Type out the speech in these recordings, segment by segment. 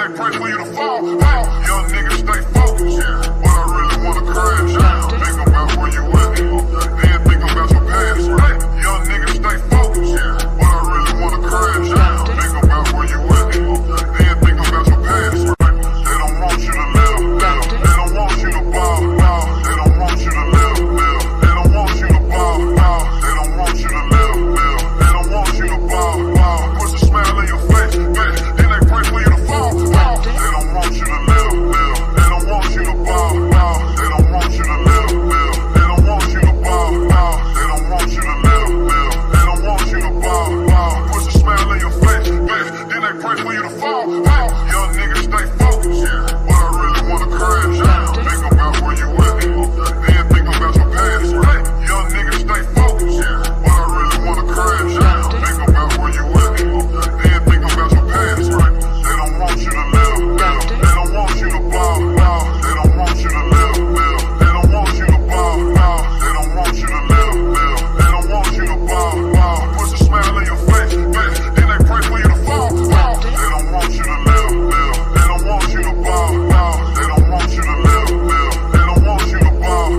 ain't pray for you to fall. Young niggas stay focused, but I really wanna crash out. Think about where you at, then think about your past. Young niggas stay focused, but I really wanna crash out. Think about where you at, then think about your past. They don't want you to live. They don't want you to ball. They don't want you to live. They don't want you to ball. They don't want you to live. They don't want you to ball. Put a smile in your face, then they pray for you to fall. They don't want you to live. They don't want you to ball. They don't want you to live. They don't want you to ball. They don't want you to live. They don't want you to ball. Put a smile in your face, then they pray for you to fall. Young niggas stay focused, but I really wanna crash out. Think about where you at, then think about your past. Young niggas stay focused, but I really wanna crash out. Think about where you at, then think about your past. They don't want you to live. They don't want you to ball. They don't want you to live. They don't want you to ball. They don't want you to live. They don't want you to ball. Put a smile in your face, then they pray for you to fall. They don't want you to live. They don't want you to ball. They don't want you to live. They don't want you to ball.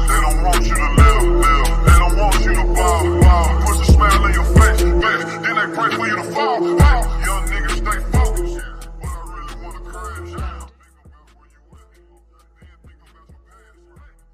They don't want you to live. They don't want you to ball. Put a smile in your face, then they pray for you to fall. Young niggas stay focused, but I really wanna crash out. Think about where you at, then think about your past.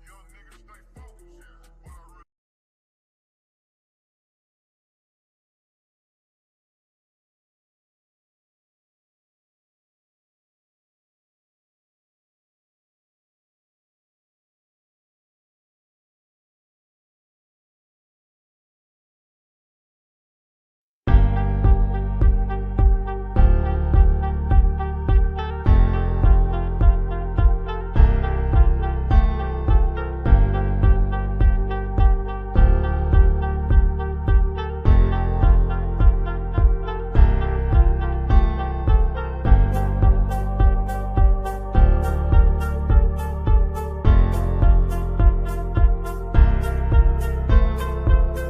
Young niggas stay focused, but I really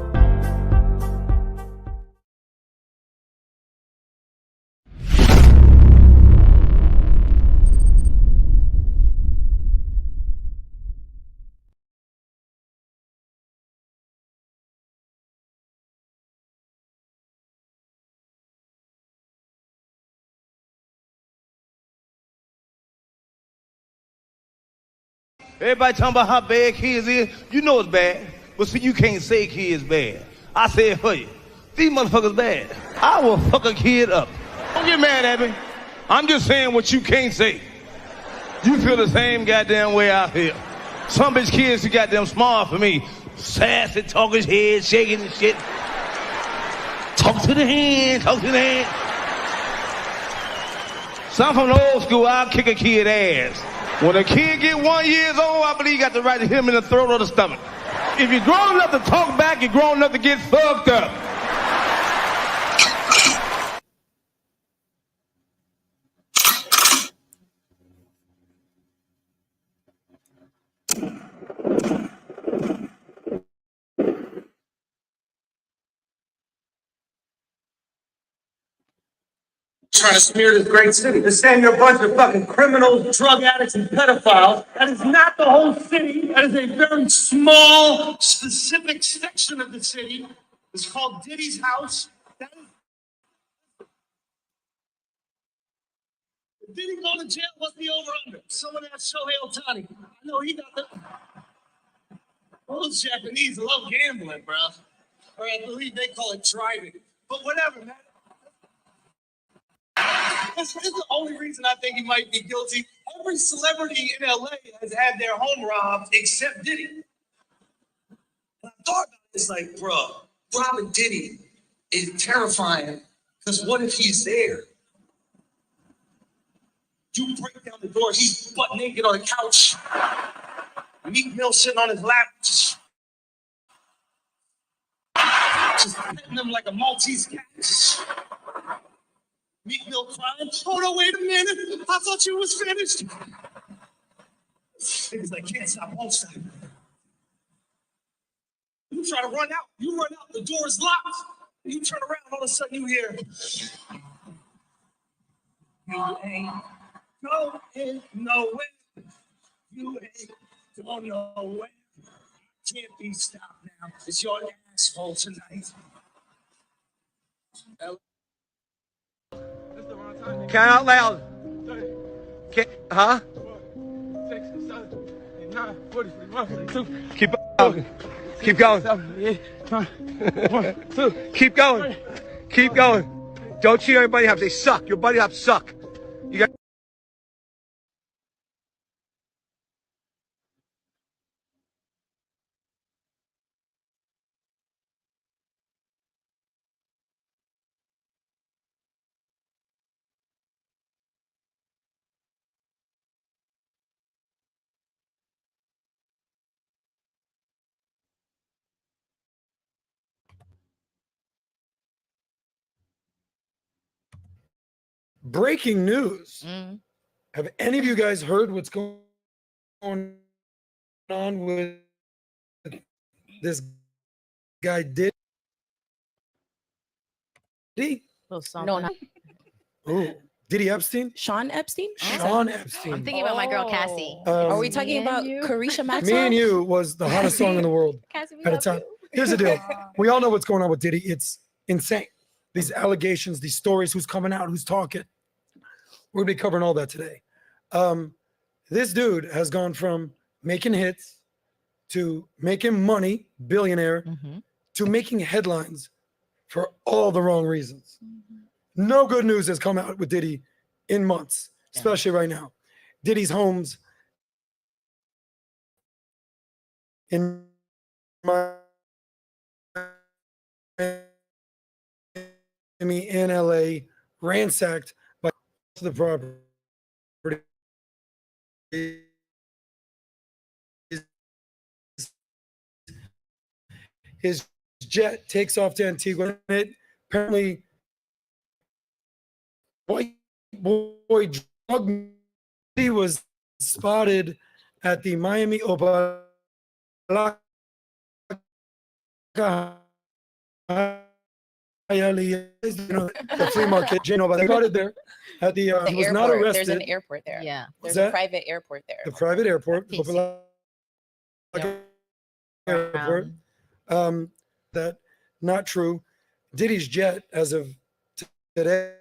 Everybody talking about how bad kids is. You know it's bad. But see, you can't say kids bad. I say it for you. These motherfuckers bad. I will fuck a kid up. Don't get mad at me. I'm just saying what you can't say. You feel the same goddamn way I feel. Some bitch kids are goddamn smart for me. Sassy, talking head, shaking and shit. Talk to the hand, talk to the hand. So I'm from the old school, I'll kick a kid ass. When a kid get 1 year old, I believe you got the right to hit him in the throat or the stomach. If you're grown enough to talk back, you're grown enough to get fucked up. Trying to smear this great city. They're saying you're a bunch of fucking criminals, drug addicts, and pedophiles. That is not the whole city. That is a very small, specific section of the city. It's called Diddy's house. That is... Diddy go to jail? What's the over-under? Someone asked Shohei Ohtani. I know he got the... Those Japanese love gambling, bro. Or I believe they call it driving. But whatever, man. This is the only reason I think he might be guilty. Every celebrity in LA has had their home robbed except Diddy. And I thought about it, it's like, bro, robbing Diddy is terrifying because what if he's there? You break down the door, he's butt naked on the couch. Meek Mill sitting on his lap, just petting him like a Maltese cat. Meek Mill crying. Oh no, wait a minute. I thought you was finished. He's like, can't stop, won't stop. You try to run out. You run out, the door is locked. You turn around, all of a sudden you hear. You ain't going nowhere. You ain't going nowhere. Can't be stopped now. It's your asshole tonight. Count out loud. Huh? 6, 7, 8, 9, 40, 41, 42. Keep going. Keep going. 7, 8, 9, 1, 2. Keep going. Keep going. Don't cheat on your buddy hops. They suck. Your buddy hops suck. You got. Breaking news. Have any of you guys heard what's going on with this guy Diddy? No, not Oh, Diddy Epstein? Sean Epstein. Sean Epstein. I'm thinking about my girl Cassie. Are we talking Me and about you. Carisha Me Maxwell? and You was the hottest song in the world Cassie, we at a love time. you. Here's the deal. We all know what's going on with Diddy. It's insane. These allegations, these stories, who's coming out, who's talking. We're going to be covering all that today. This dude has gone from making hits to making money, billionaire, to making headlines for all the wrong reasons. No good news has come out with Diddy in months, especially right now. Diddy's homes in Miami, in LA, ransacked by the property. His jet takes off to Antigua. Apparently, white boy drug he was spotted at the Miami Ayliah the flea market. They spotted there at the he was not airport. arrested. There's an airport there. Yeah. There's that? a private airport there. The private airport. PC. Airport. That not true. Diddy's jet, as of today,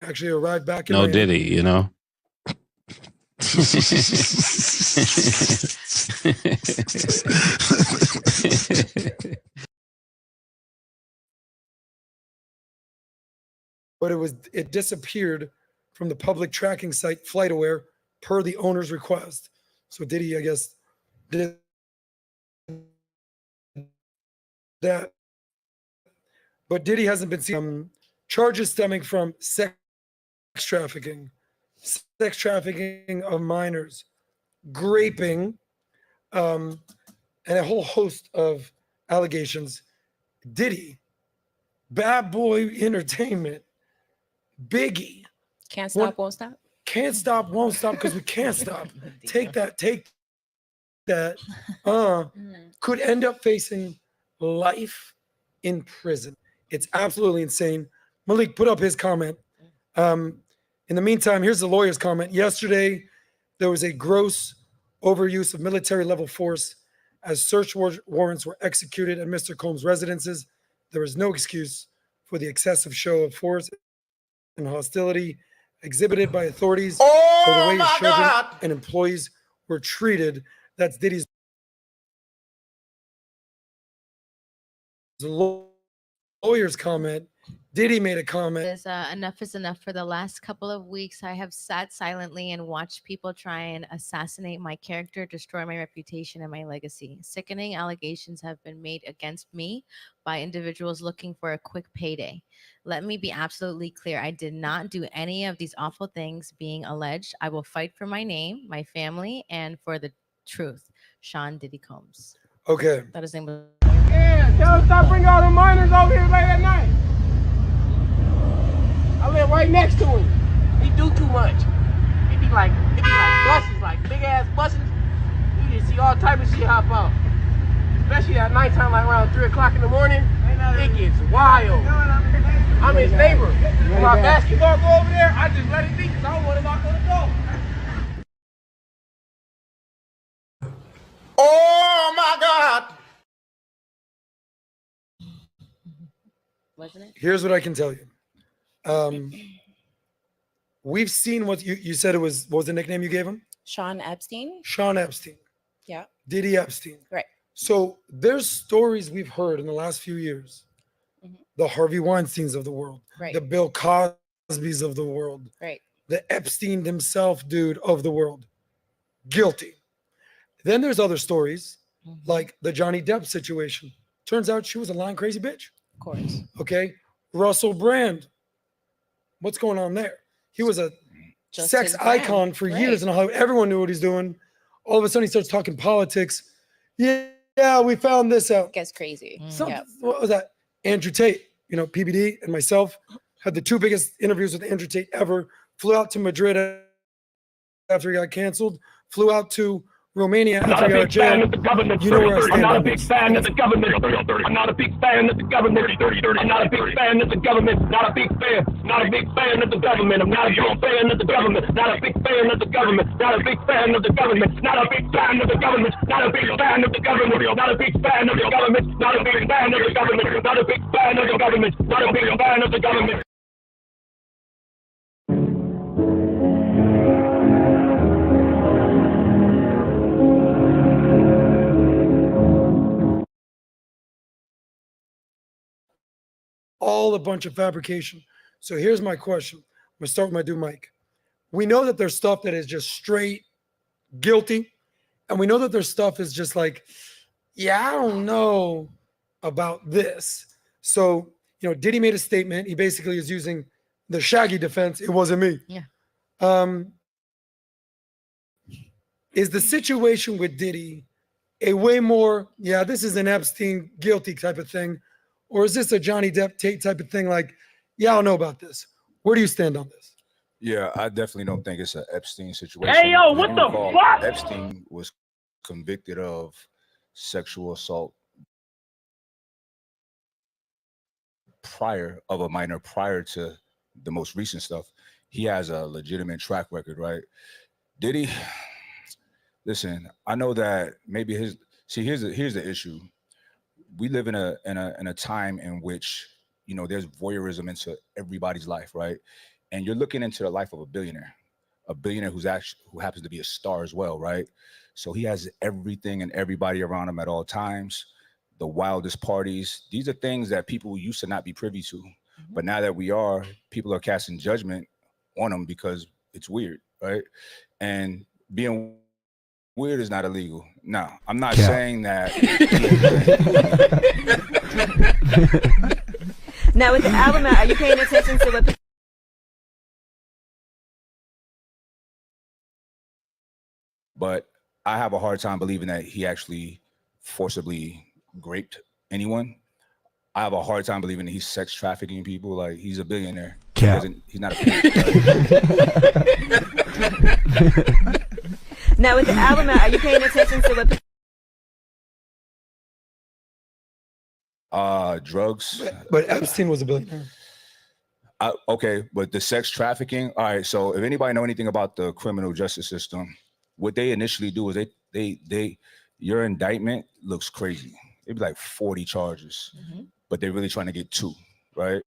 actually arrived back in No Miami. Diddy, you know. But it disappeared from the public tracking site FlightAware per the owner's request. So Diddy, I guess, did that. But Diddy hasn't been seen. Charges stemming from sex trafficking of minors, graping, and a whole host of allegations. Diddy, Bad Boy Entertainment, Biggie. Can't stop, won't stop. Can't stop, won't stop, because we can't stop. Take that. Could end up facing life in prison. It's absolutely insane. Malik, put up his comment. In the meantime, here's the lawyer's comment. Yesterday, there was a gross overuse of military level force as search warrants were executed at Mr. Combs' residences. There is no excuse for the excessive show of force and hostility exhibited by authorities for the way his children and employees were treated. That's Diddy's lawyer's comment. Diddy made a comment. Enough is enough. For the last couple of weeks, I have sat silently and watched people try and assassinate my character, destroy my reputation and my legacy. Sickening allegations have been made against me by individuals looking for a quick payday. Let me be absolutely clear. I did not do any of these awful things being alleged. I will fight for my name, my family, and for the truth. Sean Diddy Combs. Okay. That his name was. Yeah, tell him stop bringing all the minors over here late at night. I live right next to him. He do too much. It be like buses, like big ass buses. You just see all type of shit hop out. Especially at nighttime, like around 3 o'clock in the morning. It gets wild. I'm his neighbor. When my basketball go over there, I just let it be because I don't want to knock on the door. Oh my God. Wasn't it? Here's what I can tell you. We've seen what you said it was. What was the nickname you gave him? Sean Epstein. Sean Epstein. Yeah. Diddy Epstein. Right. So there's stories we've heard in the last few years. The Harvey Weinsteins of the world. Right. The Bill Cosbys of the world. Right. The Epstein himself dude of the world. Guilty. Then there's other stories like the Johnny Depp situation. Turns out she was a lying crazy bitch. Of course. Okay. Russell Brand. What's going on there? He was a Just sex his brand. icon for Right. years in Hollywood. Everyone knew what he's doing. All of a sudden he starts talking politics. Yeah, we found this out. Gets crazy. Some, What was that? Andrew Tate, PBD and myself had the two biggest interviews with Andrew Tate ever. Flew out to Madrid after he got canceled. Flew out to Romania after he got out of jail. You know where I stand. I'm not a big fan of the government. I'm not a big fan of the government. I'm not a big fan of the government. Not a big fan. Not a big fan of the government. I'm not a big fan of the government. Not a big fan of the government. Not a big fan of the government. Not a big fan of the government. Not a big fan of the government. Not a big fan of the government. Not a big fan of the government. Not a big fan of the government. Not a big fan of the government. All a bunch of fabrication. So here's my question. I'm gonna start with my dude Mike. We know that there's stuff that is just straight guilty, and we know that there's stuff is just like, yeah, I don't know about this. So Diddy made a statement. He basically is using the Shaggy defense. It wasn't me. Yeah. Is the situation with Diddy a way more, this is an Epstein guilty type of thing? Or is this a Johnny Depp Tate type of thing? Like, I don't know about this. Where do you stand on this? Yeah, I definitely don't think it's an Epstein situation. Hey, yo, what the fuck? Epstein was convicted of sexual assault prior to the most recent stuff. He has a legitimate track record, right? Diddy, listen, I know that maybe here's the issue. We live in a time in which there's voyeurism into everybody's life, right? And you're looking into the life of a billionaire who happens to be a star as well, right? So he has everything and everybody around him at all times. The wildest parties. These are things that people used to not be privy to, but now that we are, people are casting judgment on him because it's weird, right? And being weird is not illegal. No, I'm not saying that. Now with the album out, are you paying attention to what? But I have a hard time believing that he actually forcibly raped anyone. I have a hard time believing that he's sex trafficking people. Like, he's a billionaire. He's not a Now with the album out, are you paying attention to what? Drugs. But Epstein was a billionaire. Okay, but the sex trafficking. All right. So if anybody know anything about the criminal justice system, what they initially do is they your indictment looks crazy. It'd be like 40 charges, but they're really trying to get 2, right?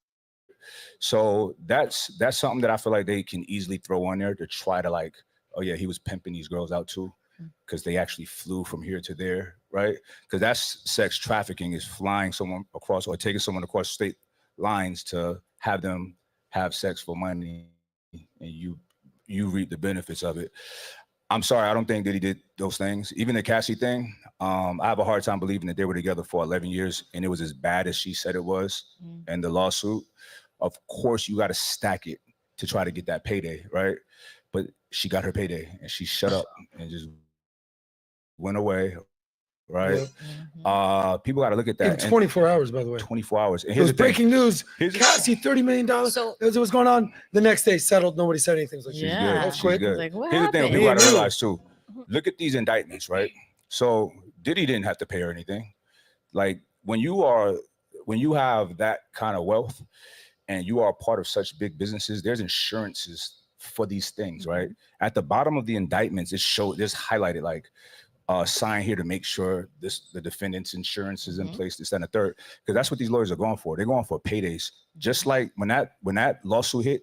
So that's something that I feel like they can easily throw on there to try to like, oh yeah, he was pimping these girls out too, because they actually flew from here to there, right? Because that's sex trafficking, is flying someone across or taking someone across state lines to have them have sex for money, and you reap the benefits of it. I'm sorry, I don't think that he did those things. Even the Cassie thing, I have a hard time believing that they were together for 11 years and it was as bad as she said it was in the lawsuit. Of course, you got to stack it to try to get that payday, right? But she got her payday and she shut up and just went away, right? People got to look at that. In 24 hours, by the way. 24 hours. And it was breaking news. Here's Cassie, $30 million. So that's what's going on. The next day, settled. Nobody said anything. It was like, She's good. Like, what Here's the thing happened? people got to realize too. Look at these indictments, right? So Diddy didn't have to pay her anything. Like when you have that kind of wealth and you are a part of such big businesses, there's insurances for these things, right? At the bottom of the indictments, there's highlighted like, sign here to make sure the defendant's insurance is in place, this, that, and the third, because that's what these lawyers are going for. They're going for paydays. Just like when that lawsuit hit,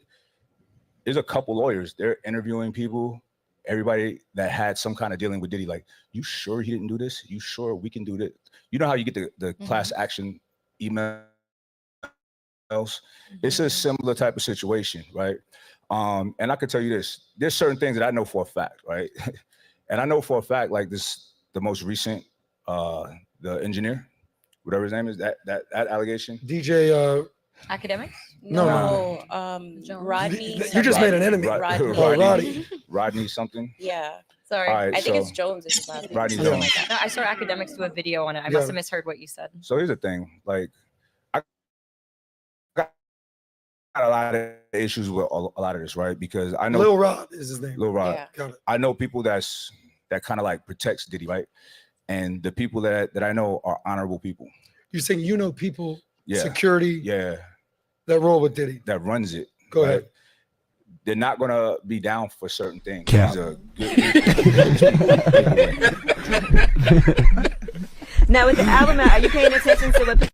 there's a couple lawyers, they're interviewing people, everybody that had some kind of dealing with Diddy, like, you sure he didn't do this? You sure we can do that? You know how you get the class action emails? It's a similar type of situation, right? And I can tell you this, there's certain things that I know for a fact, right? And I know for a fact, like the most recent, the engineer, whatever his name is, that allegation. DJ. Academics? No. Rodney. You just made an enemy. Rodney something. Yeah. Sorry. Right, I think it's Jones. Is his last name. Rodney Something Jones. like that. No, I saw Academics do a video on it. I must have misheard what you said. So here's the thing, like, I got a lot of issues with a lot of this, right? Because I know Lil Rod is his name. Lil Rod. Yeah. Got it. I know people that kind of like protects Diddy, right? And the people that I know are honorable people. You're saying you know people, Yeah. security, that roll with Diddy, that runs it. Go right? ahead. They're not gonna be down for certain things. Cap. These are good Now with the album out, are you paying attention to what?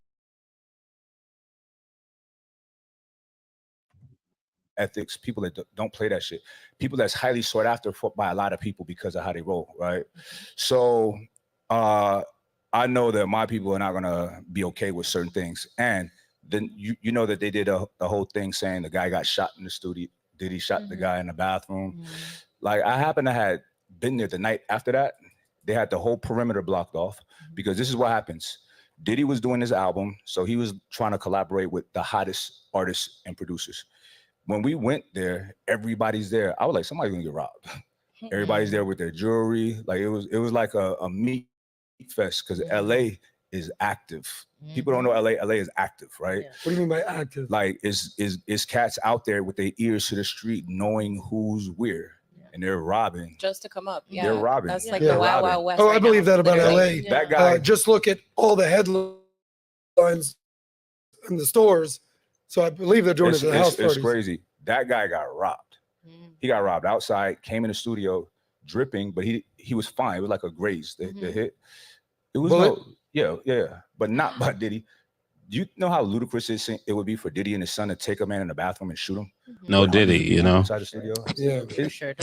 ethics, people that don't play that shit, people that's highly sought after by a lot of people because of how they roll, right? So I know that my people are not gonna be okay with certain things. And then you know that they did a whole thing saying the guy got shot in the studio. Diddy shot the guy in the bathroom. Like, I happen to have been there the night after that. They had the whole perimeter blocked off because this is what happens. Diddy was doing his album, so he was trying to collaborate with the hottest artists and producers. When we went there, everybody's there. I was like, somebody's gonna get robbed. Everybody's there with their jewelry. Like, it was like a meat fest because LA is active. People don't know LA is active, right? What do you mean by active? Like, is cats out there with their ears to the street knowing who's where, and they're robbing. Just to come up. Yeah. They're robbing. That's like They're the Wild robbing. Wild West. Oh, right I believe now. that about Literally. LA. That guy. Just look at all the headlines in the stores. So I believe they're doing it to the house parties. It's crazy. That guy got robbed. He got robbed outside, came in the studio dripping, but he was fine. It was like a graze, the hit. It was but not by Diddy. Do you know how ludicrous it would be for Diddy and his son to take a man in the bathroom and shoot him? No Diddy, you know. Inside the studio? Yeah, for sure.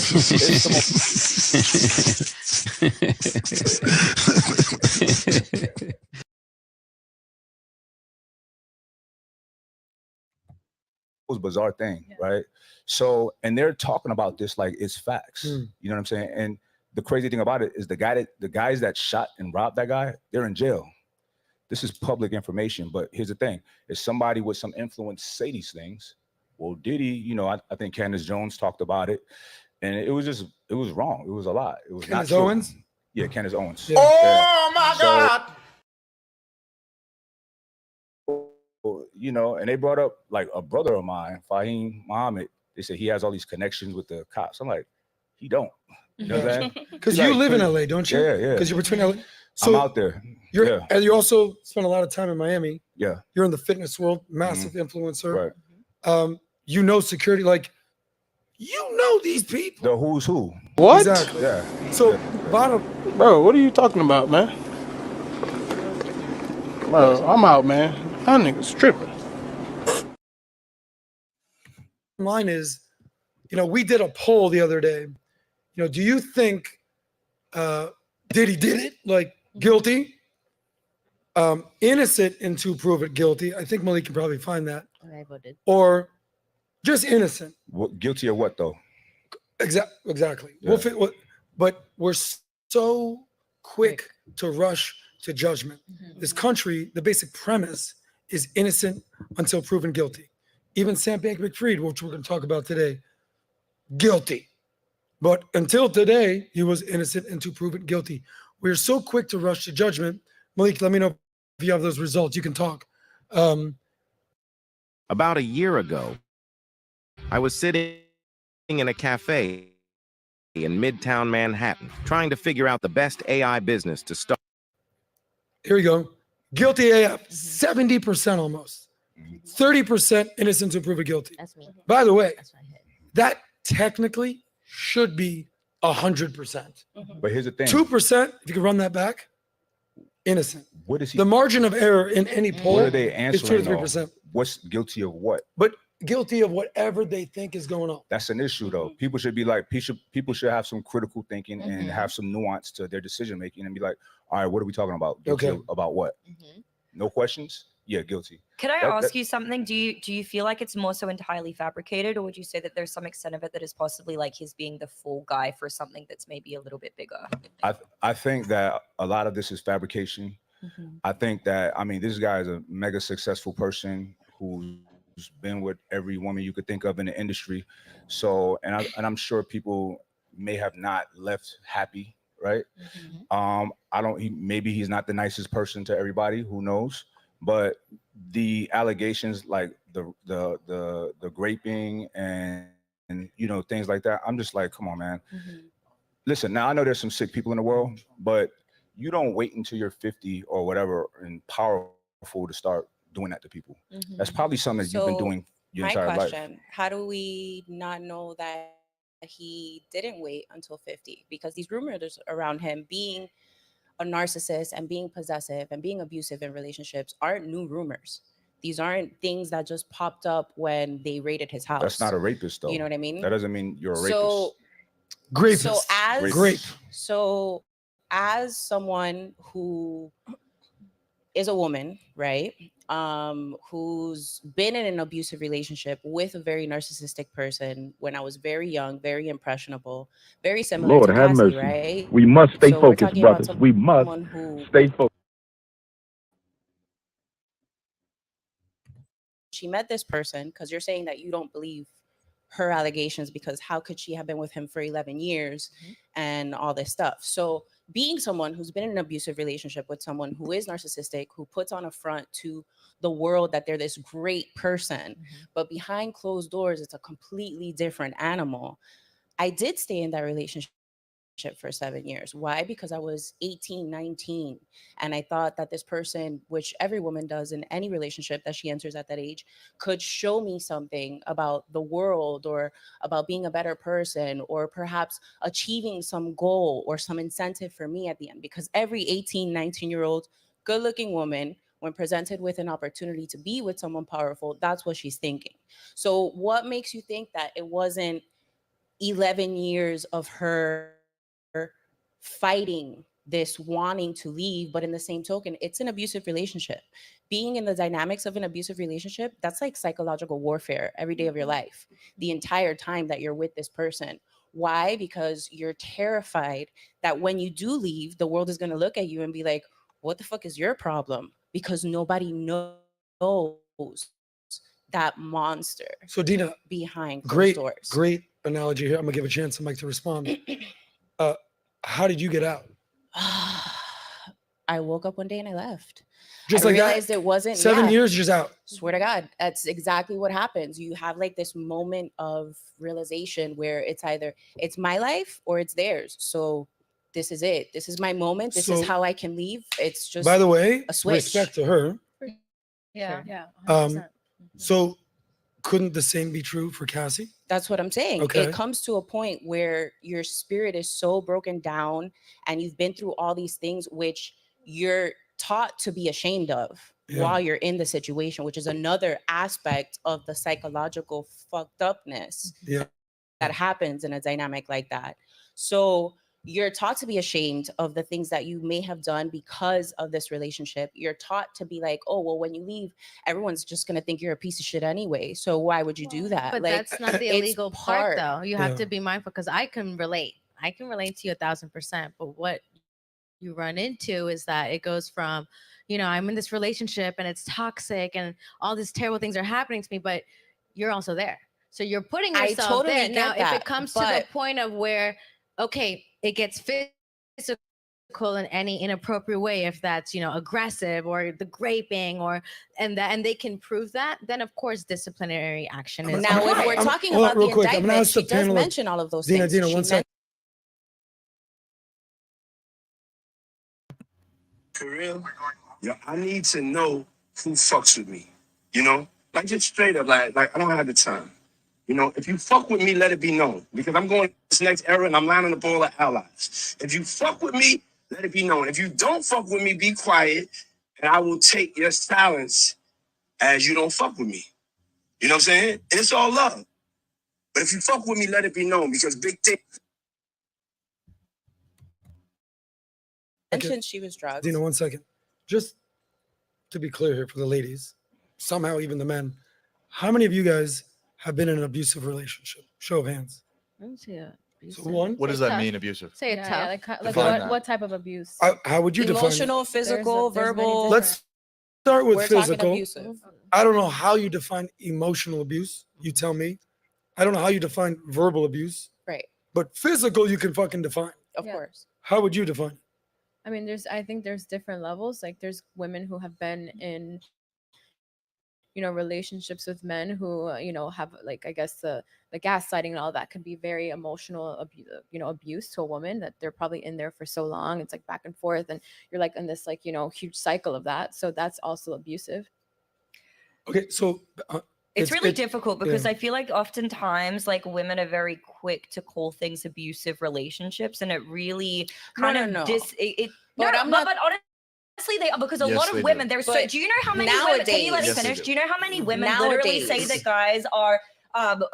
Most bizarre thing, right? So, and they're talking about this like it's facts. You know what I'm saying? And the crazy thing about it is the guys that shot and robbed that guy, they're in jail. This is public information, but here's the thing. If somebody with some influence say these things, well, Diddy, you know, I think Candace Jones talked about it, and it was wrong. It was a lot. It was Candace not true. Owens? Yeah, Candace Owens. Yeah. Oh my God. You know, and they brought up like a brother of mine, Fahim Muhammad. They said he has all these connections with the cops. I'm like, he don't. You know what I'm saying? Because you live in LA, don't you? Yeah. Because you're between LA. So I'm out there. And you also spend a lot of time in Miami. Yeah. You're in the fitness world, massive influencer. Right. You know security, like you know these people. The who's who. What? Exactly. Yeah. So bottom. Bro, what are you talking about, man? Bro, I'm out, man. That nigga's tripping. Line is, you know, we did a poll the other day. You know, do you think Diddy did it? Like guilty, innocent until prove it guilty. I think Malik can probably find that. I voted. Or just innocent. What, guilty of what though? Exactly. Yeah. But we're so quick to rush to judgment. This country, the basic premise is innocent until proven guilty. Even Sam Bankman-Fried, which we're going to talk about today, guilty. But until today, he was innocent until proven guilty. We're so quick to rush to judgment. Malik, let me know if you have those results. You can talk. About a year ago, I was sitting in a cafe in Midtown Manhattan, trying to figure out the best AI business to start. Here we go. Guilty AF, 70% almost. 30% innocent to proven guilty. That's me. By the way, That's what I hit. that technically should be 100%. But here's the thing. 2%, if you could run that back, innocent. What is he? The margin of error in any poll What are they is 2 answering? to 3%. What's guilty of what? But guilty of whatever they think is going on. That's an issue, though. People should be like, people should have some critical thinking and have some nuance to their decision making and be like, all right, what are we talking about? Guilty about what? No questions? Yeah, guilty. Could I ask you something? Do you feel like it's more so entirely fabricated, or would you say that there's some extent of it that is possibly like he's being the fall guy for something that's maybe a little bit bigger? I think that a lot of this is fabrication. I think that, I mean, this guy is a mega successful person who's been with every woman you could think of in the industry. So, and I'm sure people may have not left happy, right? Maybe he's not the nicest person to everybody, who knows? But the allegations, like the graping and you know, things like that, I'm just like, come on, man. Listen, now I know there's some sick people in the world, but you don't wait until you're 50 or whatever and powerful to start doing that to people. That's probably something that you've been doing your entire life. My question, how do we not know that he didn't wait until 50? Because these rumors around him being a narcissist and being possessive and being abusive in relationships aren't new rumors. These aren't things that just popped up when they raided his house. That's not a rapist, though. You know what I mean? That doesn't mean you're a rapist. So as someone who is a woman, right? Who's been in an abusive relationship with a very narcissistic person when I was very young, very impressionable, very similar Lord to have Cassie, mercy. right? We must stay So we're focused, talking about brothers. We must someone who stay focused. she met this person, because you're saying that you don't believe her allegations, because how could she have been with him for 11 years and all this stuff? So being someone who's been in an abusive relationship with someone who is narcissistic, who puts on a front to the world that they're this great person, but behind closed doors, it's a completely different animal. I did stay in that relationship for 7 years. Why? Because I was 18, 19. And I thought that this person, which every woman does in any relationship that she enters at that age, could show me something about the world or about being a better person or perhaps achieving some goal or some incentive for me at the end. Because every 18, 19-year-old good looking woman, when presented with an opportunity to be with someone powerful, that's what she's thinking. So what makes you think that it wasn't 11 years of her fighting this, wanting to leave, but in the same token, it's an abusive relationship. Being in the dynamics of an abusive relationship, that's like psychological warfare every day of your life, the entire time that you're with this person. Why? Because you're terrified that when you do leave, the world is going to look at you and be like, what the fuck is your problem? Because nobody knows that monster. So Dina, behind closed doors. Great analogy here. I'm gonna give a chance to Mike to respond. How did you get out? I woke up one day and I left. Just I like realized that? it wasn't 7 years, just out. Swear to God, that's exactly what happens. You have like this moment of realization where it's either it's my life or it's theirs. So this is it. This is my moment. This is how I can leave. It's just, by the way, a switch. respect to her. Yeah. So couldn't the same be true for Cassie? That's what I'm saying. Okay. It comes to a point where your spirit is so broken down and you've been through all these things which you're taught to be ashamed of while you're in the situation, which is another aspect of the psychological fucked upness that happens in a dynamic like that. So you're taught to be ashamed of the things that you may have done because of this relationship. You're taught to be like, oh, well, when you leave, everyone's just going to think you're a piece of shit anyway. So why would you do that? But like, that's not the illegal part, though. You have Yeah. to be mindful, because I can relate. I can relate to you 1,000%. But what you run into is that it goes from, you know, I'm in this relationship and it's toxic and all these terrible things are happening to me, but you're also there. So you're putting I yourself totally there. get Now, if that, it comes to the point of where, okay, it gets physical in any inappropriate way, if that's, you know, aggressive or the graping and they can prove that, then of course disciplinary action is now if we're talking about the indictment, she does mention all of those things. Dina, one second. For real? Yo, I need to know who fucks with me. You know, like just straight up, like I don't have the time. You know, if you fuck with me, let it be known. Because I'm going to this next era and I'm lining up all the allies. If you fuck with me, let it be known. If you don't fuck with me, be quiet, and I will take your silence as you don't fuck with me. You know what I'm saying? And it's all love. But if you fuck with me, let it be known, because big things. Mentioned she was drugged. Dina, 1 second. Just to be clear here for the ladies, somehow even the men, how many of you guys have been in an abusive relationship? Show of hands. I don't see it. So one. What does that mean, abusive? Say it Yeah, tough. like Define that. what type of abuse? How would you define it? Emotional, physical, There's many verbal. Let's start with We're talking physical. abusive. I don't know how you define emotional abuse. You tell me. I don't know how you define verbal abuse, Right. but physical you can fucking define. Of Yeah. course. How would you define it? I mean, I think there's different levels. Like there's women who have been in, relationships with men who, have like, I guess the gaslighting and all that could be very emotional abuse to a woman, that they're probably in there for so long. It's like back and forth and you're like in this like, huge cycle of that. So that's also abusive. Okay. So It's really difficult because yeah. I feel like oftentimes like women are very quick to call things abusive relationships, and it really kind of no. but honestly they are, because a Yes, lot of they women do. do you know how many women, can you let me Yes, they finish? do. Do you know how many women literally say that guys are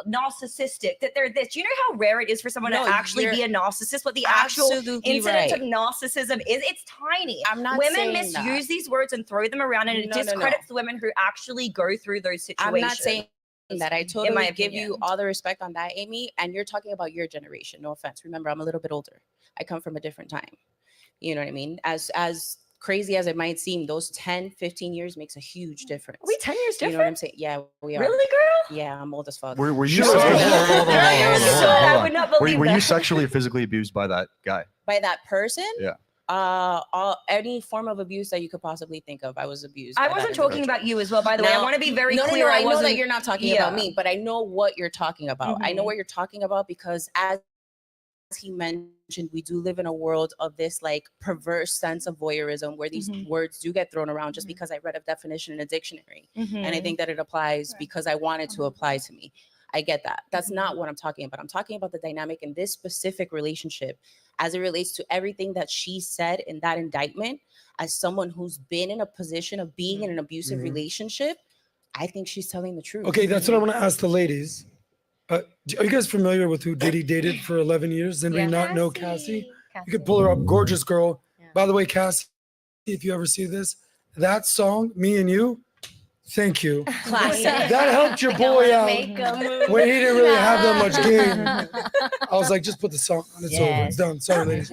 narcissistic, that they're this? Do you know how rare it is for someone to actually be a narcissist? What the actual incidence of narcissism is? It's tiny. I'm not women saying misuse these words and throw them around, and it discredits the women who actually go through those situations. I'm not saying that. I totally my give opinion. you all the respect on that, Amy. And you're talking about your generation. No offense. Remember, I'm a little bit older. I come from a different time. You know what I mean? As crazy as it might seem, those 10, 15 years makes a huge difference. Are we 10 years different? You know what I'm saying? Yeah, we are. Really, girl? Yeah, I'm old as fuck. Were you Hold on. I would not believe were you that. sexually or physically abused by that guy? By that person? Yeah. Any form of abuse that you could possibly think of, I was abused. I by wasn't that talking individual. about you as well, by the way. I want to be very clear. No, I I know that wasn't- you're not talking about me, but I know what you're talking about. I know what you're talking about because as he mentioned, we do live in a world of this like perverse sense of voyeurism where these words do get thrown around just because I read a definition in a dictionary. And I think that it applies because I want it to apply to me. I get that. That's not what I'm talking about. I'm talking about the dynamic in this specific relationship as it relates to everything that she said in that indictment. As someone who's been in a position of being in an abusive relationship, I think she's telling the truth. Okay, that's what I want to ask the ladies. Are you guys familiar with who Diddy dated for 11 years? Did we not know Cassie? You could pull her up. Gorgeous girl. By the way, Cassie, if you ever see this, that song, Me and You, thank you. Classic. That helped your boy out when he didn't really have that much game. I was like, just put the song on. It's over. It's done. Sorry, ladies.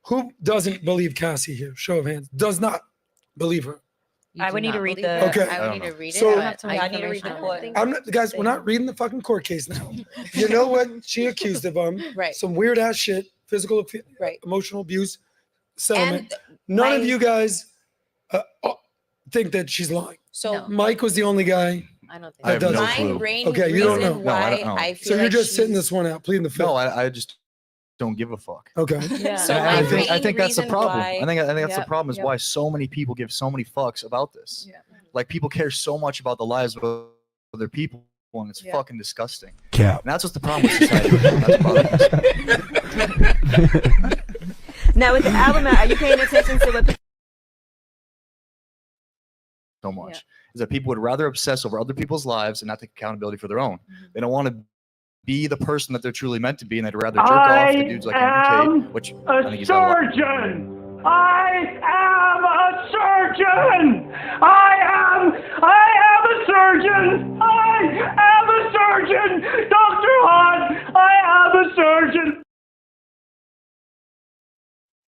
Who doesn't believe Cassie here? Show of hands. Does not believe her. I would need to read the. Okay. I would need to read it. So- but I need to read the court. I'm not, guys, we're not reading the fucking court case now. You know what she accused of him? Right. Some weird ass shit, physical, emotional abuse, settlement. None of you guys think that she's lying. So Mike was the only guy. I don't think I have that no doesn't. clue. Okay, you don't know. No, I don't know. I So feel you're like just sitting she's- this one out, pleading the fifth. No, I just don't give a fuck. Okay. Yeah. So And my I think main that's the reason problem. why- I think that's the Yep, problem is yep. why so many people give so many fucks about this. Yeah. Like people care so much about the lives of other people, and it's Yeah. fucking disgusting. Cap. And that's what's the problem with society. That's bothering us. Now with the album out, are you paying attention to what So much is that people would rather obsess over other people's lives and not take accountability for their own. They don't want to be the person that they're truly meant to be, and they'd rather jerk off to dudes like Andrew Tate, which I think he's got a lot. Surgeon! I am a surgeon! I am a surgeon! I am a surgeon! Dr. Hunt, I am a surgeon!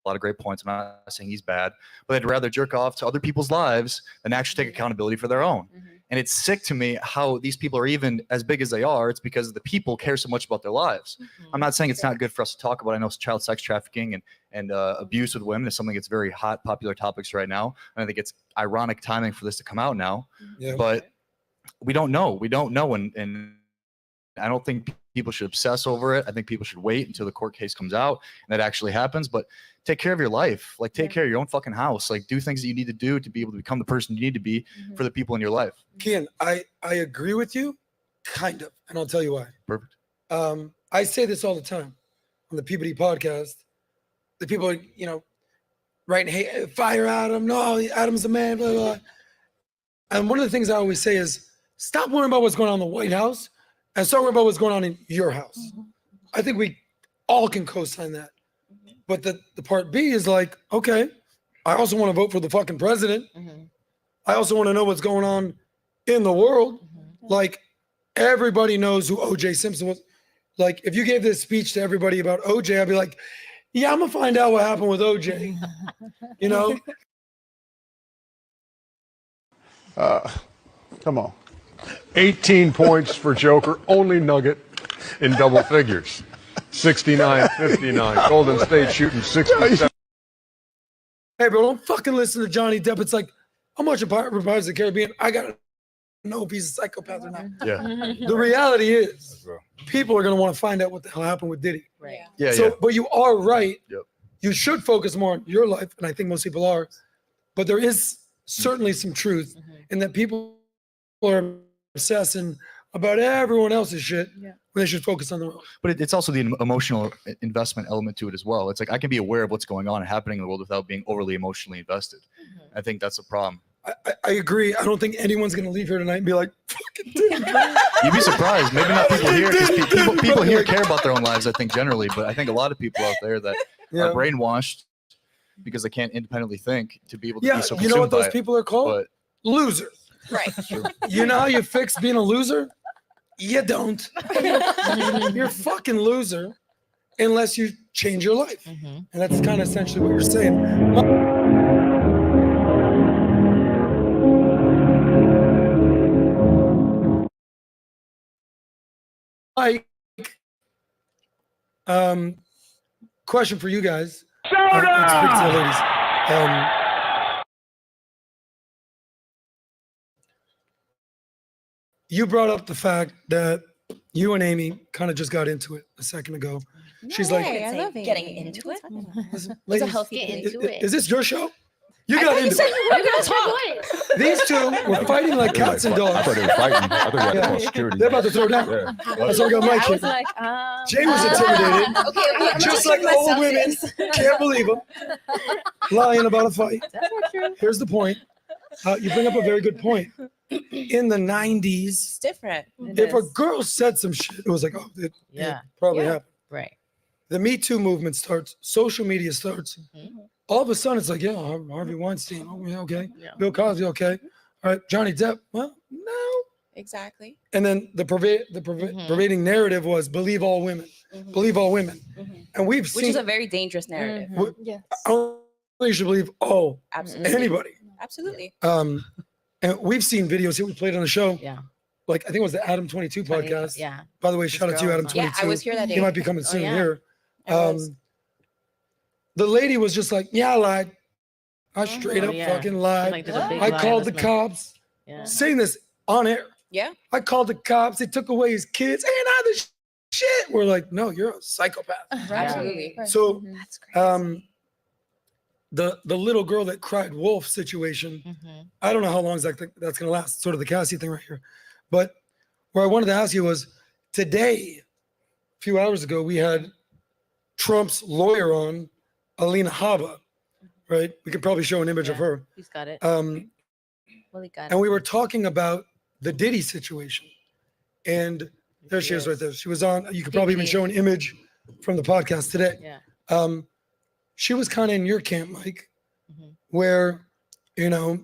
A lot of great points. I'm not saying he's bad, but they'd rather jerk off to other people's lives than actually take accountability for their own. And it's sick to me how these people are even as big as they are. It's because the people care so much about their lives. I'm not saying it's not good for us to talk about. I know child sex trafficking and abuse with women is something that's very hot, popular topics right now. And I think it's ironic timing for this to come out now. Yeah. But we don't know. We don't know. And I don't think people should obsess over it. I think people should wait until the court case comes out and that actually happens. But take care of your life. Like take care of your own fucking house. Like do things that you need to do to be able to become the person you need to be for the people in your life. Kian, I agree with you, kind of, and I'll tell you why. Perfect. I say this all the time on the Peabody podcast. The people, you know, writing, hey, fire Adam. No, Adam's the man, blah, blah. And one of the things I always say is stop worrying about what's going on in the White House and start worrying about what's going on in your house. I think we all can co-sign that. But the part B is like, okay, I also want to vote for the fucking president. I also want to know what's going on in the world. Like, everybody knows who O.J. Simpson was. Like, if you gave this speech to everybody about O.J., I'd be like, yeah, I'm going to find out what happened with O.J. You know? Come on. 18 points for Joker, only Nugget in double figures. 69-59. Golden State shooting 67. Hey, bro, don't fucking listen to Johnny Depp. It's like, I'm watching Pirates of the Caribbean. I got to know if he's a psychopath or not. Yeah. The reality is, people are going to want to find out what the hell happened with Diddy. Right. Yeah, So, but you are right. Yep. You should focus more on your life, and I think most people are. But there is certainly some truth in that people are obsessing about everyone else's shit when they should focus on their own. But it's also the emotional investment element to it as well. It's like I can be aware of what's going on and happening in the world without being overly emotionally invested. I think that's a problem. I agree. I don't think anyone's going to leave here tonight and be like, fucking You'd be surprised. Maybe not people here. 'Cause people here care about their own lives, I think, generally. But I think a lot of people out there that are brainwashed because they can't independently think to be able to be so you know what consumed by those it. people are called? Losers. Right. You know how you fix being a loser? You don't. You're a fucking loser unless you change your life. And that's kind of essentially what you're saying. Mike, question for you guys. Speak to the ladies. You brought up the fact that you and Amy kind of just got into it a second ago. She's like, I love getting into it. listen, It's a ladies, healthy thing. is this your show? You got into it. These two were fighting like cats and dogs. I thought they were fighting. I thought they had to call security. They're about to throw down. Yeah. That's why I got Mike I here. was like, Jay was intimidated. I'm Just gonna like check old my women Celsius. can't believe them. Lying about a fight. that's not true. Here's the point. You bring up a very good point. In the 90s, It's different. if a girl said some shit, it was like, oh, it probably happened. Right. The Me Too movement starts, social media starts. All of a sudden, it's like, yeah, Harvey Weinstein, oh, yeah, okay. Bill Cosby, okay. All right, Johnny Depp, well, no. Exactly. And then the pervading narrative was believe all women, believe all women. And we've Which seen, is a very dangerous narrative. I don't think you should believe Absolutely. anybody. Absolutely. And we've seen videos here we played on the show. Yeah. Like, I think it was the Adam 22 podcast. Yeah. By the way, shout out to you, Adam 22. Yeah, I was here that day. He might be coming soon yeah. here. I was. The lady was just like, yeah, I lied. I straight up fucking lied. Like, there's a big I lie called the in this man. cops. Yeah. Saying this on air. Yeah. I called the cops. They took away his kids. And I the shit. We're like, no, you're a psychopath. Absolutely. So, That's crazy. the little girl that cried wolf situation, I don't know how long that's going to last. Sort of the Cassie thing right here. But where I wanted to ask you was, today, a few hours ago, we had Trump's lawyer on, Alina Habba, right? We could probably show an image of her. He's got it. Well, he got And we were talking about the Diddy situation. And there she is right there. She was on, you could probably even show an image from the podcast today. Yeah. She was kind of in your camp, Mike, where, you know,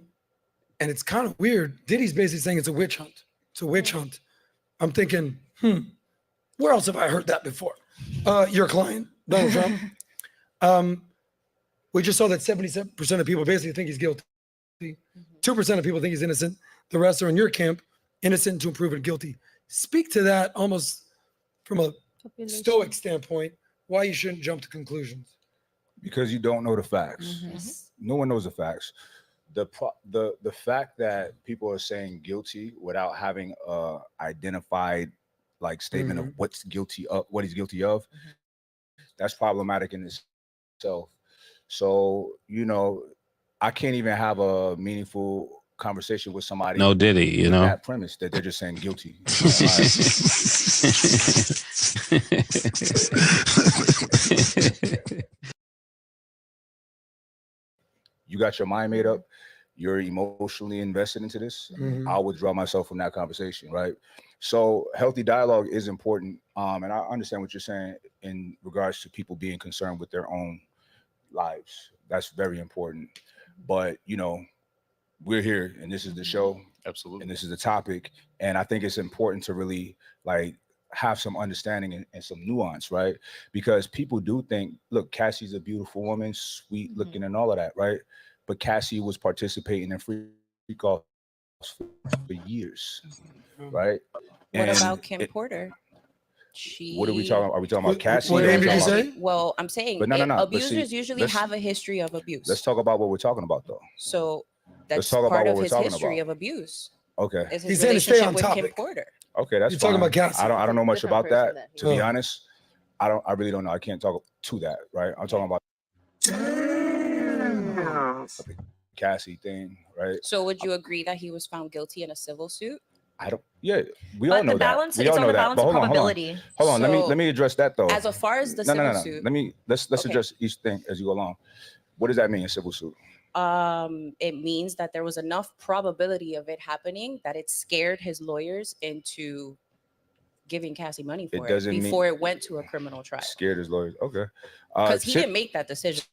and it's kind of weird. Diddy's basically saying it's a witch hunt. It's a witch hunt. I'm thinking, where else have I heard that before? Your client, Donald Trump. We just saw that 77% of people basically think he's guilty. 2% of people think he's innocent. The rest are in your camp, innocent until proven guilty. Speak to that almost from a stoic standpoint, why you shouldn't jump to conclusions. Because you don't know the facts. No one knows the facts. The fact that people are saying guilty without having a identified like statement of what he's guilty of, that's problematic in itself. So, you know, I can't even have a meaningful conversation with somebody. No Diddy, you with know. that premise that they're just saying guilty. You got your mind made up. You're emotionally invested into this. Mhm. I'll withdraw myself from that conversation, right? So healthy dialogue is important. And I understand what you're saying in regards to people being concerned with their own lives. That's very important. But, you know, we're here and this is the show. Absolutely. And this is the topic. And I think it's important to really like have some understanding and some nuance, right? Because people do think, look, Cassie's a beautiful woman, sweet looking and all of that, right? But Cassie was participating in freak offs for years, right? What And about Kim Porter? what are we talking about? Are we talking about Cassie? What or are name we did you talking say? about- Well, I'm saying But no. But abusers see, usually let's- have a history of abuse. Let's talk about what we're talking about, though. So Let's that's talk about part what of we're his talking history about. of abuse. Okay. Is his He's saying to stay relationship on with Kim topic. Porter. Okay, that's You're talking fine. about Cassie. I don't know much Different about that. person To be Oh. honest, I really don't know. I can't talk to that, right? I'm talking about the Cassie thing, right? So would you agree that he was found guilty in a civil suit? I don't. Yeah, we But all know the that. balance, We it's all on know the that. balance But of hold on. probability. Hold on. So, Let me address that though. As far as the No. civil suit, Let's Okay. address each thing as you go along. What does that mean, a civil suit? it means that there was enough probability of it happening that it scared his lawyers into giving Cassie money for it doesn't mean- before it went to a criminal trial. Scared his lawyers. Okay. Because he didn't make that decision.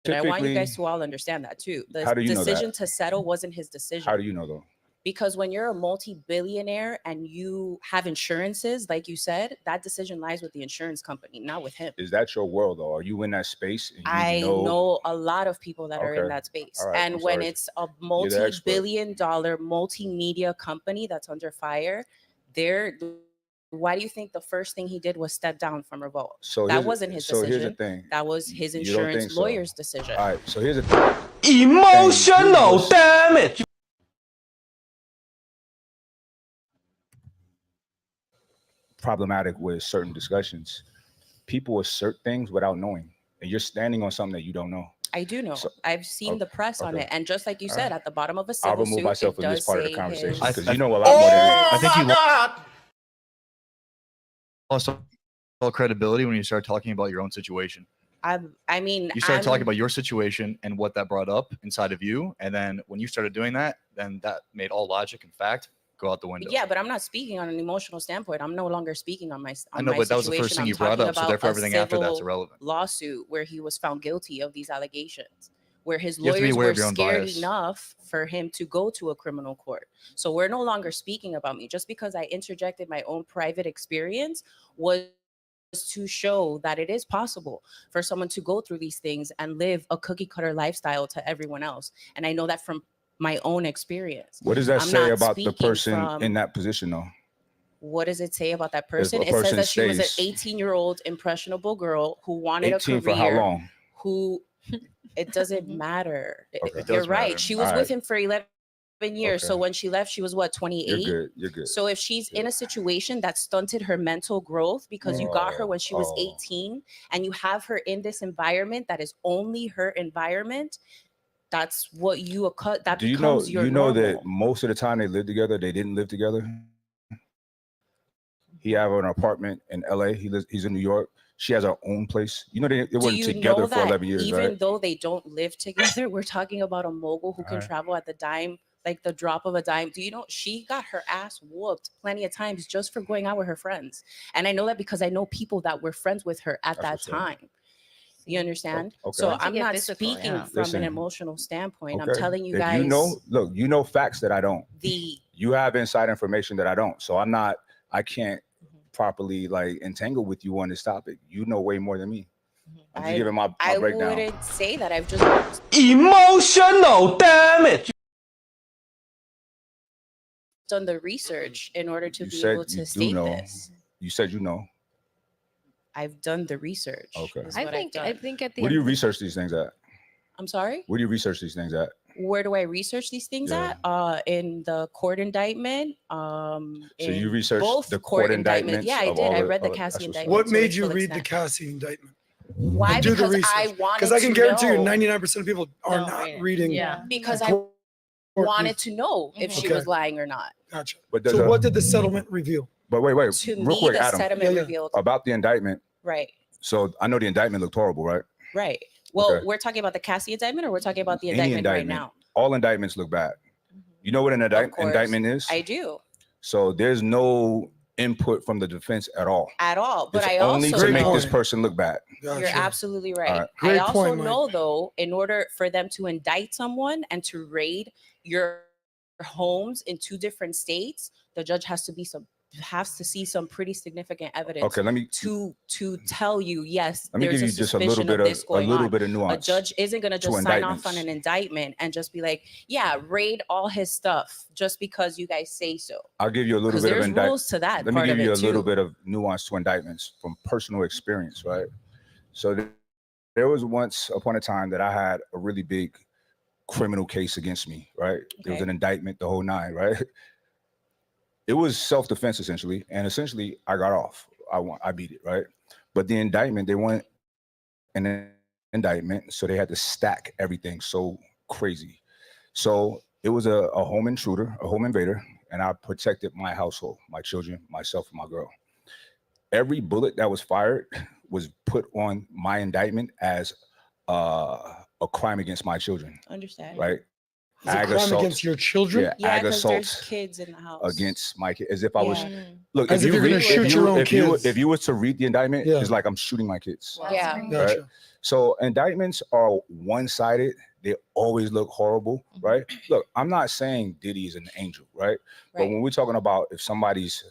And I want you guys typically- to all understand that too. The How do you know that? decision to settle wasn't his decision. How do you know though? Because when you're a multi-billionaire and you have insurances, like you said, that decision lies with the insurance company, not with him. Is that your world though? Are you in that space? And you I know a lot of people that are in Okay. that space. All right, And I'm when sorry. it's a You're the expert. multi-billion-dollar multimedia company that's under fire, why do you think the first thing he did was step down from Revolt? So that here's the- wasn't his so decision. here's the thing. That was his You don't insurance think so? lawyer's decision. All right. So here's the thing. Emotional damage. Problematic with certain discussions. People assert things without knowing, and you're standing on something that you don't know. I do know. So- I've seen the press on okay. it. And just like you All said, right. at the bottom of a I'll civil remove suit, myself it from this does part of the say conversation his- because you know a lot more than me. I think you lost all credibility when you started talking about your own situation. I mean, You started I'm- talking about your situation and what that brought up inside of you, and then when you started doing that, then that made all logic and fact go out the window. Yeah, but I'm not speaking on an emotional standpoint. I'm no longer speaking on my. I know, but that was the first situation. thing I'm you brought talking up, so about therefore a everything after that's civil irrelevant. Lawsuit where he was found guilty of these allegations, where his You have to be lawyers aware were of your own scared bias. enough for him to go to a criminal court. So we're no longer speaking about me. Just because I interjected my own private experience was to show that it is possible for someone to go through these things and live a cookie cutter lifestyle to everyone else. And I know that from my own experience. What does that I'm say not about the speaking person from- in that position, though? What does it say about that If person? a It says person that she was an stays- 18-year-old impressionable girl who wanted a 18 career. for how long? Who it doesn't matter. Okay. It You're does right. matter. She was All with right. him for 11 years. So Okay. when she left, she was what, 28? You're good. You're good. So if she's in a situation that stunted her mental growth because you got her when she was 18 and you have her in this environment that is only her environment, that's what you that Do you know? becomes your You know normal. that most of the time they lived together, they didn't live together. He have an apartment in LA. He's in New York. She has her own place. You know, they Do weren't you together know for that 11 years, even right? though they don't live together, we're talking about a mogul who can Alright. travel at the dime, like the drop of a dime. Do you know she got her ass whooped plenty of times just for going out with her friends? And I know that because I know people that were friends with her at that what's up. time. You understand? okay. So Once you I'm get not physical, speaking yeah. from Listen. an emotional standpoint. I'm Okay. telling you If guys you know, look, you know facts that I don't. the You have inside information that I don't. So I can't properly like entangle with you on this topic. You know way more than me. I'm just giving my I breakdown. wouldn't say that. I've just Emotional damage. done the research in order to You be said able you to do state know. this. You said you know. I've done the research. Okay. is I what I've think done. at the Where do you end, research these things at? I'm sorry? Where do you research these things at? Where do I research these things Yeah. at? In the court indictment. So in you researched both the court indictments Yeah, I of did. all I the- read the oh, Cassie that's what's up. indictment. What to made its you full read the extent. Cassie indictment? Why? And do the Because research. I wanted Because I can to guarantee you, know. 99% of people are not reading. Yeah. Because I wanted to know if she was lying or not. Gotcha. But So what did the settlement reveal? But wait, To real me, quick, the Adam, settlement revealed. about the indictment. Right. So I know the indictment looked horrible, right? Right. Well, Okay. we're talking about the Cassie indictment, or we're talking about the Any indictment right now. All indictments look bad. You know what an indictment is? I do. So there's no input from the defense at all. At all. But It's I only also to make know, this person look bad. you're absolutely right. All right. I Great also point, Mike. know, though, in order for them to indict someone and to raid your homes in 2 different states, the judge has to see some pretty significant evidence. Okay, let me to tell you, yes, let me there's give a you just a suspicion little bit of this going on. of nuance. A judge isn't going to just sign off on an indictment and just be like, yeah, raid all his stuff just because you guys say so. I'll give you a little bit of there's indictment. rules to that. Let me part give of you a it little too. bit of nuance to indictments from personal experience, right? So there was once upon a time that I had a really big criminal case against me, right? There was an indictment, the whole 9, right? It was self-defense essentially, and essentially I got off. I beat it, right? But the indictment, they wanted an indictment, so they had to stack everything so crazy. So it was a home intruder, a home invader, and I protected my household, my children, myself, and my girl. Every bullet that was fired was put on my indictment as a crime against my children. Understand. Right? Is it crime against your children? Yeah, ag because there's assault kids in the house. against my kid, as if I was look. As if if you you're gonna read, shoot your own kids. If you was to read the indictment, it's like I'm shooting my kids. Yeah. Right? Gotcha. So indictments are one-sided. They always look horrible, right? Look, I'm not saying Diddy is an angel, right? But when we're talking about if somebody's,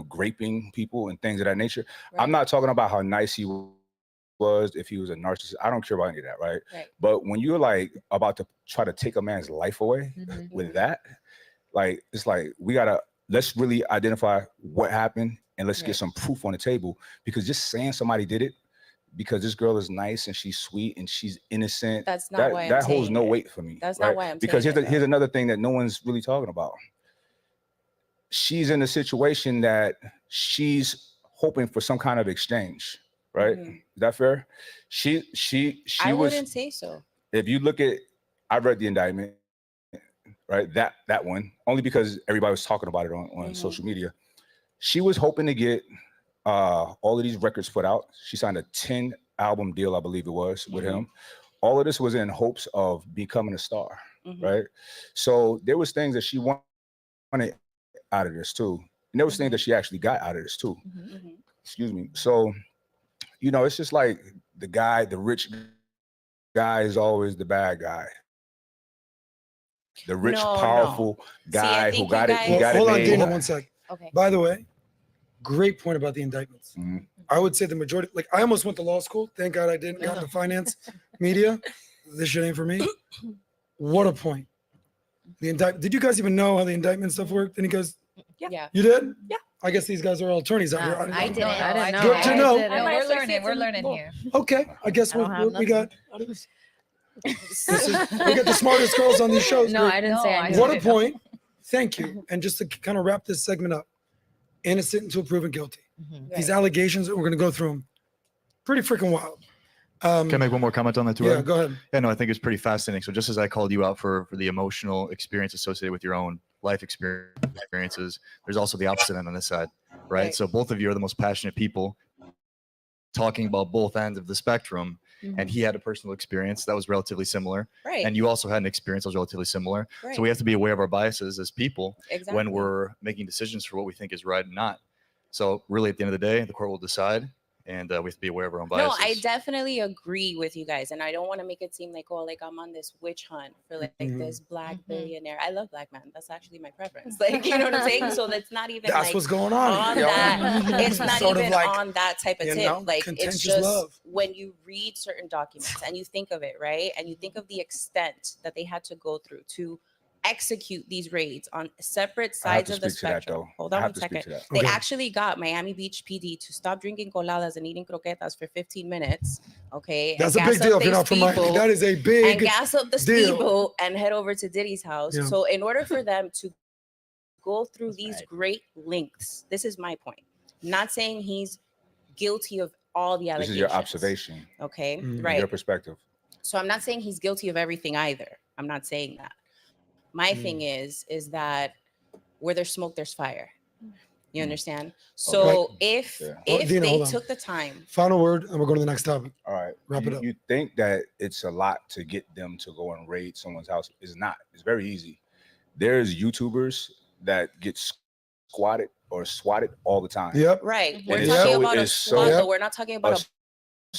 graping people and things of that nature, I'm not talking about how nice he was, if he was a narcissist. I don't care about any of that, right? But when you're like about to try to take a man's life away with that, like it's like let's really identify what happened and let's get some proof on the table, because just saying somebody did it because this girl is nice and she's sweet and she's innocent, That's not why I'm that holds saying no it. weight for me. That's right? not why I'm because saying here's another thing that no one's really talking about. She's in a situation that she's hoping for some kind of exchange, right? Is that fair? She I was. wouldn't say so. If you look at, I read the indictment, right? That one, only because everybody was talking about it on social media. She was hoping to get all of these records put out. She signed a 10-album deal, I believe it was, with him. All of this was in hopes of becoming a star, right? So there was things that she wanted out of this too. And there was things that she actually got out of this too. Excuse me. So, it's just like the rich guy is always the bad guy. The rich, powerful guy who got it. Hold on, made. Dana, one sec. Okay. By the way, great point about the indictments. I would say the majority, I almost went to law school. Thank God I didn't got into finance media. This shit ain't for me. What a point. Did you guys even know how the indictment stuff worked? Any guys? Yeah. You did? Yeah. I guess these guys are all attorneys out here. I didn't. I didn't know. Good to know. No, we're learning here. Okay, I guess we got. We got the smartest girls on these shows. No, I didn't say I knew. What a point. Thank you. And just to kind of wrap this segment up, innocent until proven guilty. These allegations, we're going to go through them. Pretty freaking wild. Can I make one more comment on that too? Yeah, go ahead. Yeah, no, I think it's pretty fascinating. So just as I called you out for the emotional experience associated with your own life experiences, there's also the opposite end on this side, right? So both of you are the most passionate people talking about both ends of the spectrum. And he had a personal experience that was relatively similar. Right. And you also had an experience that was relatively similar. Right. So we have to be aware of our biases as people Exactly. when we're making decisions for what we think is right and not. So really at the end of the day, the court will decide, and we have to be aware of our own biases. No, I definitely agree with you guys. And I don't want to make it seem like, I'm on this witch hunt for this black billionaire. I love black men. That's actually my preference. You know what I'm saying? So that's not even That's what's going on. that. It's not Sort of even on that type of tip. It's contentious just love. when you read certain documents and you think of it, right? And you think of the extent that they had to go through to execute these raids on separate sides of the spectrum. Hold on a second. They actually got Miami Beach PD to stop drinking coladas and eating croquetas for 15 minutes. Okay. That's a big deal if you're not from Miami. That is a big and gas up the speedboat and head over to Diddy's house. Yeah. So in order for them to go through these great lengths, this is my point. Not saying he's guilty of all the This allegations. is your observation. Okay, From right. your perspective. So I'm not saying he's guilty of everything either. I'm not saying that. My thing is that where there's smoke, there's fire. You understand? So if Dina, they hold on. took the time. Final word, and we're going to the next topic. All right. Wrap it up. You think that it's a lot to get them to go and raid someone's house? It's not. It's very easy. There's YouTubers that get squatted or swatted all the time. Yep. Right. We're And talking so- about a it's SWAT, so- though. We're not talking about a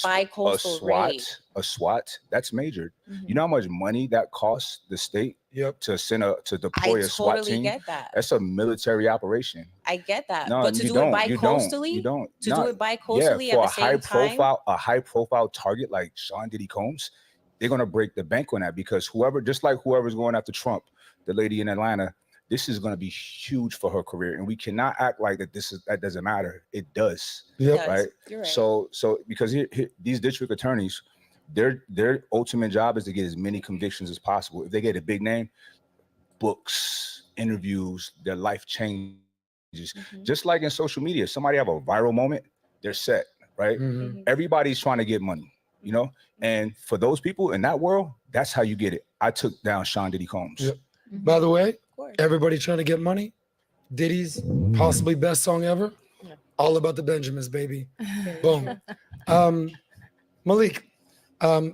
bi-coastal raid. A SWAT, that's majored. You know how much money that costs the state to deploy a SWAT totally team? get that. That's a military operation. I get that. No, but to you do don't. it bi-coastally? You don't. To do it bi-coastally yeah, for at the same time? a high profile target like Sean Diddy Combs, they're gonna break the bank on that because whoever's going after Trump, the lady in Atlanta, this is gonna be huge for her career, and we cannot act like that doesn't matter. It does. Yep. Right. You're right. So because these district attorneys, their ultimate job is to get as many convictions as possible. If they get a big name, books, interviews, their life changes. Just like in social media, somebody have a viral moment, they're set, right? Everybody's trying to get money, you know? And for those people in that world, that's how you get it. I took down Sean Diddy Combs. Yep. By the way, everybody trying to get money. Diddy's possibly best song ever. All about the Benjamins, baby. Boom. Malik, I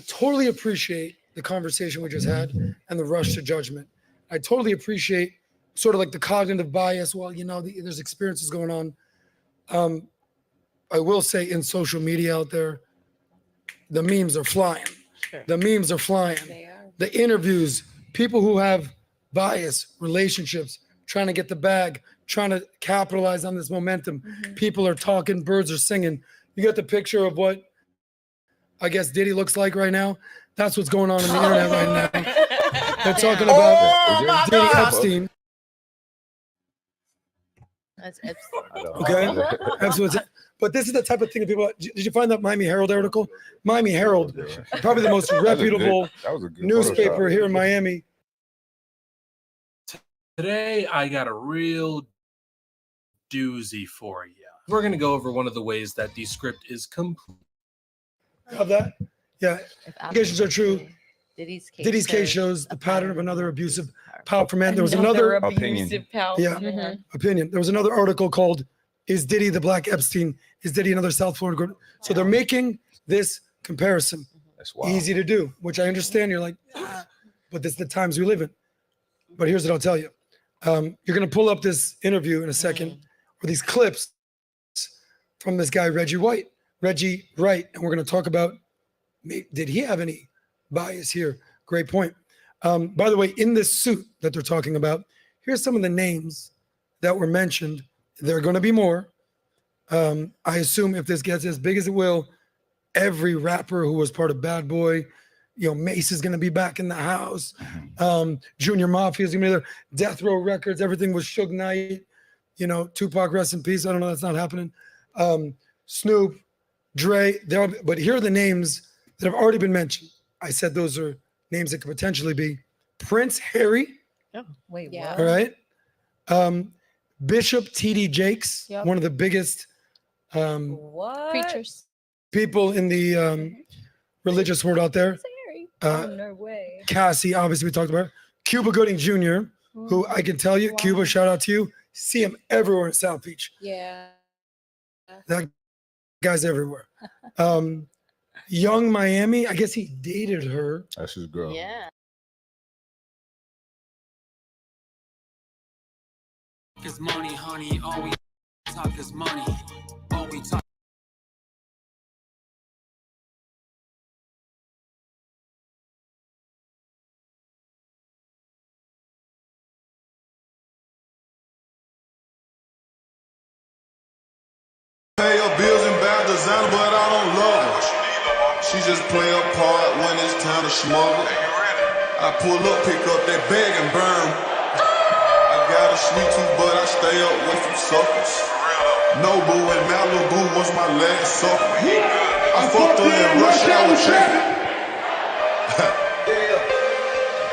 totally appreciate the conversation we just had and the rush to judgment. I totally appreciate sort of like the cognitive bias. Well, you know, there's experiences going on. I will say in social media out there, the memes are flying. The memes are flying. The interviews, people who have bias, relationships, trying to get the bag, trying to capitalize on this momentum. People are talking, birds are singing. You got the picture of what I guess Diddy looks like right now. That's what's going on the internet right now. They're talking about Diddy Epstein. That's Epstein. Okay, absolutely. But this is the type of thing that people. Did you find that Miami Herald article? Miami Herald, probably the most reputable newspaper here in Miami. Today, I got a real doozy for you. We're going to go over one of the ways that the script is complete. Have that? Yeah. Allegations are true. Diddy's case shows the pattern of another abusive, powerful man. There was another opinion. Yeah, opinion. There was another article called "Is Diddy the Black Epstein? Is Diddy another South Florida?" So they're making this comparison. That's wild. Easy to do, which I understand. You're like, but this is the times we live in. But here's what I'll tell you. You're going to pull up this interview in a second, or these clips from this guy, Reggie Wright, and we're going to talk about, did he have any bias here? Great point. By the way, in this suit that they're talking about, here's some of the names that were mentioned. There are going to be more. I assume if this gets as big as it will, every rapper who was part of Bad Boy, Mace is going to be back in the house. Junior Mafia is going to be there. Death Row Records, everything was Suge Knight. Tupac, rest in peace. I don't know, that's not happening. Snoop, Dre, but here are the names that have already been mentioned. I said those are names that could potentially be Prince Harry. Oh, wait, Yeah. All right. Bishop T.D. Jakes, Yep. one of the biggest What? Preachers. people in the religious world out there. No way. Cassie, obviously we talked about her. Cuba Gooding Jr., who I can tell you, Cuba, shout out to you. See him everywhere in South Beach. Yeah. That guy's everywhere. Young Miami, I guess he dated her. That's his girl. Yeah. Is money, honey. All we talk is money. All we talk. Pay her bills and buy designer, but I don't love her. She just play a part when it's time to smuggle. I pull up, pick up that bag and burn. I got a sweet tooth, but I stay up with some suckers. Nobu and Malibu was my last supper. I fucked her in rush hour traffic.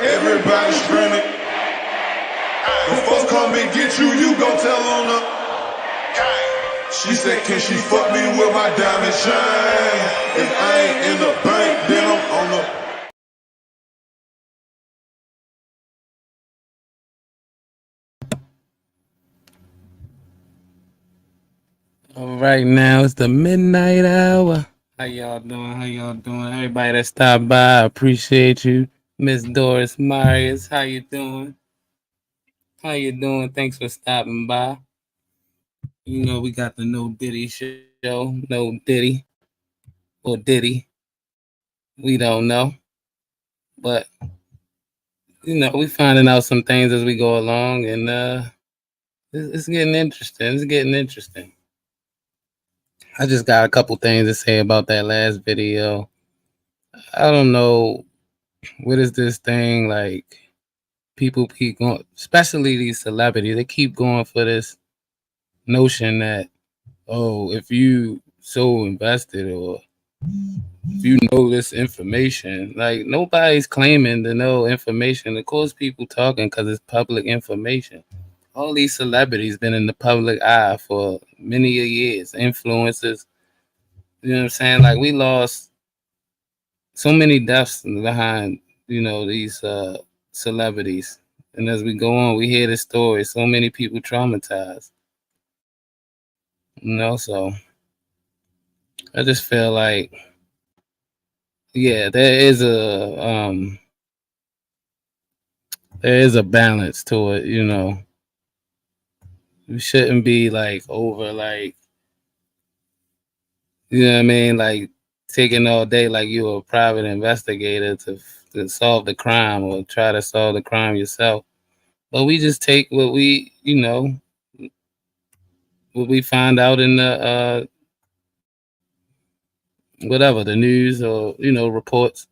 Everybody screaming. When folks come and get you, you gon' tell on her. She said, can she fuck me with my diamond shine? If I ain't in the bank, then I'm on the. All right, now it's the midnight hour. How y'all doing? How y'all doing? Everybody that stopped by, I appreciate you. Miss Doris Marius, how you doing? How you doing? Thanks for stopping by. You know, we got the No Diddy show. No Diddy. Or Diddy. We don't know. But, you know, we finding out some things as we go along, and it's getting interesting. It's getting interesting. I just got a couple things to say about that last video. I don't know, what is this thing, like, people keep going, especially these celebrities, they keep going for this notion that, oh, if you so invested or if you know this information, like nobody's claiming to know information. Of course, people talking because it's public information. All these celebrities been in the public eye for many years, influencers. You know what I'm saying? Like we lost so many deaths behind, you know, these celebrities. And as we go on, we hear the story. So many people traumatized. You know, so I just feel like, yeah, there is a balance to it, you know. We shouldn't be like over like, you know what I mean, like taking all day like you a private investigator to solve the crime or try to solve the crime yourself. But we just take what we, you know, what we find out in the whatever, the news or, you know, reports.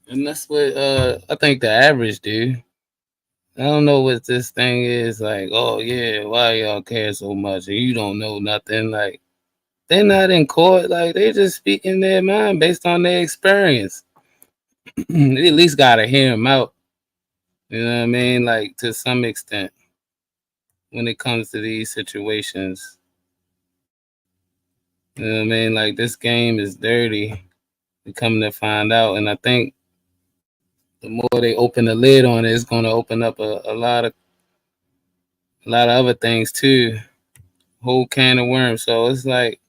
And that's what I think the average do. I don't know what this thing is like, oh yeah, why y'all care so much? And you don't know nothing. Like they're not in court, like they just speaking their mind based on their experience. They at least gotta hear them out. You know what I mean? Like to some extent when it comes to these situations. You know what I mean? Like this game is dirty. We come to find out. And I think the more they open the lid on it, it's gonna open up a lot of other things too. Whole can of worms. So it's like,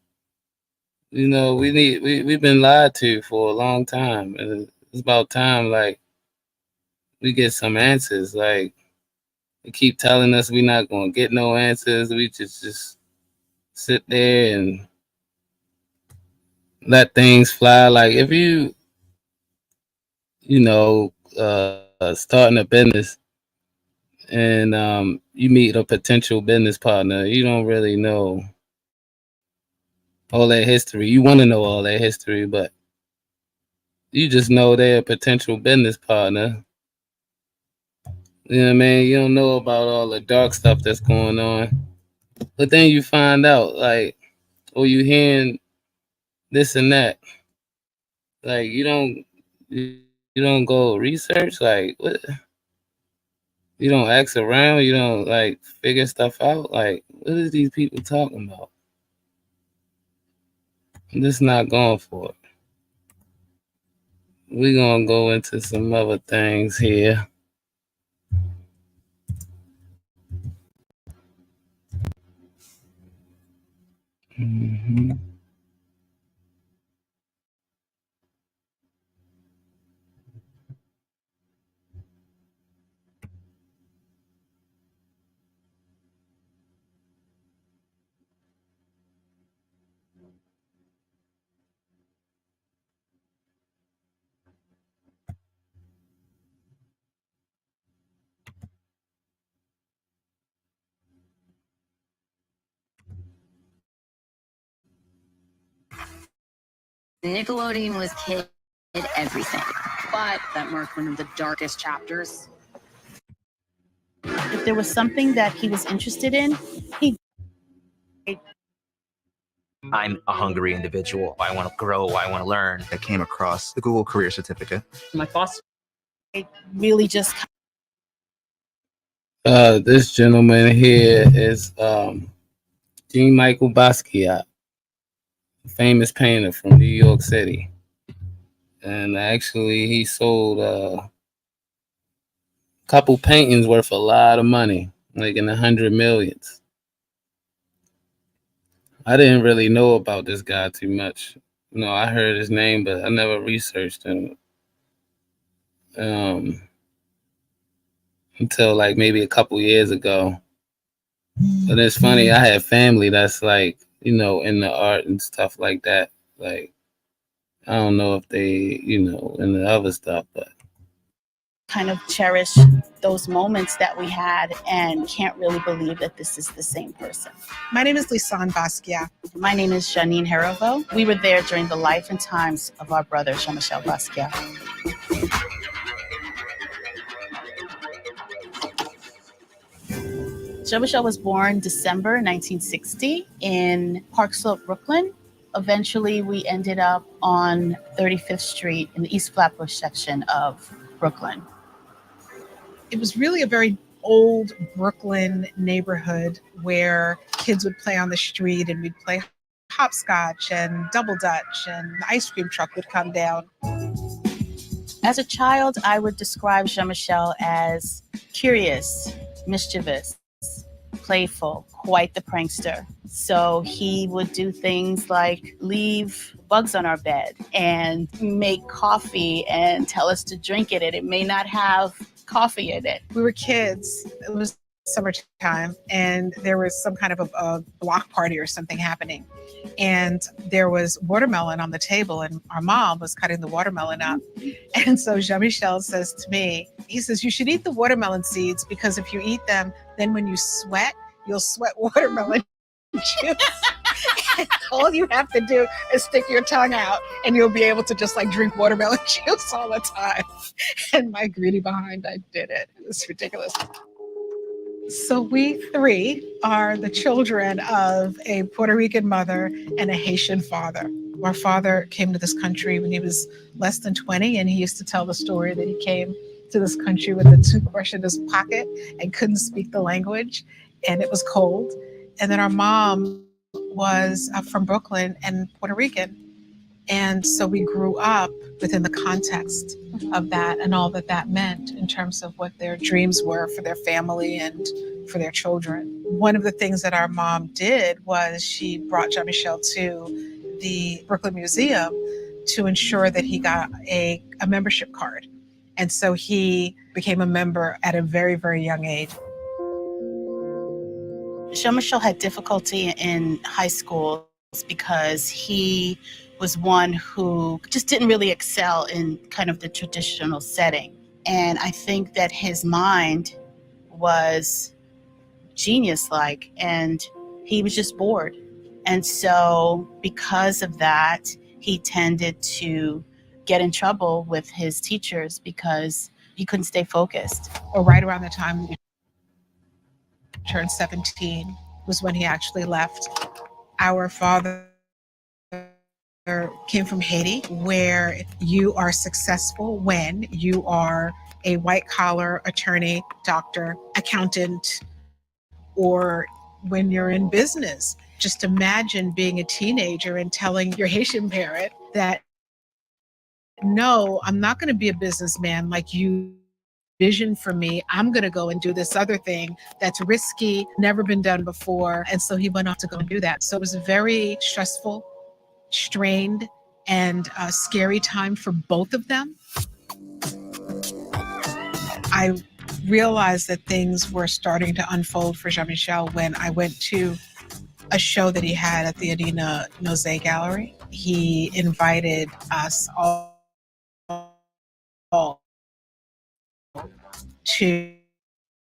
you know, we've been lied to for a long time. And it's about time like we get some answers. Like they keep telling us we're not gonna get no answers. We just sit there and let things fly. Like if you know, starting a business and you meet a potential business partner, you don't really know all that history. You want to know all that history, but you just know they're a potential business partner. You know what I mean? You don't know about all the dark stuff that's going on. But then you find out, like, or you hearing this and that. Like you don't go research, like what, you don't ask around, you don't like figure stuff out. Like, what is these people talking about? I'm just not going for it. We're gonna go into some other things here. Mm-hmm. Nickelodeon was kid everything, but that marked one of the darkest chapters. If there was something that he was interested in, he. I'm a hungry individual. I want to grow. I want to learn. I came across the Google Career Certificate. My boss really just. This gentleman here is Jean-Michel Basquiat, a famous painter from New York City. And actually, he sold a couple paintings worth a lot of money, like in the 100 millions. I didn't really know about this guy too much. I heard his name, but I never researched him until like maybe a couple years ago. But it's funny, I have family that's like, in the art and stuff like that. Like, I don't know if they, in the other stuff, but kind of cherish those moments that we had and can't really believe that this is the same person. My name is Lisanne Basquiat. My name is Janine Herivo. We were there during the life and times of our brother, Jean-Michel Basquiat. Jean-Michel was born December 1960 in Park Slope, Brooklyn. Eventually, we ended up on 35th Street in the East Flatbush section of Brooklyn. It was really a very old Brooklyn neighborhood where kids would play on the street and we'd play hopscotch and double dutch and the ice cream truck would come down. As a child, I would describe Jean-Michel as curious, mischievous, playful, quite the prankster. So he would do things like leave bugs on our bed and make coffee and tell us to drink it, and it may not have coffee in it. We were kids. It was summertime, and there was some kind of a block party or something happening. And there was watermelon on the table, and our mom was cutting the watermelon up. And so Jean-Michel says to me, he says, you should eat the watermelon seeds because if you eat them, then when you sweat, you'll sweat watermelon juice. All you have to do is stick your tongue out and you'll be able to just like drink watermelon juice all the time. And my greedy behind, I did it. It was ridiculous. So we three are the children of a Puerto Rican mother and a Haitian father. Our father came to this country when he was less than 20, and he used to tell the story that he came to this country with a toothbrush in his pocket and couldn't speak the language, and it was cold. And then our mom was from Brooklyn and Puerto Rican. And so we grew up within the context of that and all that that meant in terms of what their dreams were for their family and for their children. One of the things that our mom did was she brought Jean-Michel to the Brooklyn Museum to ensure that he got a membership card. And so he became a member at a very, very young age. Jean-Michel had difficulty in high school because he was one who just didn't really excel in kind of the traditional setting. And I think that his mind was genius-like and he was just bored. And so because of that, he tended to get in trouble with his teachers because he couldn't stay focused. Or right around the time he turned 17 was when he actually left. Our father came from Haiti, where you are successful when you are a white-collar attorney, doctor, accountant, or when you're in business. Just imagine being a teenager and telling your Haitian parent that, no, I'm not going to be a businessman like you vision for me. I'm going to go and do this other thing that's risky, never been done before. And so he went off to go and do that. So it was a very stressful, strained, and a scary time for both of them. I realized that things were starting to unfold for Jean-Michel when I went to a show that he had at the Adina Nozay Gallery. He invited us all to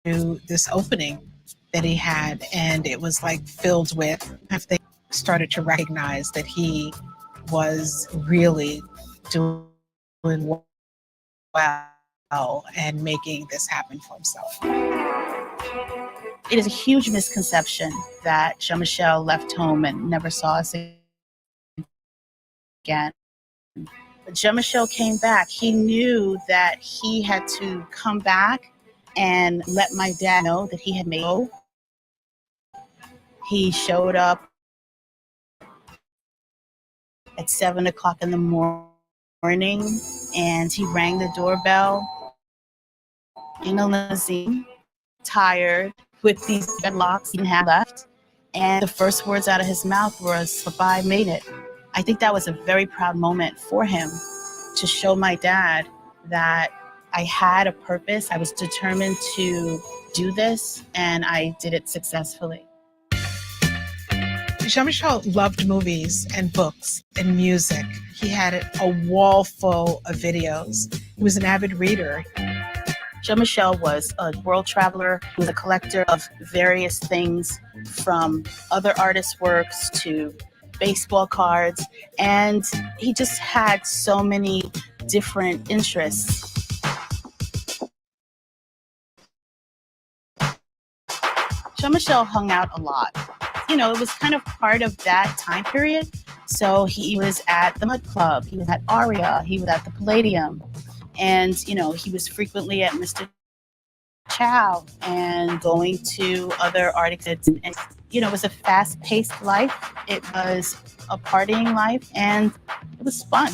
this opening that he had, and it was like filled with, they started to recognize that he was really doing well and making this happen for himself. It is a huge misconception that Jean-Michel left home and never saw us again. But Jean-Michel came back. He knew that he had to come back and let my dad know that he had made He showed up at 7 o'clock in the morning, and he rang the doorbell in a limousine, tired, with these dreadlocks he didn't have left. And the first words out of his mouth was, "Bye, made it." I think that was a very proud moment for him, to show my dad that I had a purpose. I was determined to do this, and I did it successfully. Jean-Michel loved movies and books and music. He had a wall full of videos. He was an avid reader. Jean-Michel was a world traveler. He was a collector of various things, from other artists' works to baseball cards, and he just had so many different interests. Jean-Michel hung out a lot. You know, it was kind of part of that time period. So he was at the Mud Club, he was at Aria, he was at the Palladium, and, you know, he was frequently at Mr. Chow and going to other art exhibits. And, you know, it was a fast-paced life. It was a partying life, and it was fun.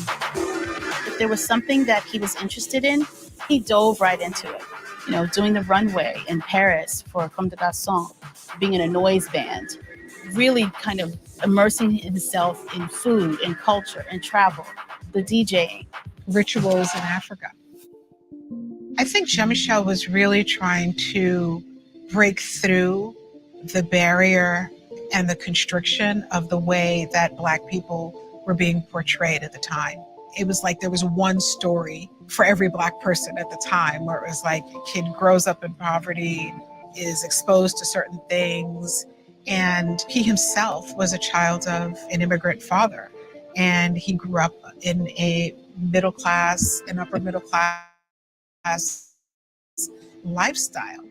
If there was something that he was interested in, he dove right into it. You know, doing the runway in Paris for Comme des Garçons, being in a noise band, really kind of immersing himself in food and culture and travel, the DJing. Rituals in Africa. I think Jean-Michel was really trying to break through the barrier and the constriction of the way that Black people were being portrayed at the time. It was like there was one story for every Black person at the time, where it was like a kid grows up in poverty, is exposed to certain things, and he himself was a child of an immigrant father. And he grew up in a middle class and upper middle class lifestyle.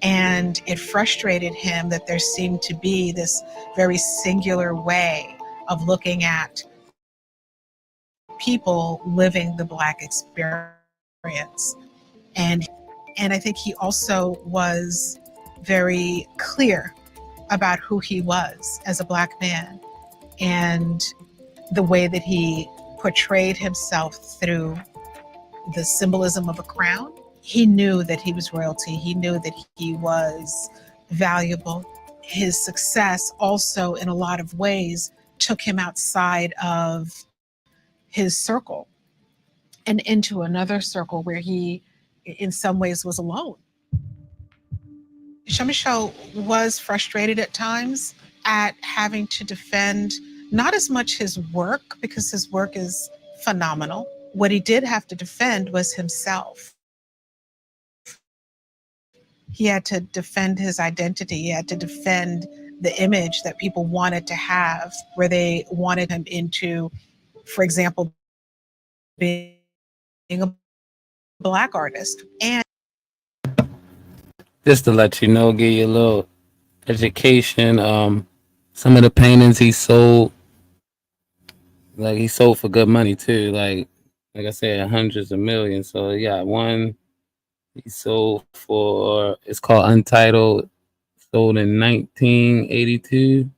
And it frustrated him that there seemed to be this very singular way of looking at people living the Black experience. And I think he also was very clear about who he was as a Black man, and the way that he portrayed himself through the symbolism of a crown. He knew that he was royalty. He knew that he was valuable. His success also, in a lot of ways, took him outside of his circle and into another circle where he, in some ways, was alone. Jean-Michel was frustrated at times at having to defend not as much his work, because his work is phenomenal. What he did have to defend was himself. He had to defend his identity. He had to defend the image that people wanted to have, where they wanted him into, for example, being a Black artist. And Just to let you know, give you a little education. Some of the paintings he sold, like he sold for good money too. Like I said, hundreds of millions. So he got one he sold for, it's called Untitled, sold in 1982.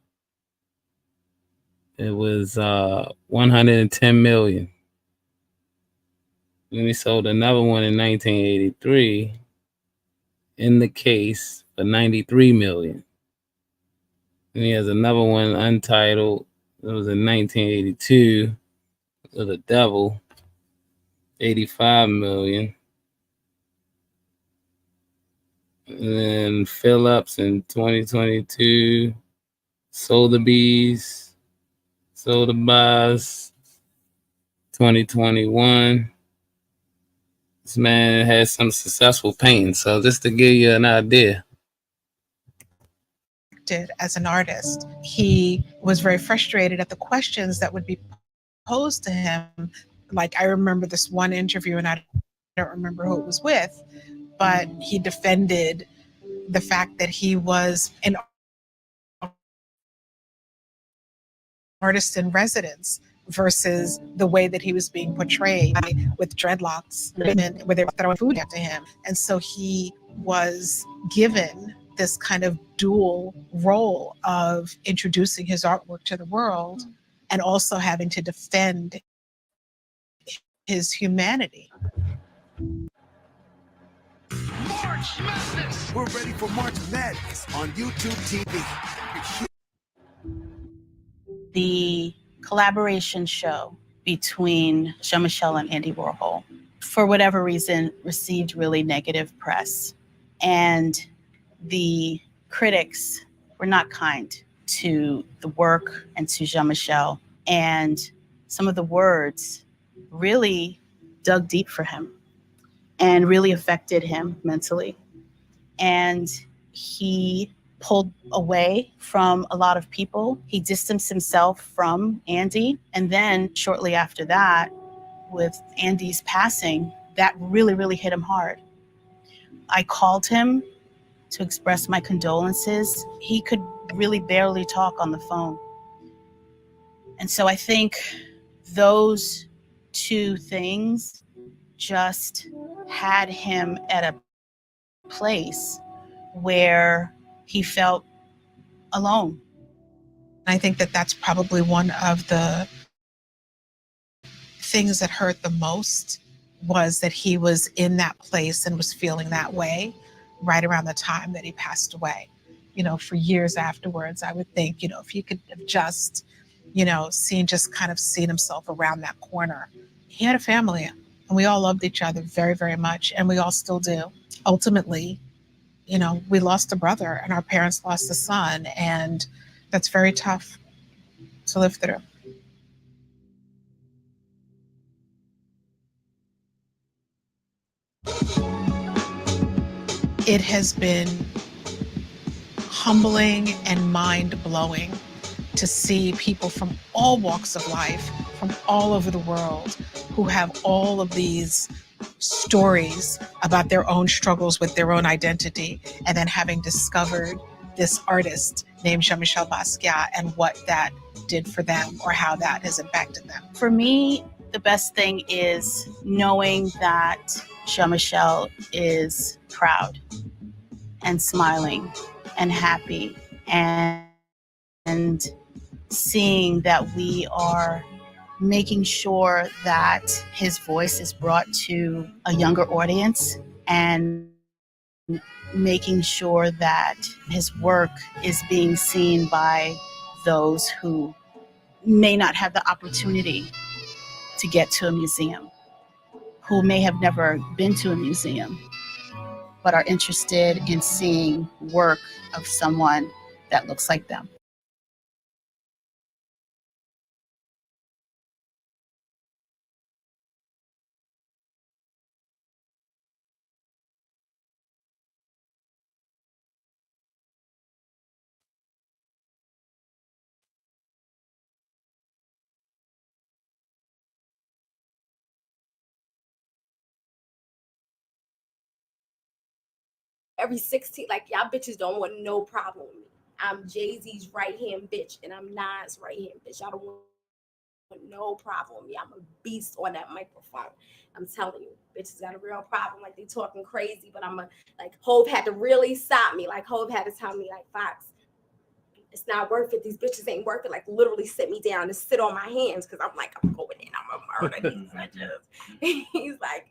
It was 110 million. Then he sold another one in 1983 in the case for 93 million. And he has another one untitled. It was in 1982 with a devil, 85 million. And then Phillips in 2022, Sotheby's, Sotheby's, 2021. This man has some successful paintings. So just to give you an idea. As an artist, he was very frustrated at the questions that would be posed to him. Like, I remember this one interview, and I don't remember who it was with, but he defended the fact that he was an artist in residence versus the way that he was being portrayed with dreadlocks, women, where they were throwing food after him. And so he was given this kind of dual role of introducing his artwork to the world and also having to defend his humanity. March Madness! We're ready for March Madness on YouTube TV. The collaboration show between Jean-Michel and Andy Warhol, for whatever reason, received really negative press. And the critics were not kind to the work and to Jean-Michel. And some of the words really dug deep for him and really affected him mentally. And he pulled away from a lot of people. He distanced himself from Andy. And then shortly after that, with Andy's passing, that really, really hit him hard. I called him to express my condolences. He could really barely talk on the phone. And so I think those two things just had him at a place where he felt alone. I think that that's probably one of the things that hurt the most, was that he was in that place and was feeling that way right around the time that he passed away. You know, for years afterwards, I would think, you know, if he could have just, you know, seen himself around that corner. He had a family and we all loved each other very, very much. And we all still do. Ultimately, you know, we lost a brother and our parents lost a son. And that's very tough to live through. It has been humbling and mind-blowing to see people from all walks of life, from all over the world, who have all of these stories about their own struggles with their own identity, and then having discovered this artist named Jean-Michel Basquiat and what that did for them or how that has impacted them. For me, the best thing is knowing that Jean-Michel is proud and smiling and happy, and seeing that we are making sure that his voice is brought to a younger audience, and making sure that his work is being seen by those who may not have the opportunity to get to a museum, who may have never been to a museum, but are interested in seeing work of someone that looks like them. Every 16, like y'all bitches don't want no problem with me. I'm Jay-Z's right-hand bitch and I'm Nas' right-hand bitch. Y'all don't want no problem with me. I'm a beast on that microphone. I'm telling you, bitches got a real problem. Like they talking crazy, but like Hov had to really stop me. Like Hov had to tell me, like, Fox, it's not worth it. These bitches ain't worth it. Like literally sit me down and sit on my hands, because I'm like, I'm going in, I'm gonna murder these bitches. He's like,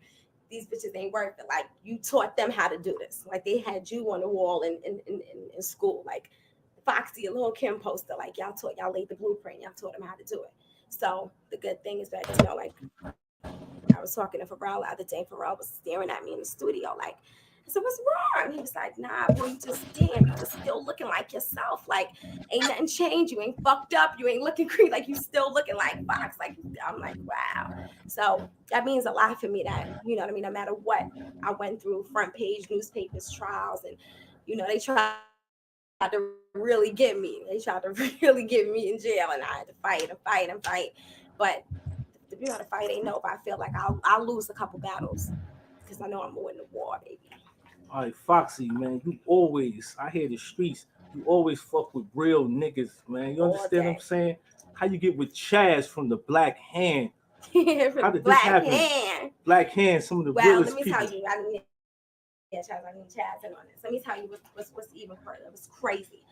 these bitches ain't worth it. Like you taught them how to do this. Like they had you on the wall in school. Like Foxy, a little Kim poster. Like y'all laid the blueprint. Y'all taught them how to do it. So the good thing is that, you know, like I was talking to Pharrell the other day. Pharrell was staring at me in the studio. Like I said, what's wrong? He was like, nah, boy, you just still looking like yourself. Like ain't nothing changed. You ain't fucked up. You ain't looking creepy. Like you still looking like Fox. Like I'm like, wow. So that means a lot for me, that, you know what I mean, no matter what I went through, front page newspapers, trials, and, you know, they tried to really get me. They tried to really get me in jail, and I had to fight and fight and fight. But you know, the fight ain't over. I feel like I'll lose a couple battles because I know I'm gonna win the war, baby. All right, Foxy, man, you always, I hear the streets, you always fuck with real niggas, man. You understand what I'm saying? How you get with Chaz from the Black Hand? How did this happen? Black Hand, some of the realest people. Let me tell you, Yeah, Chaz, I need Chaz in on this. Let me tell you what's even further. It was crazy.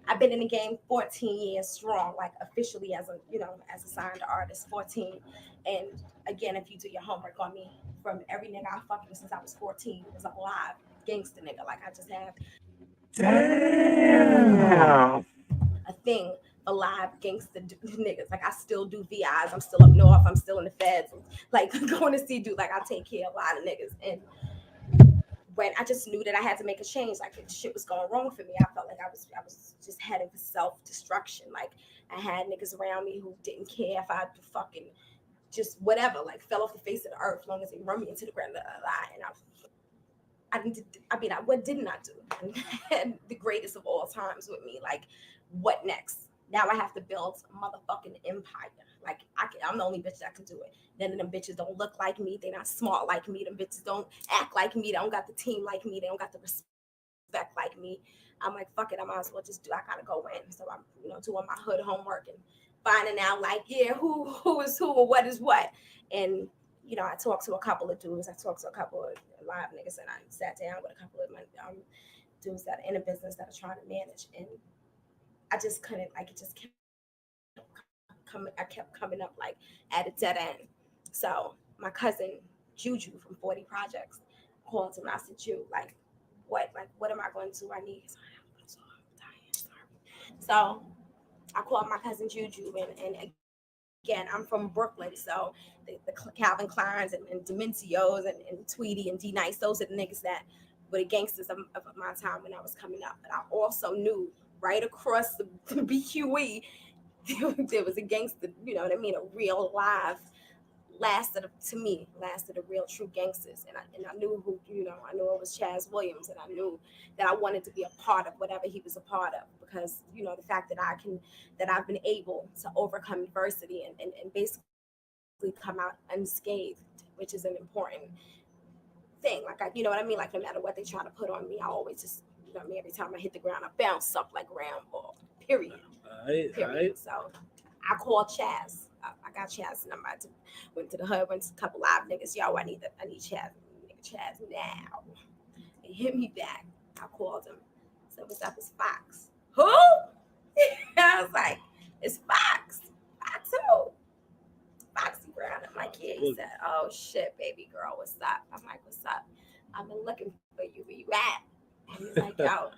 I've been in the game 14 years strong, like officially as a signed artist, 14. And again, if you do your homework on me, from every nigga I fucked with since I was 14 was a live gangster nigga. Like I just have a thing for live gangster niggas. Like I still do VIs. I'm still up north. I'm still in the feds. Like going to see dude. Like I take care of a lot of niggas. And when I just knew that I had to make a change, like shit was going wrong for me. I felt like I was just heading for self-destruction. Like I had niggas around me who didn't care if I fucking just whatever, like fell off the face of the earth as long as they run me into the ground. And what didn't I do? And the greatest of all times with me, like what next? Now I have to build a motherfucking empire. Like I'm the only bitch that can do it. None of them bitches don't look like me. They're not smart like me. Them bitches don't act like me. They don't got the team like me. They don't got the respect like me. I'm like, fuck it. I might as well just do. I gotta go in. So I'm, doing my hood homework and finding out, like, yeah, who is who or what is what. And I talked to a couple of dudes. I talked to a couple of live niggas, and I sat down with a couple of my dudes that are in a business that are trying to manage, and I just couldn't. Like, it just kept coming. I kept coming up like at a dead end. So my cousin Juju from 40 Projects called him and I said, Ju, like, what am I going to do? I need. So I called my cousin Juju, and again, I'm from Brooklyn, so the Calvin Kleins and Demencios and Tweety and D Nice, those are the niggas that were the gangsters of my time when I was coming up. But I also knew right across the BQE, there was a gangster, you know what I mean, a real live lasted the real true gangsters. And I knew who, I knew it was Chaz Williams, and I knew that I wanted to be a part of whatever he was a part of, because the fact that I've been able to overcome adversity and basically come out unscathed, which is an important thing. Like you know what I mean? Like no matter what they try to put on me, I always just, every time I hit the ground, I bounce up like a round ball. Period. Period. So I called Chaz. I got Chaz's number. I went to the hood, went to a couple live niggas. Yo, I need Chaz. Chaz now. He hit me back. I called him. So what's up? It's Fox. Who? I was like, it's Fox. Fox who? Foxy Brown. I'm like, yeah. He said, oh shit, baby girl, what's up? I'm like, what's up? I've been looking for you. Where you at? And he's like, yo,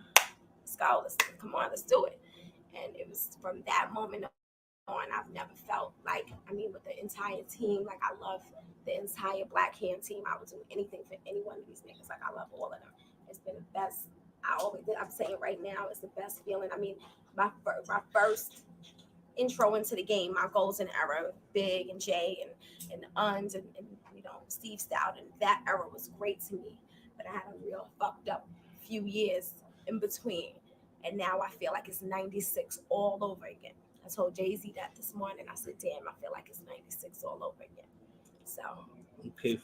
let's go. Come on, let's do it. And it was from that moment on, I've never felt like, with the entire team, like I love the entire Black Hand team. I would do anything for any one of these niggas. Like I love all of them. It's been the best. I'm saying right now, it's the best feeling. My first intro into the game, my golden era, Big and Jay and Uns and Steve Stout, and that era was great to me. But I had a real fucked up few years in between, and now I feel like it's 96 all over again. I told Jay-Z that this morning. I said, damn, I feel like it's 96 all over again. So okay,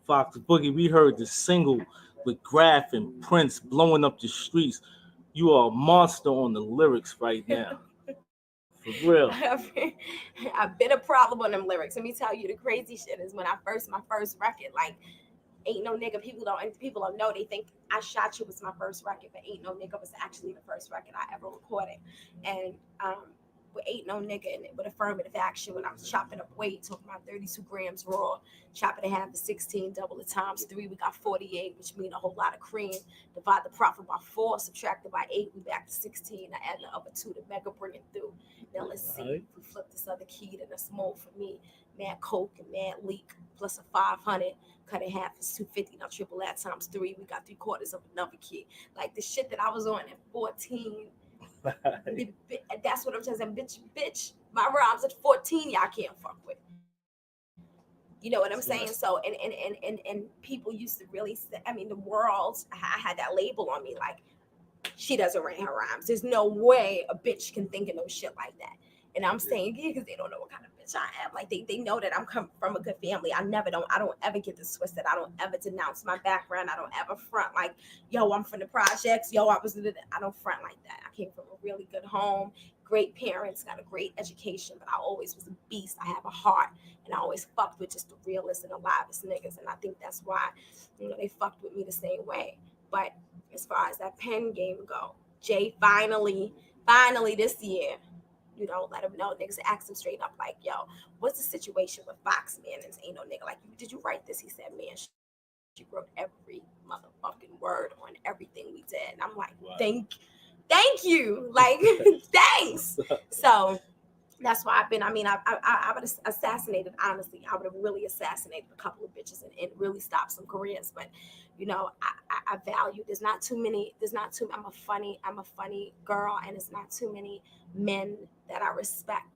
Fox Boogie, we heard the single with Graf and Prince blowing up the streets. You are a monster on the lyrics right now. For real. I've been a problem on them lyrics. Let me tell you, the crazy shit is when my first record, like Ain't No Nigga, people don't know. They think I Shot You was my first record, but Ain't No Nigga was actually the first record I ever recorded. And with Ain't No Nigga and with affirmative action, when I was chopping up weight, talking about 32 grams raw, chopping it half to 16, double it times 3, we got 48, which means a whole lot of cream. Divide the profit by 4, subtract it by 8, we back to 16. I add the other 2 to mega bring it through. Now let's see if we flip this other key, then it's more for me. Mad coke and mad leak plus a 500, cut it half is 250. Now triple that times 3, we got 3/4 of another key. Like the shit that I was on at 14. That's what I'm saying. Bitch, my rhymes at 14, y'all can't fuck with. You know what I'm saying? So and people used to really say, the world, I had that label on me, like, she doesn't write her rhymes. There's no way a bitch can think of no shit like that. And I'm saying, yeah, because they don't know what kind of bitch I am. Like they know that I'm come from a good family. I don't ever get this twisted. I don't ever denounce my background. I don't ever front like, yo, I'm from the projects. Yo, I don't front like that. I came from a really good home, great parents, got a great education, but I always was a beast. I have a heart, and I always fucked with just the realest and the livest niggas, and I think that's why, you know, they fucked with me the same way. But as far as that pen game go, Jay finally this year, you know, let him know. Niggas asked him straight up, like, yo, what's the situation with Fox, man? And ain't no nigga like, did you write this? He said, man, she wrote every motherfucking word on everything we did. And I'm like, thank you. Like, thanks. So that's why I would have assassinated, honestly. I would have really assassinated a couple of bitches and really stopped some careers. But, you know, I value, I'm a funny girl, and it's not too many men that I respect.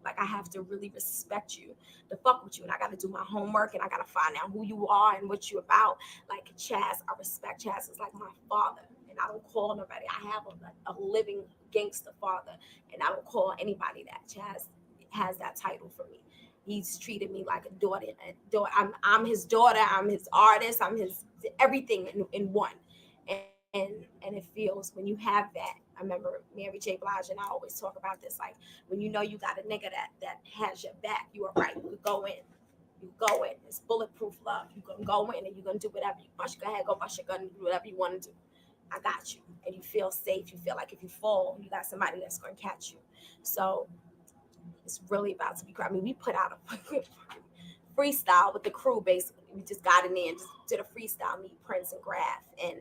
Like, I have to really respect you to fuck with you, and I got to do my homework, and I got to find out who you are and what you're about. Like Chaz, I respect Chaz. Is like my father, and I don't call nobody. I have a living gangster father, and I don't call anybody that. Chaz has that title for me. He's treated me like a daughter. I'm his daughter. I'm his artist. I'm his everything in one. And it feels, when you have that, I remember Mary J. Blige, and I always talk about this, like, when you know you got a nigga that has your back, you are right. You go in. It's bulletproof love. You gonna go in and you're gonna do whatever you bust. Go ahead, go bust your gun and do whatever you want to do. I got you. And you feel safe. You feel like if you fall, you got somebody that's gonna catch you. So it's really about to be great. I mean, we put out a freestyle with the crew, basically. We just got in there and just did a freestyle, me, Prince, and Graf, and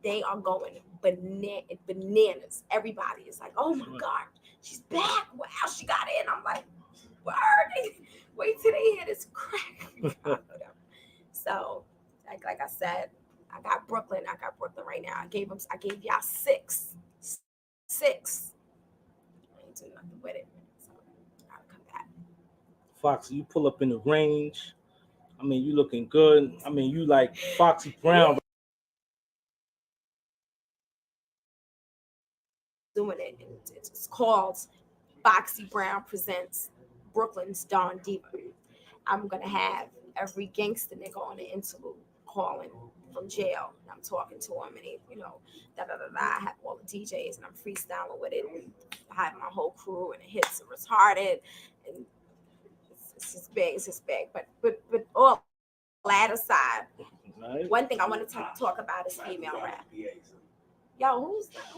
they are going bananas. Everybody is like, oh my God, she's back. Wow, she got in. I'm like, word. Wait till they hear this crack. So, like I said, I got Brooklyn right now. I gave y'all six. I ain't doing nothing with it. So, I'll come back. Foxy, you pull up in the range. I mean, you looking good. I mean, you like Foxy Brown. Doing it. It's called Foxy Brown Presents Brooklyn's Dawn Diva. I'm gonna have every gangster nigga on the interlude calling from jail. And I'm talking to him, and I have all the DJs, and I'm freestyling with it. And I have my whole crew, and it hits retarded, and it's just big. But all that aside, one thing I want to talk about is female rap. Yo, who's that?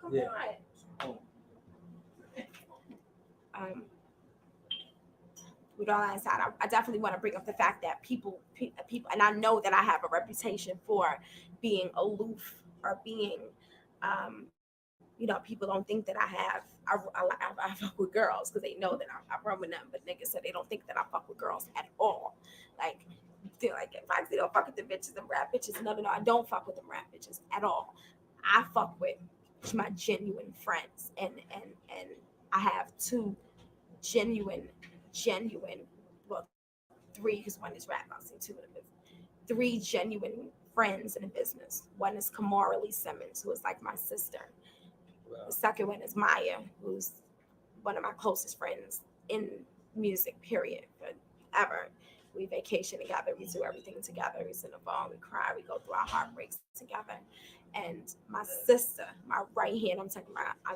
Come on. With all that aside, I definitely want to bring up the fact that people, and I know that I have a reputation for being aloof or being, people don't think that I fuck with girls because they know that I run with them, but niggas said they don't think that I fuck with girls at all. Like, they're like, if I don't fuck with the bitches and rap bitches, no, I don't fuck with them rap bitches at all. I fuck with my genuine friends, and I have two genuine, well, three, because one is rap, I'll say two in the business. Three genuine friends in the business. One is Kamara Lee Simmons, who is like my sister. Wow. The second one is Maya, who's one of my closest friends in music, period, ever. We vacation together, we do everything together, we sit in the phone, we cry, we go through our heartbreaks together. And my sister, my right hand, I'm talking about, I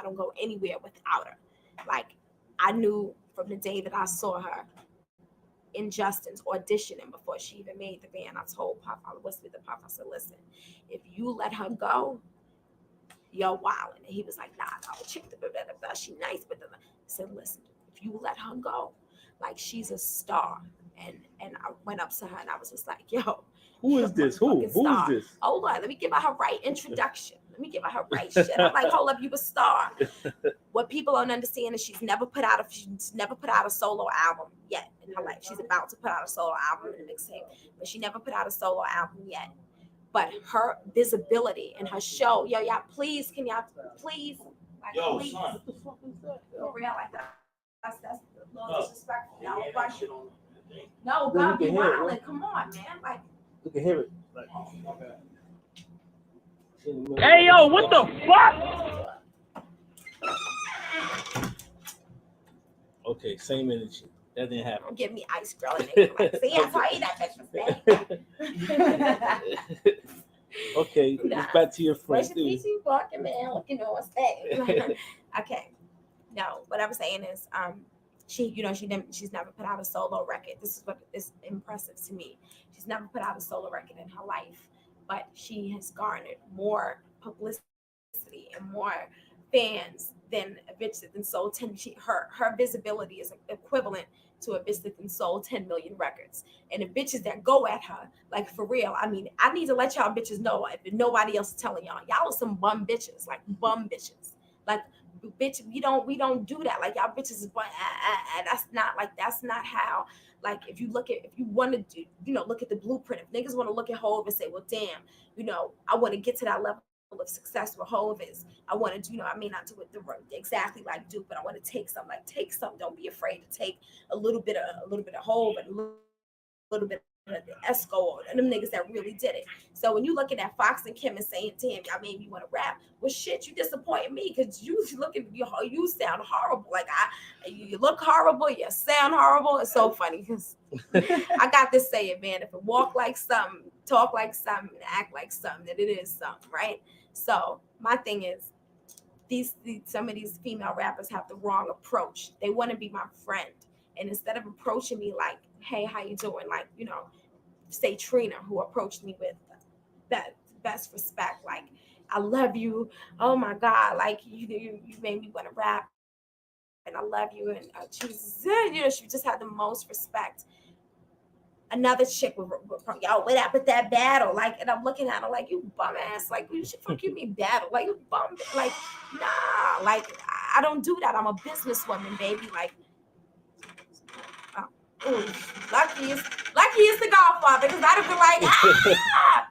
don't go anywhere without her. Like, I knew from the day that I saw her in Justin's auditioning before she even made the band, I told Puff, I whispered to Puff, I said, listen, if you let her go, you're wilding. And he was like, nah, chick, she nice, but I said, listen, if you let her go, like, she's a star. And I went up to her and I was just like, yo, who is this? Who is this? Hold on, let me give her her right introduction. Let me give her her right shit. I'm like, hold up, you a star. What people don't understand is she's never put out a solo album yet in her life. She's about to put out a solo album in the mixtape, but she never put out a solo album yet. But her visibility and her show, y'all, please, can y'all please, like, please, son, what the fuck is that? For real, like that. That's a little disrespectful. No, God, be wildin'. Come on, man. Like, you can hear it. Hey, yo, what the fuck? Okay, same energy. That didn't happen. Don't give me ice, girl. Like, see, that's why I eat that bitch for Okay, let's back to your friend. Rest in peace, you barking man. Look, you know what's that? Okay. No, what I'm saying is, she's never put out a solo record. This is what is impressive to me. She's never put out a solo record in her life, but she has garnered more publicity and more fans than a bitch that sold 10. Her visibility is equivalent to a bitch that sold 10 million records. And the bitches that go at her, like for real, I mean, I need to let y'all bitches know if nobody else is telling y'all are some bum bitches, like bum bitches. Like, bitch, we don't do that. Like, y'all bitches is that's not how. Like, if you want to do, look at the blueprint. If niggas want to look at Hov and say, well, damn, I want to get to that level of success where Hov is. I want to do, I may not do it exactly like Duke, but I want to take some. Don't be afraid to take a little bit of Hov and a little bit of the Esco and them niggas that really did it. So when you looking at Fox and Kim and saying, damn, y'all made me want to rap, well, shit, you disappointed me because you sound horrible. Like, you look horrible, you sound horrible. It's so funny because I got this saying, man, if it walk like something, talk like something, and act like something, then it is something, right? So my thing is, some of these female rappers have the wrong approach. They want to be my friend, and instead of approaching me like, hey, how you doing? Like, say Trina, who approached me with that best respect, like, I love you. Oh my God, like you made me want to rap, and I love you. And she just had the most respect. Another chick with y'all went up at that battle, like, and I'm looking at her like, you bum ass, like, you should fuck you mean battle, like, you bum, like, nah, like, I don't do that. I'm a businesswoman, baby, like. Lucky is the Godfather, because I'd have been like, ah!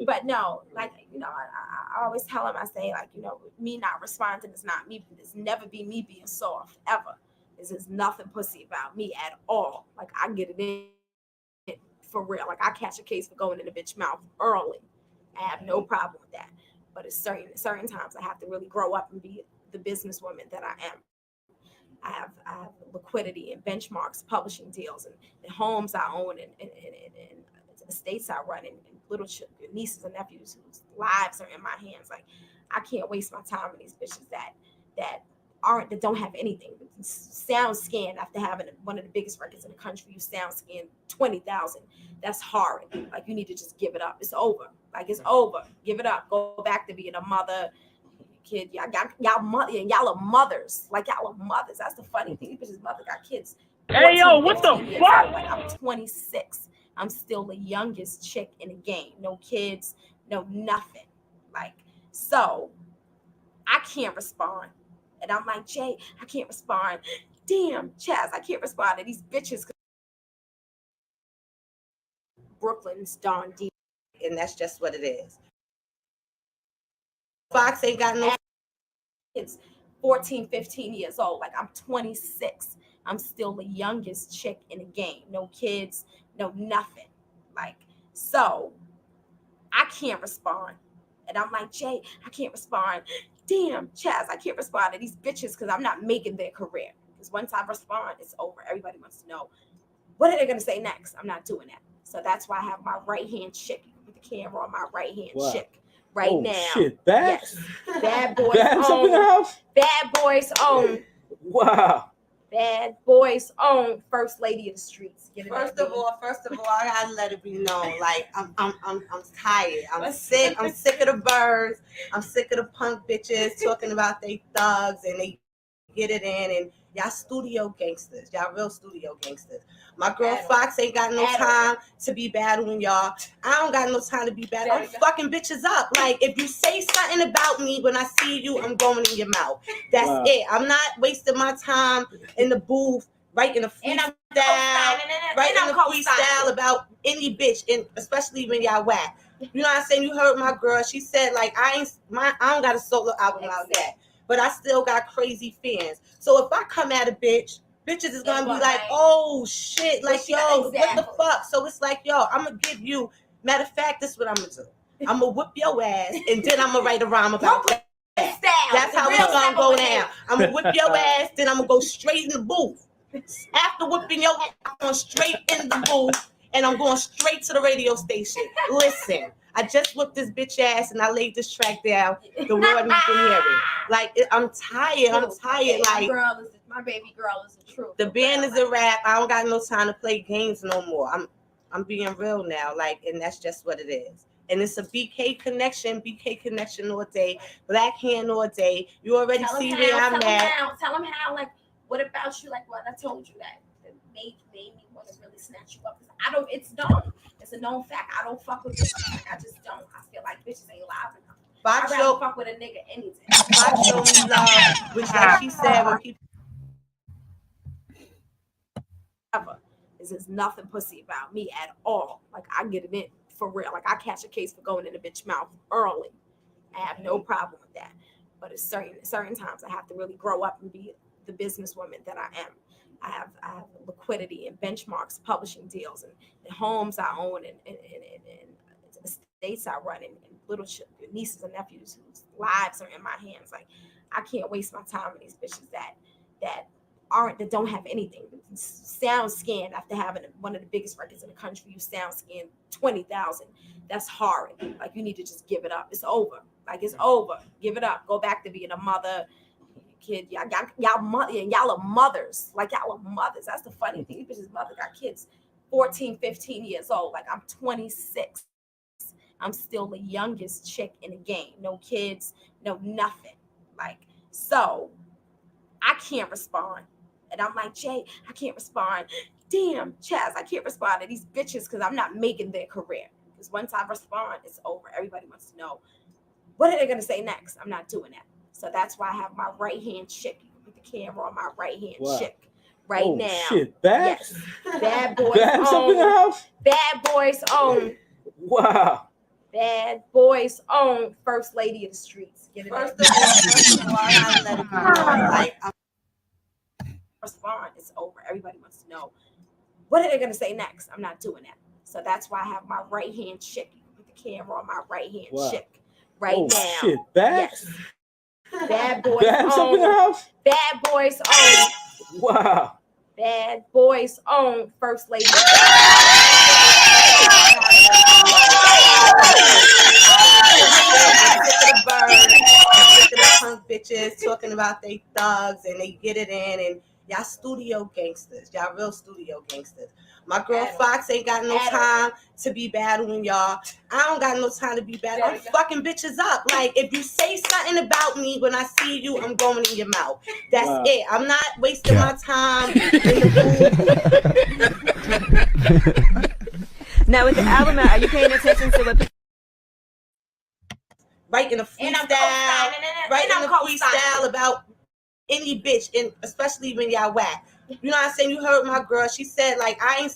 But no, like, I always tell him, I say, like, me not responding is not me. It's never be me being soft, ever. This is nothing pussy about me at all. Like, I get it in for real. Like, I catch a case for going in a bitch mouth early. I have no problem with that. But it's certain times I have to really grow up and be the businesswoman that I am. I have liquidity and benchmarks, publishing deals, and homes I own, and estates I run, and little nieces and nephews whose lives are in my hands. Like, I can't waste my time with these bitches that don't have anything. Sound scan after having one of the biggest records in the country, you sound scan 20,000. That's hard. Like, you need to just give it up. It's over. Like, it's over. Give it up. Go back to being a mother. Kid, y'all mother, and y'all are mothers. Like, y'all are mothers. That's the funny thing. These bitches' mother got kids. Hey, yo, what the fuck? Like, I'm 26. I'm still the youngest chick in the game. No kids, no nothing. Like, so I can't respond. And I'm like, Jay, I can't respond. Damn, Chaz, I can't respond to these bitches. Brooklyn's Don D. And that's just what it is. Fox ain't got no kids, 14, 15 years old. Like, I'm 26. I'm still the youngest chick in the game. No kids, no nothing. Like, so I can't respond. And I'm like, Jay, I can't respond. Damn, Chaz, I can't respond to these bitches because I'm not making their career. Because once I respond, it's over. Everybody wants to know, what are they going to say next? I'm not doing that. So that's why I have my right-hand chick. You can put the camera on my right-hand chick. Right now. Shit, Babs? Yes. Bad boys Babs own. up in the house? Bad boys own. Wow. Bad boys own. First lady of the streets. First of all, I gotta let it be known. Like, I'm tired. I'm sick. I'm sick of the birds. I'm sick of the punk bitches talking about they thugs and they get it in, and y'all studio gangsters. Y'all real studio gangsters. My girl Fox ain't got no time to be battling y'all. I don't got no time to be battling. I'm fucking bitches up. Like, if you say something about me when I see you, I'm going in your mouth. That's it. I'm not wasting my time in the booth writing a freestyle, about any bitch, and especially when y'all whack. You know what I'm saying? You heard my girl. She said, like, I don't got a solo album out yet, but I still got crazy fans. So if I come at a bitches is gonna be like, oh shit, like, yo, what the fuck? So it's like, yo, I'm gonna give you, matter of fact, this is what I'm gonna do. I'm gonna whip your ass, and then I'm gonna write a rhyme about that. That's how it's gonna go down. I'm gonna whip your ass, then I'm gonna go straight in the booth. After whipping your ass, I'm going straight in the booth, and I'm going straight to the radio station. Listen, I just whipped this bitch ass and I laid this track down. The world needs to hear it. Like, I'm tired. I'm tired. Like, my baby girl is the truth. The band is a rap. I don't got no time to play games no more. I'm being real now. Like, and that's just what it is. And it's a BK connection all day. Black hand all day. You already see where I'm at. Tell them how. Like, what about you? Like, what I told you that made me want to really snatch you up. I don't. It's known. It's a known fact. I don't fuck with bitches. Like, I just don't. I feel like bitches ain't live enough. I'd rather fuck with a nigga any day. Fox show me love, which, like she said, when people. There's nothing pussy about me at all. Like, I get it in for real. Like, I catch a case for going in a bitch mouth early. I have no problem with that. But it's certain times I have to really grow up and be the businesswoman that I am. I have liquidity and benchmarks, publishing deals, and homes I own, and estates I run, and little nieces and nephews whose lives are in my hands. Like, I can't waste my time with these bitches that don't have anything. Sound scan after having one of the biggest records in the country, you sound scan 20,000. That's horrid. Like, you need to just give it up. It's over. Like, it's over. Give it up. Go back to being a mother. Kid, y'all are mothers. Like, y'all are mothers. That's the funny thing. These bitches' mother got kids 14, 15 years old. Like, I'm 26. I'm still the youngest chick in the game. No kids, no nothing. Like, so I can't respond. And I'm like, Jay, I can't respond. Damn, Chaz, I can't respond to these bitches because I'm not making their career. Because once I respond, it's over. Everybody wants to know, what are they going to say next? I'm not doing that. So that's why I have my right-hand chick. You can put the camera on my right-hand chick right now. Shit, Babs? Yes. Bad boys Babs up in the own. house? Bad boys own. Wow. Bad boys own first lady of the streets. Get it First of all, I let it go. Like, respond, it's over. Everybody wants to know, what are they going to say next? I'm not doing that. So that's why I have my right-hand chick. You can put the camera on my right-hand chick right now. Shit, Babs? Yes. Bad boys Babs up in own. the house? Bad boys own. Wow. Bad boys own first lady. Punk bitches talking about they thugs and they get it in, and y'all studio gangsters. Y'all real studio gangsters. My girl Fox ain't got no time to be battling y'all. I don't got no time to be battling. I'm fucking bitches up. Like, if you say something about me when I see you, I'm going in your mouth. That's it. I'm not wasting my time in the booth. Now, with the album, are you paying attention to what? Writing a freestyle, freestyle about any bitch, and especially when y'all whack. You know what I'm saying? You heard my girl. She said, like, I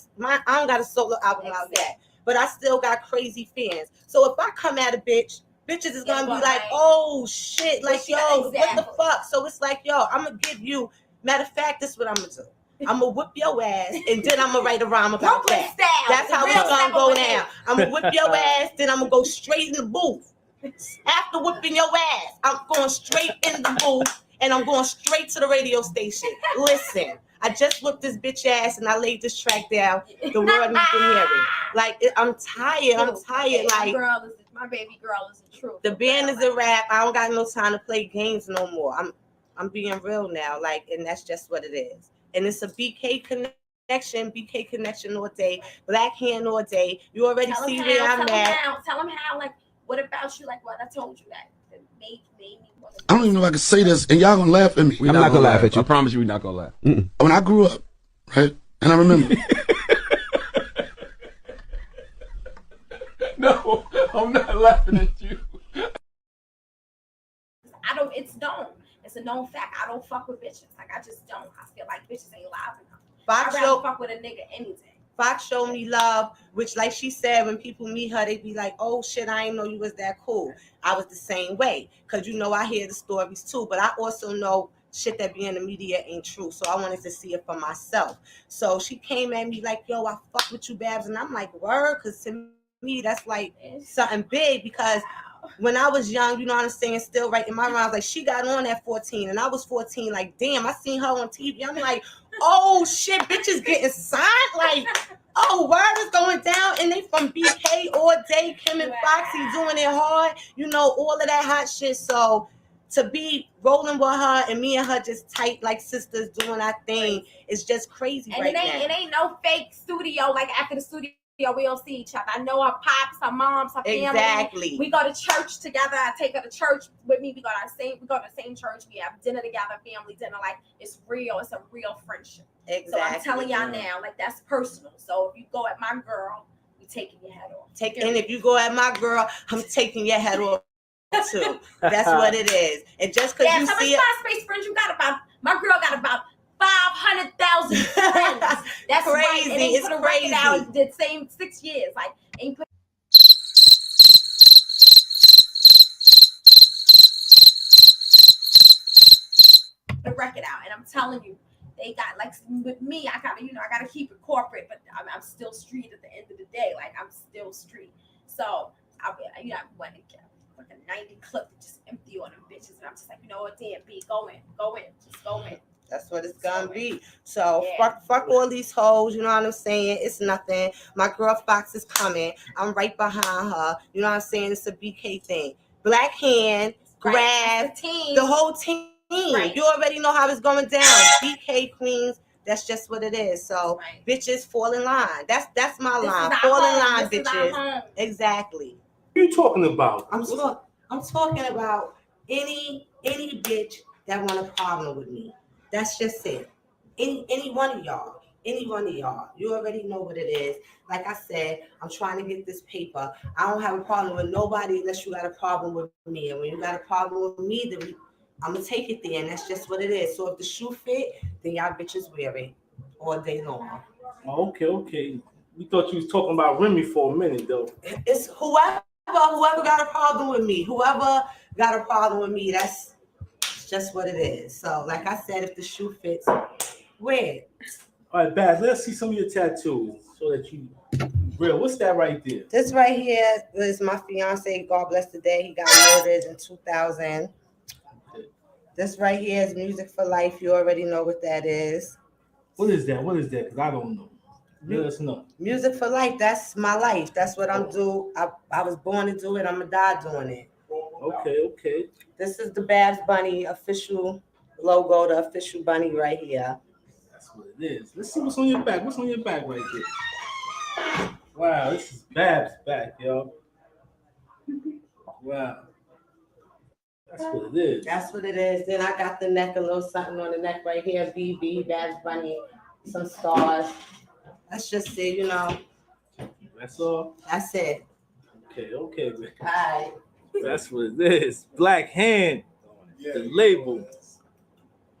don't got a solo album out yet, but I still got crazy fans. So if I come at a bitch, bitches is gonna be like, oh shit, like, yo, what the fuck? So it's like, yo, I'm gonna give you. Matter of fact, this is what I'm gonna do. I'm gonna whip your ass, and then I'm gonna write a rhyme about that. That's how it's gonna go down. I'm gonna whip your ass, then I'm gonna go straight in the booth. After whipping your ass, I'm going straight in the booth, and I'm going straight to the radio station. Listen, I just whipped this bitch ass, and I laid this track down. The world needs to hear it. Like, I'm tired. I'm tired. Like, my baby girl is the truth. The band is a rap. I don't got no time to play games no more. I'm being real now. Like, and that's just what it is. And it's a BK connection all day. Black hand all day. You already see where I'm at. Tell them how. Like, what about you? Like, what I told you that made me want to. I don't even know if I can say this, and y'all gonna laugh at me. I'm not gonna laugh at you. I promise you, we're not gonna laugh. When I grew up, right, and I remember. No, I'm not laughing at you. It's known. It's a known fact. I don't fuck with bitches. Like, I just don't. I feel like bitches ain't live enough. I'd rather fuck with a nigga any day. Fox showed me love, which, like she said, when people meet her, they be like, oh shit, I didn't know you was that cool. I was the same way. Because, you know, I hear the stories too, but I also know shit that be in the media ain't true. So I wanted to see it for myself. So she came at me like, yo, I fuck with you, Babs. And I'm like, word? Because to me, that's like something big, because when I was young, you know what I'm saying, still writing my rhymes, like, she got on at 14 and I was 14, like, damn, I seen her on TV. I'm like, oh shit, bitches getting signed. Like, oh, word is going down, and they from BK all day. Kim and Foxy doing it hard. You know, all of that hot shit. So to be rolling with her and me and her just tight like sisters doing our thing is just crazy And right now. it ain't no fake studio. Like after the studio, we don't see each other. I know her pops, her moms, her family. Exactly. We go to church together. I take her to church with me. We go to the same church. We have dinner together, family dinner. Like it's real. It's a real friendship. Exactly. So I'm telling y'all now, like that's personal. So if you go at my girl, you taking your head off. And if you go at my girl, I'm taking your head off too. That's what it is. And just because you see it, MySpace friends, you got about my girl got about 500,000 friends. That's crazy. Right. And they It's put a crazy. record out the same 6 years. Like ain't put. The record out, and I'm telling you, they got like with me. I gotta keep it corporate, but I'm still street at the end of the day. Like I'm still street. So I went and get like a 90 clip just empty on them bitches, and I'm just like, you know what, damn, B, go in, just go in. that's what it's gonna be. So fuck all these hoes, you know what I'm saying? It's nothing. My girl Fox is coming. I'm right behind her. You know what I'm saying? It's a BK thing. Black hand, grab, the whole team. Right. You already know how it's going down. BK Queens, that's just what it is. So bitches fall in line. That's my line. Fall in line, bitches. Exactly. What are you talking about? I'm talking about any bitch that want a problem with me. That's just it. Any one of y'all. Any one of y'all. You already know what it is. Like I said, I'm trying to get this paper. I don't have a problem with nobody unless you got a problem with me. And when you got a problem with me, then I'm gonna take it there, and that's just what it is. So if the shoe fit, then y'all bitches wear it all day long. Okay. We thought you was talking about Remy for a minute, though. It's whoever got a problem with me. Whoever got a problem with me, that's just what it is. So like I said, if the shoe fits, wear it. All right, Baz, let's see some of your tattoos so that you real. What's that right there? This right here is my fiance. God bless the day. He got murdered in 2000. This right here is Music for Life. You already know what that is. What is that? Because I don't know. Let us know. Music for Life. That's my life. That's what I'm doing. I was born to do it. I'm going to die doing it. Okay. This is the Babs Bunny official logo, the official bunny right here. That's what it is. Let's see what's on your back. What's on your back right there? Wow, this is Babs' back, yo. Wow. That's what it is. That's what it is. Then I got the neck, a little something on the neck right here. BB, Babs Bunny, some stars. That's just it, you know. That's all? That's it. Okay, man. All right. That's what it is. Black Hand, the label.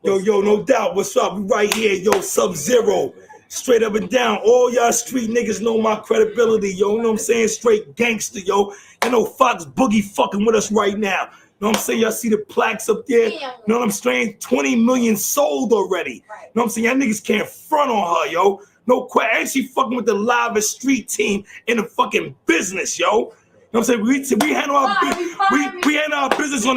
Yo, no doubt. What's up? We right here, yo, Sub-Zero. Straight up and down. All y'all street niggas know my credibility, yo. You know what I'm saying? Straight gangster, yo. You know Fox Boogie fucking with us right now. You know what I'm saying? Y'all see the plaques up there? You know what I'm saying? 20 million sold already. You know what I'm saying? Y'all niggas can't front on her, yo. No question. And she fucking with the livest street team in the fucking business, yo. You know what I'm saying? We handle our we handle our business on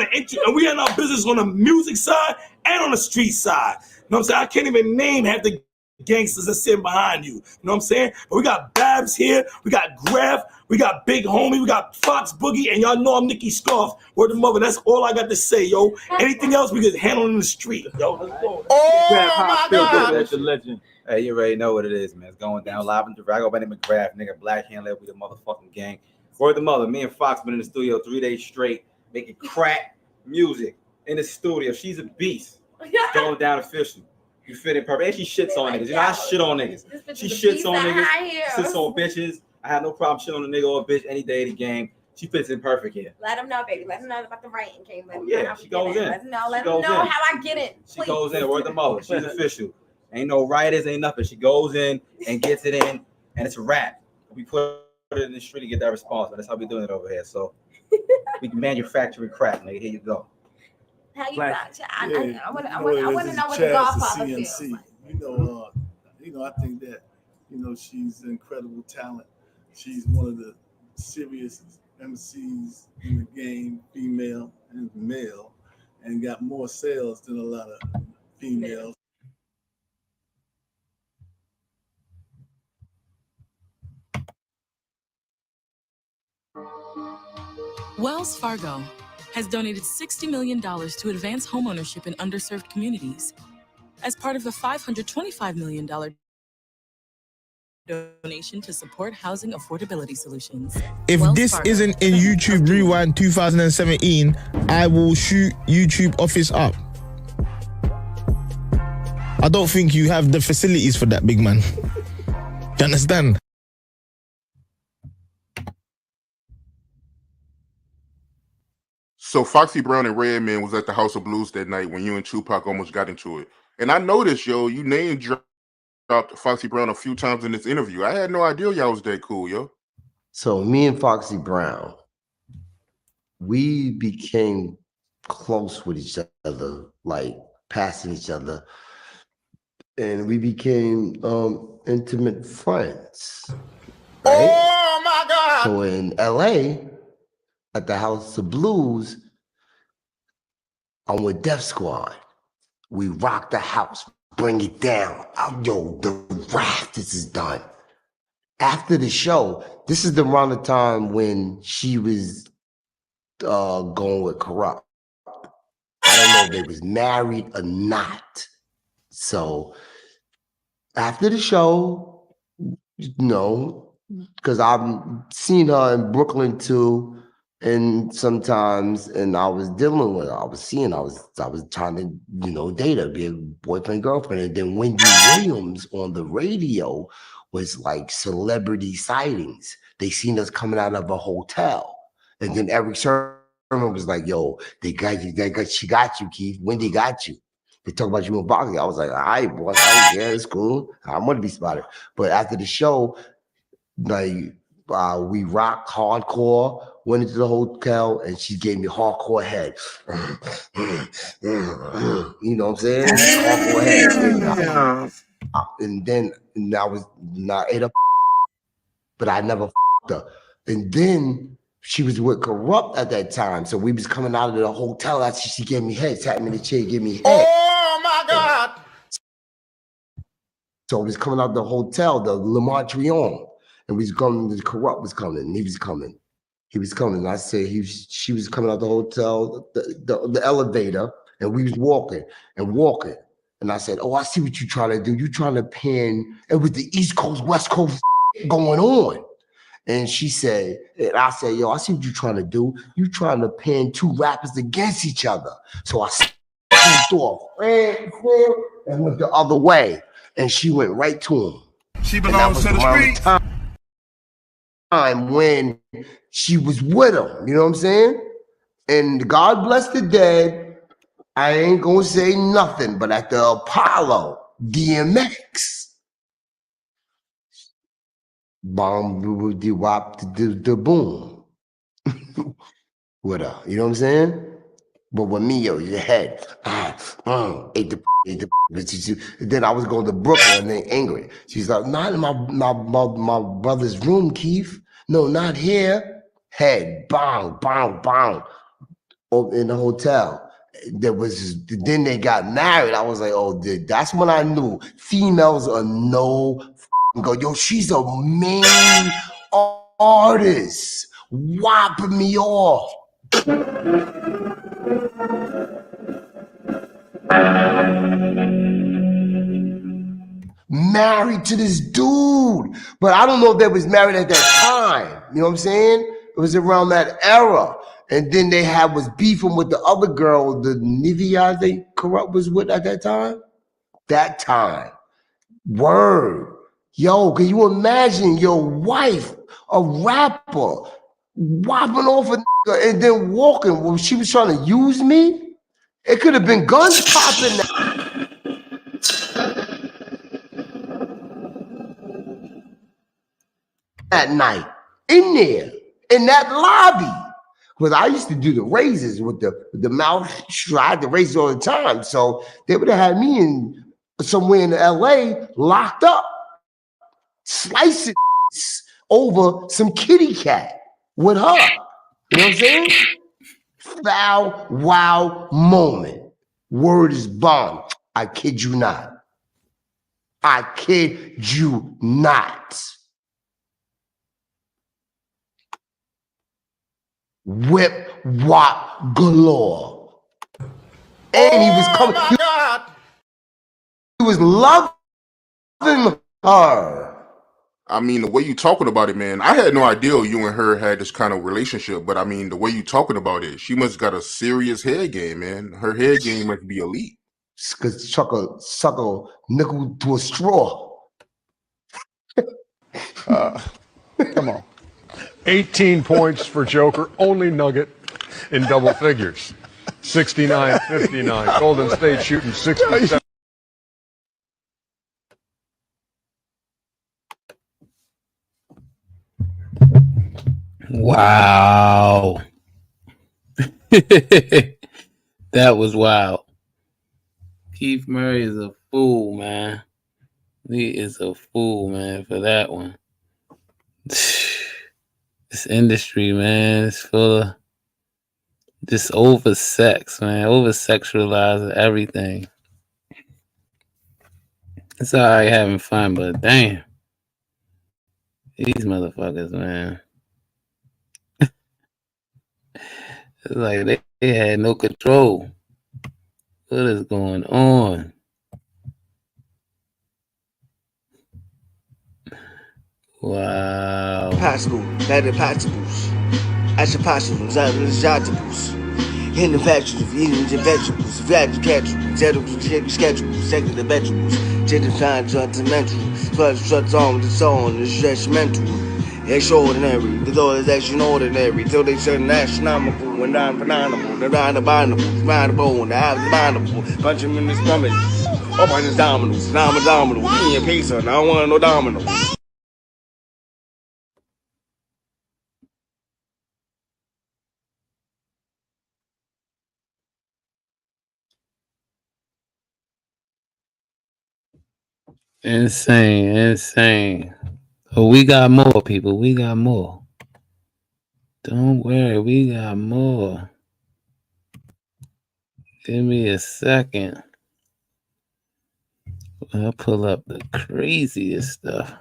we handle our business on the music side and on the street side. You know what I'm saying? I can't even name half the gangsters that's sitting behind you. You know what I'm saying? But we got Babs here, we got Graf, we got Big Homie, we got Fox Boogie, and y'all know I'm Nicky Scarf. Word of mother, that's all I got to say, yo. Anything else we can handle in the street, yo. Let's go. Oh my God. That's the legend. Hey, you already know what it is, man. It's going down live in Direct. I go by the name of Graf, nigga. Black Hand Lab with the motherfucking gang. Word the mother, me and Fox been in the studio 3 days straight, making crack music in the studio. She's a beast. Going down official. You fit in perfect. And she shits on niggas. You know, I shit on niggas. She shits on niggas. Shits on bitches. I have no problem shitting on a nigga or a bitch any day of the game. She fits in perfect here. Let them know, baby. Let them know about the writing, King. She goes in. Let them know how I get it. She goes in. Word the mother. She's official. Ain't no writers, ain't nothing. She goes in and gets it in, and it's a wrap. We put it in the street to get that response. That's how we doing it over here. So we can manufacture crap, nigga. Here you go. How you Black. got? I want to know what the Godfather feels like. You know, I think that, she's an incredible talent. She's one of the serious MCs in the game, female and male, and got more sales than a lot of females. Wells Fargo has donated $60 million to advance homeownership in underserved communities as part of a $525 million donation to support housing affordability solutions. If this isn't in YouTube Rewind 2017, I will shoot YouTube office up. I don't think you have the facilities for that, big man. You understand? So Foxy Brown and Redman was at the House of Blues that night when you and Tupac almost got into it. And I noticed, yo, you name dropped Foxy Brown a few times in this interview. I had no idea y'all was that cool, yo. So me and Foxy Brown, we became close with each other, like passing each other. And we became intimate friends. Right? Oh my God! So in LA, at the House of Blues, I'm with Def Squad. We rock the house, bring it down. Yo, the rafters is done. After the show, this is around the time when she was going with Corrupt. I don't know if they was married or not. So after the show, you know, because I've seen her in Brooklyn too, and sometimes, and I was dealing with her. I was trying to, you know, date her, be a boyfriend, girlfriend. And then Wendy Williams on the radio was like celebrity sightings. They seen us coming out of a hotel. And then Eric Sherman was like, yo, they got you, she got you, Keith. Wendy got you. They talk about you in boxing. I was like, all right, boy, yeah, it's cool. I'm gonna be spotted. But after the show, like we rocked hardcore, went into the hotel, and she gave me hardcore head. You know what I'm saying? Hardcore head. And then I ate up, but I never her. And then she was with Corrupt at that time. So we was coming out of the hotel after she gave me head, sat me in the chair, gave me head. Oh my God! So we was coming out of the hotel, the Lamar Trion, and we was coming, the Corrupt was coming, and he was coming. He was coming. And I said she was coming out the hotel, the elevator, and we was walking. And I said, oh, I see what you're trying to do. You're trying to pin, it was the East Coast, West Coast going on. And she said, and I said, yo, I see what you're trying to do. You're trying to pin two rappers against each other. So I slipped off and went the other way. And she went right to him. She belongs to the streets. Time when she was with him, you know what I'm saying? And God bless the dead. I ain't gonna say nothing, but at the Apollo, DMX. Bomb the boom. With her, you know what I'm saying? But with me, yo, your head. Ate the. Then I was going to Brooklyn and then angry. She's like, not in my brother's room, Keith. No, not here. Head, bang, bang, bang. In the hotel. Then they got married. I was like, oh, that's when I knew females are no go. Yo, she's a main artist. Whopping me off. Married to this dude. But I don't know if they was married at that time. You know what I'm saying? It was around that era. And then they was beefing with the other girl, the Nivea they Corrupt was with at that time. That time. Word. Yo, can you imagine your wife, a rapper, whopping off a nigga and then walking when she was trying to use me? It could have been guns popping that night. In there. In that lobby. Because I used to do the raises with the mouth. I had the raises all the time. So they would have had me in somewhere in LA locked up, slicing over some kitty cat with her. You know what I'm saying? Foul, wow moment. Word is bond. I kid you not. I kid you not. whip wop galore. And he was coming. He was loving her. I mean, the way you talking about it, man, I had no idea you and her had this kind of relationship. But I mean, the way you talking about it, she must got a serious head game, man. Her head game must be elite. Cause suck a nickel to a straw. Come on. 18 points for Joker, only Nugget in double figures. 69-59. Golden State shooting 67. Wow. That was wild. Keith Murray is a fool, man. He is a fool, man, for that one. This industry, man, is full of just over-sex, man. Over-sexualizing everything. It's all right having fun, but damn. These motherfuckers, man. It's like they had no control. What is going on? Wow. Possible, that impossibles. As impossibles, unexhaustibles. Hidden vegetables, eating the vegetables, value catchable, schedules, taking the vegetables, taking time to mental, plus shuts on the soul and the stretch mental. Extraordinary, the door is extraordinary, till they turn astronomical and non-phenomenal, the non-abominable, and the abominable, punch him in the stomach, up on his dominoes, non-abdominal, eating a pizza, and I don't want no dominoes. Insane. Oh, we got more, people. We got more. Don't worry, we got more. Give me a second. I'll pull up the craziest stuff.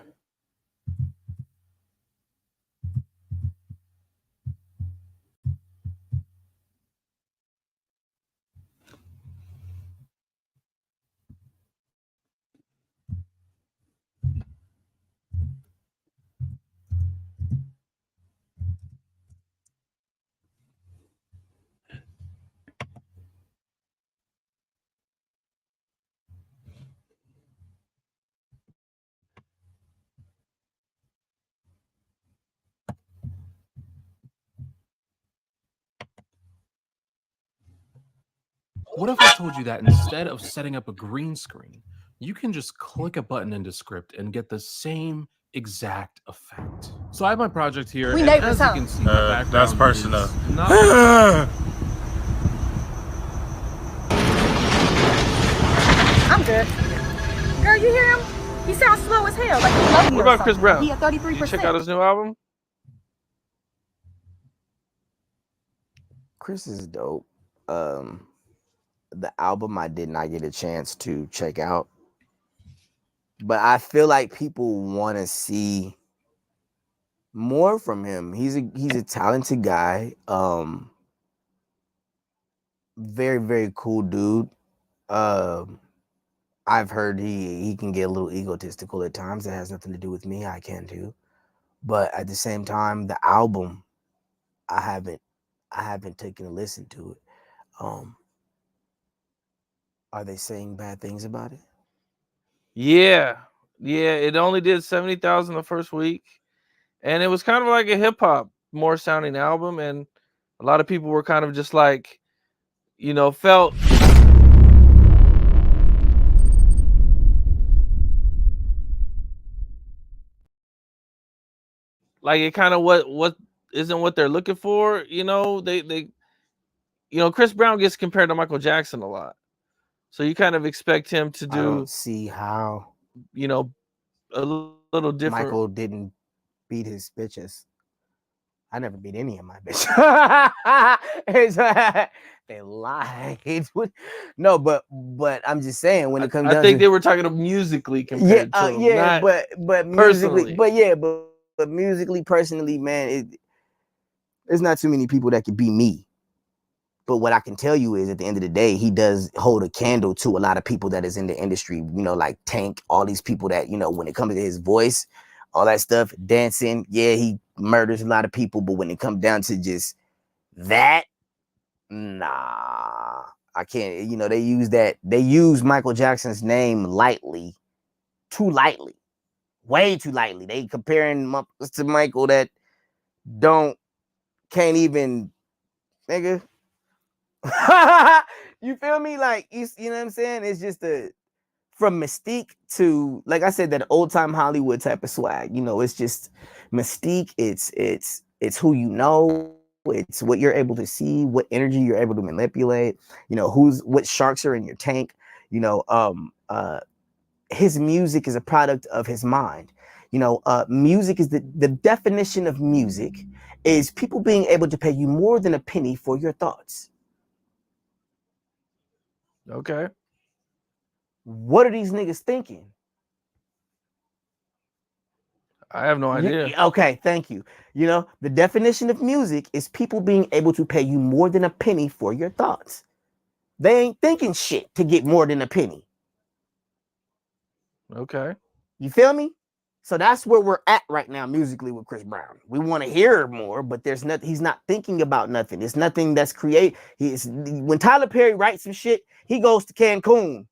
What if I told you that instead of setting up a green screen, you can just click a button into script and get the same exact effect? So I have my project here. We and neighbors, as you huh? can see, my background That's personal. is not- I'm good. Girl, you hear him? He sounds slow as hell. Like he loves me What or about Chris something. Brown? He at 33%. You check out his new album? Chris is dope. The album I did not get a chance to check out, but I feel like people want to see more from him. He's a talented guy. Very, very cool dude. I've heard he can get a little egotistical at times. That has nothing to do with me. I can too. But at the same time, the album, I haven't taken a listen to it. Are they saying bad things about it? Yeah. It only did 70,000 the first week, and it was kind of like a hip hop more sounding album, and a lot of people were kind of just like, felt like it kind of what isn't what they're looking for. They Chris Brown gets compared to Michael Jackson a lot, so you kind of expect him to do. I don't see how. A little different. Michael didn't beat his bitches. I never beat any of my bitches. They lied. No, but I'm just saying when it comes down I think to, they were talking of musically compared to him, not but musically, personally. but musically, personally, man, There's not too many people that can be me. But what I can tell you is at the end of the day, he does hold a candle to a lot of people that is in the industry, like Tank, all these people that, when it comes to his voice, all that stuff, dancing, yeah, he murders a lot of people. But when it comes down to just that, nah, I can't, they use Michael Jackson's name lightly, too lightly, way too lightly. They comparing to Michael that can't even, nigga. You feel me? Like, you know what I'm saying? It's just from mystique to, like I said, that old time Hollywood type of swag. It's just mystique. It's who you know. It's what you're able to see, what energy you're able to manipulate. What sharks are in your tank. His music is a product of his mind. Music is the definition of music is people being able to pay you more than a penny for your thoughts. Okay. What are these niggas thinking? I have no idea. Okay, thank you. The definition of music is people being able to pay you more than a penny for your thoughts. They ain't thinking shit to get more than a penny. Okay. You feel me? So that's where we're at right now musically with Chris Brown. We want to hear more, but there's nothing. He's not thinking about nothing. It's nothing that's create. When Tyler Perry writes some shit, he goes to Cancun.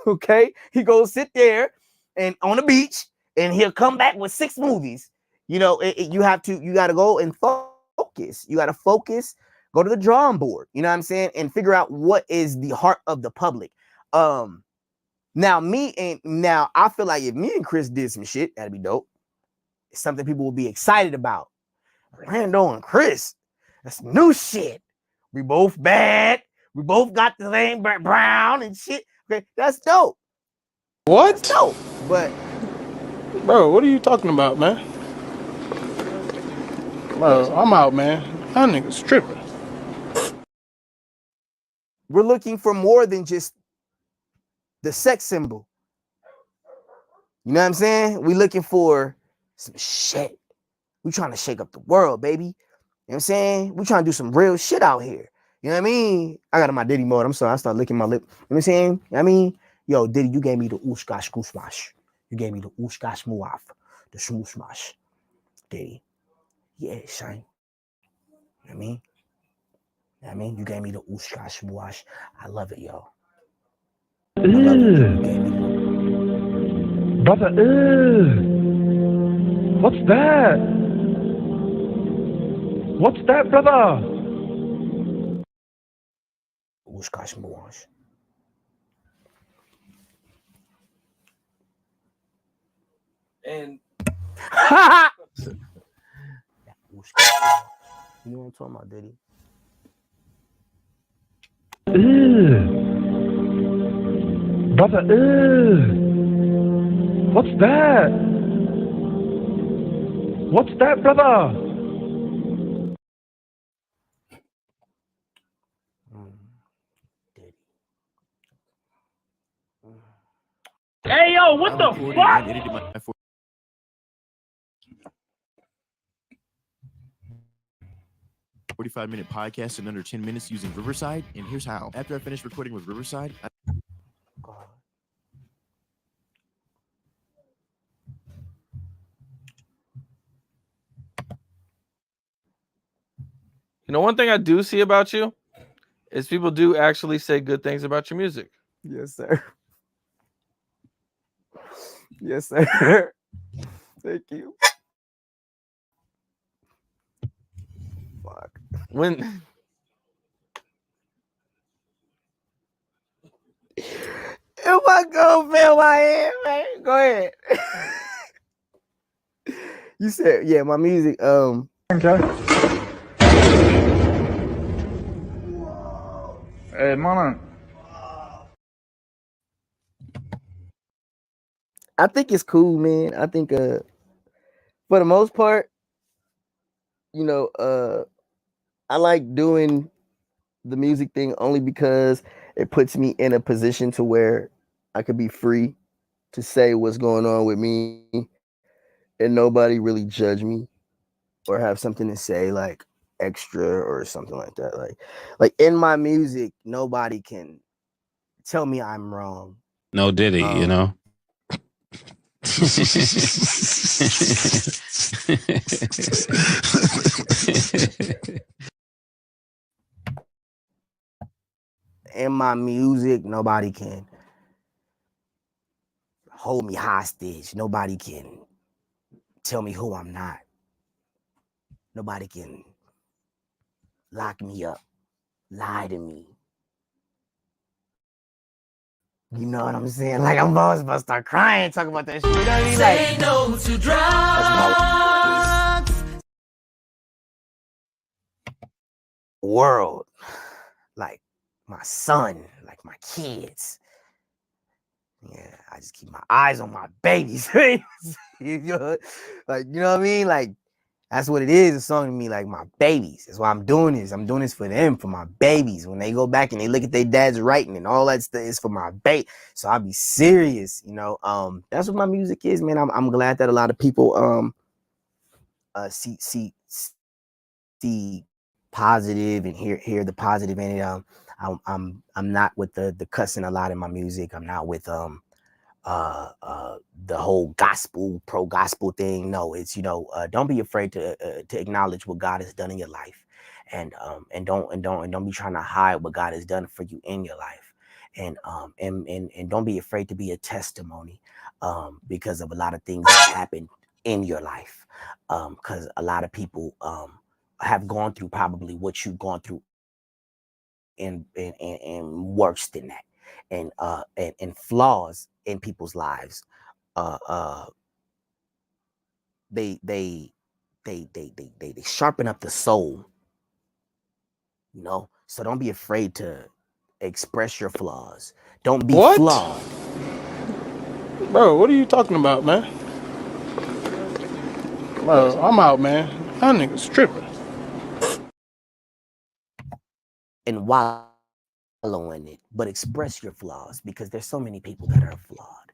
Okay, he goes sit there and on the beach, and he'll come back with 6 movies. You got to go and focus. You got to focus. Go to the drawing board. You know what I'm saying, and figure out what is the heart of the public. Now I feel like if me and Chris did some shit, that'd be dope. It's something people will be excited about. Rando and Chris, that's new shit. We both bad. We both got the same brown and shit. Okay, that's dope. What? That's dope. But bro, what are you talking about, man? Bro, I'm out, man. That nigga's tripping. We're looking for more than just the sex symbol. You know what I'm saying? We're looking for some shit. We trying to shake up the world, baby. You know what I'm saying? We trying to do some real shit out here. You know what I mean? I got in my Diddy mode. I'm sorry. I started licking my lip. You know what I'm saying? I mean, yo, Diddy, you gave me the ooshkash gooshmash. You gave me the ooshkash muaf. The shmooshmash. Diddy. Yeah, shine. You know what I mean? You know what I mean? You gave me the ooshkash muash. I love it, yo. I love it. You gave me the... Brother, what's that? What's that, brother? Ooshkash muash. And you know what I'm talking about, Diddy? Brother, what's that? What's that, brother? Hey, yo, what the fuck? 45-minute podcast in under 10 minutes using Riverside, and here's how. After I finished recording with Riverside, one thing I do see about you is people do actually say good things about your music. Yes, sir. Yes, sir. Thank you. Fuck. When if I go feel my hand, man, go ahead. You said, yeah, my music. Okay. Hey, man. I think it's cool, man. I think for the most part, I like doing the music thing only because it puts me in a position to where I could be free to say what's going on with me and nobody really judge me or have something to say like, extra or something like that. Like in my music, nobody can tell me I'm wrong. No Diddy, you know. In my music, nobody can hold me hostage. Nobody can tell me who I'm not. Nobody can lock me up, lie to me. You know what I'm saying? Like I'm always about to start crying talking about that shit. You know what I mean? Say no to drugs. World, like my son, like my kids. Yeah, I just keep my eyes on my babies. You know what I mean? Like that's what it is. A song to me, like my babies. That's why I'm doing this. I'm doing this for them, for my babies. When they go back and they look at their dad's writing and all that stuff is for my baby. So I'll be serious, you know. That's what my music is, man. I'm glad that a lot of people see positive and hear the positive in it. I'm not with the cussing a lot in my music. I'm not with the whole gospel pro gospel thing. No, it's don't be afraid to acknowledge what God has done in your life, and don't be trying to hide what God has done for you in your life, and don't be afraid to be a testimony because of a lot of things that happen in your life, because a lot of people have gone through probably what you've gone through and worse than that, and flaws in people's lives. They sharpen up the soul, you know. So don't be afraid to express your flaws. Don't be What? flawed. Bro, what are you talking about, man? Bro, I'm out, man. That nigga's tripping. And wallow in it, but express your flaws, because there's so many people that are flawed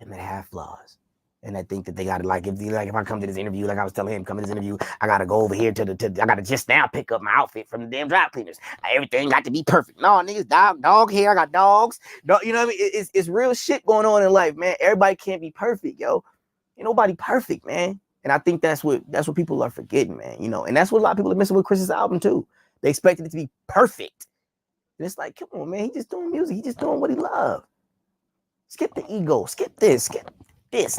and that have flaws. And I think that they gotta if I come to this interview, like I was telling him, come to this interview, I gotta go over here I gotta just now pick up my outfit from the damn dry cleaners. Everything got to be perfect. No, niggas, dog hair, I got dogs. No, you know what I mean? It's real shit going on in life, man. Everybody can't be perfect, yo. Ain't nobody perfect, man. And I think that's what people are forgetting, man. You know, and that's what a lot of people are missing with Chris's album too. They expected it to be perfect. And it's like, come on, man. He just doing music. He just doing what he loves. Skip the ego. Skip this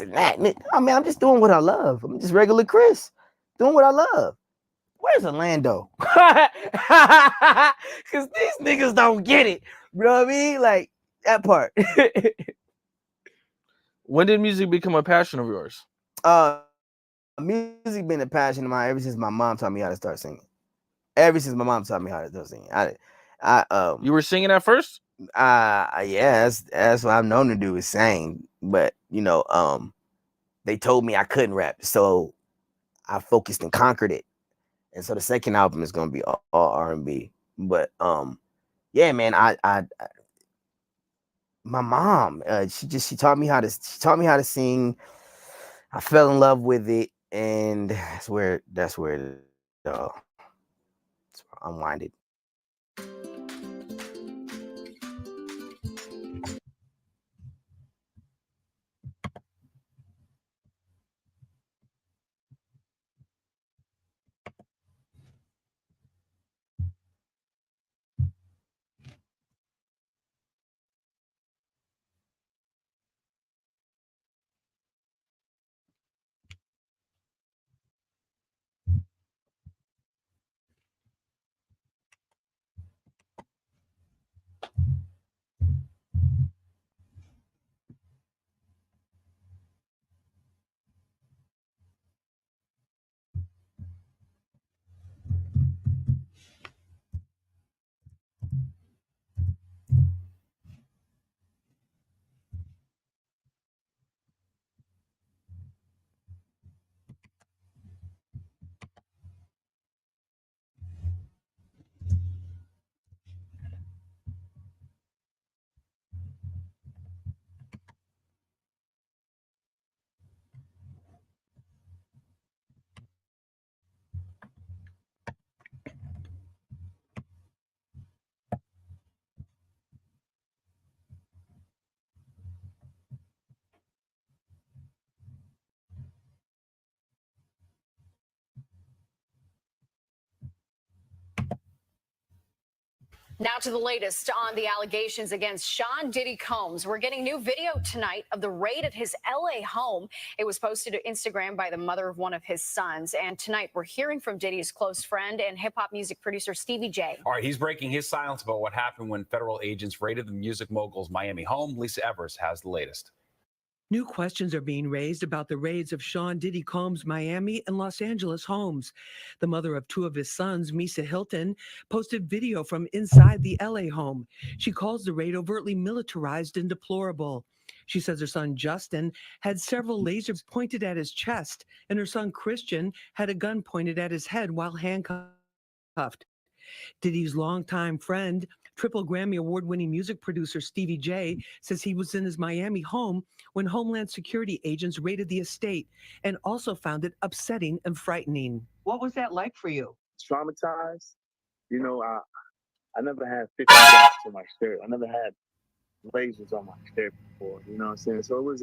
and that. I mean, I'm just doing what I love. I'm just regular Chris, doing what I love. Where's Orlando? Because these niggas don't get it. You know what I mean? Like, that part. When did music become a passion of yours? Music been a passion of mine ever since my mom taught me how to start singing. Ever since my mom taught me how to start singing. You were singing at first? Yeah, that's what I'm known to do, is sing. But they told me I couldn't rap, so I focused and conquered it. And so the second album is gonna be all R&B. But yeah, man, I my mom, she taught me how to sing. I fell in love with it, and that's where it unwinded. Now to the latest on the allegations against Sean Diddy Combs. We're getting new video tonight of the raid at his LA home. It was posted to Instagram by the mother of one of his sons. And tonight we're hearing from Diddy's close friend and hip hop music producer Stevie J. All right, he's breaking his silence about what happened when federal agents raided the music mogul's Miami home. Lisa Evers has the latest. New questions are being raised about the raids of Sean Diddy Combs' Miami and Los Angeles homes. The mother of two of his sons, Misa Hilton, posted video from inside the LA home. She calls the raid overtly militarized and deplorable. She says her son Justin had several lasers pointed at his chest, and her son Christian had a gun pointed at his head while handcuffed. Diddy's longtime friend, triple Grammy award-winning music producer Stevie J says he was in his Miami home when Homeland Security agents raided the estate and also found it upsetting and frightening. What was that like for you? Traumatized. You know, I never had 50 dots on my shirt. I never had lasers on my shirt before. You know what I'm saying? So it was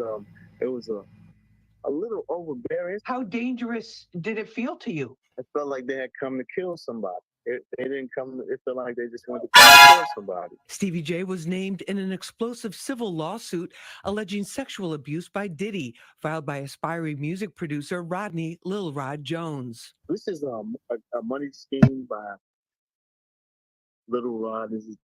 a little overbearing. How dangerous did it feel to you? It felt like they had come to kill somebody. They didn't come. It felt like they just wanted to come to kill somebody. Stevie J was named in an explosive civil lawsuit alleging sexual abuse by Diddy, filed by aspiring music producer Rodney Lil Rod Jones. This is a money scheme by Little Rod, his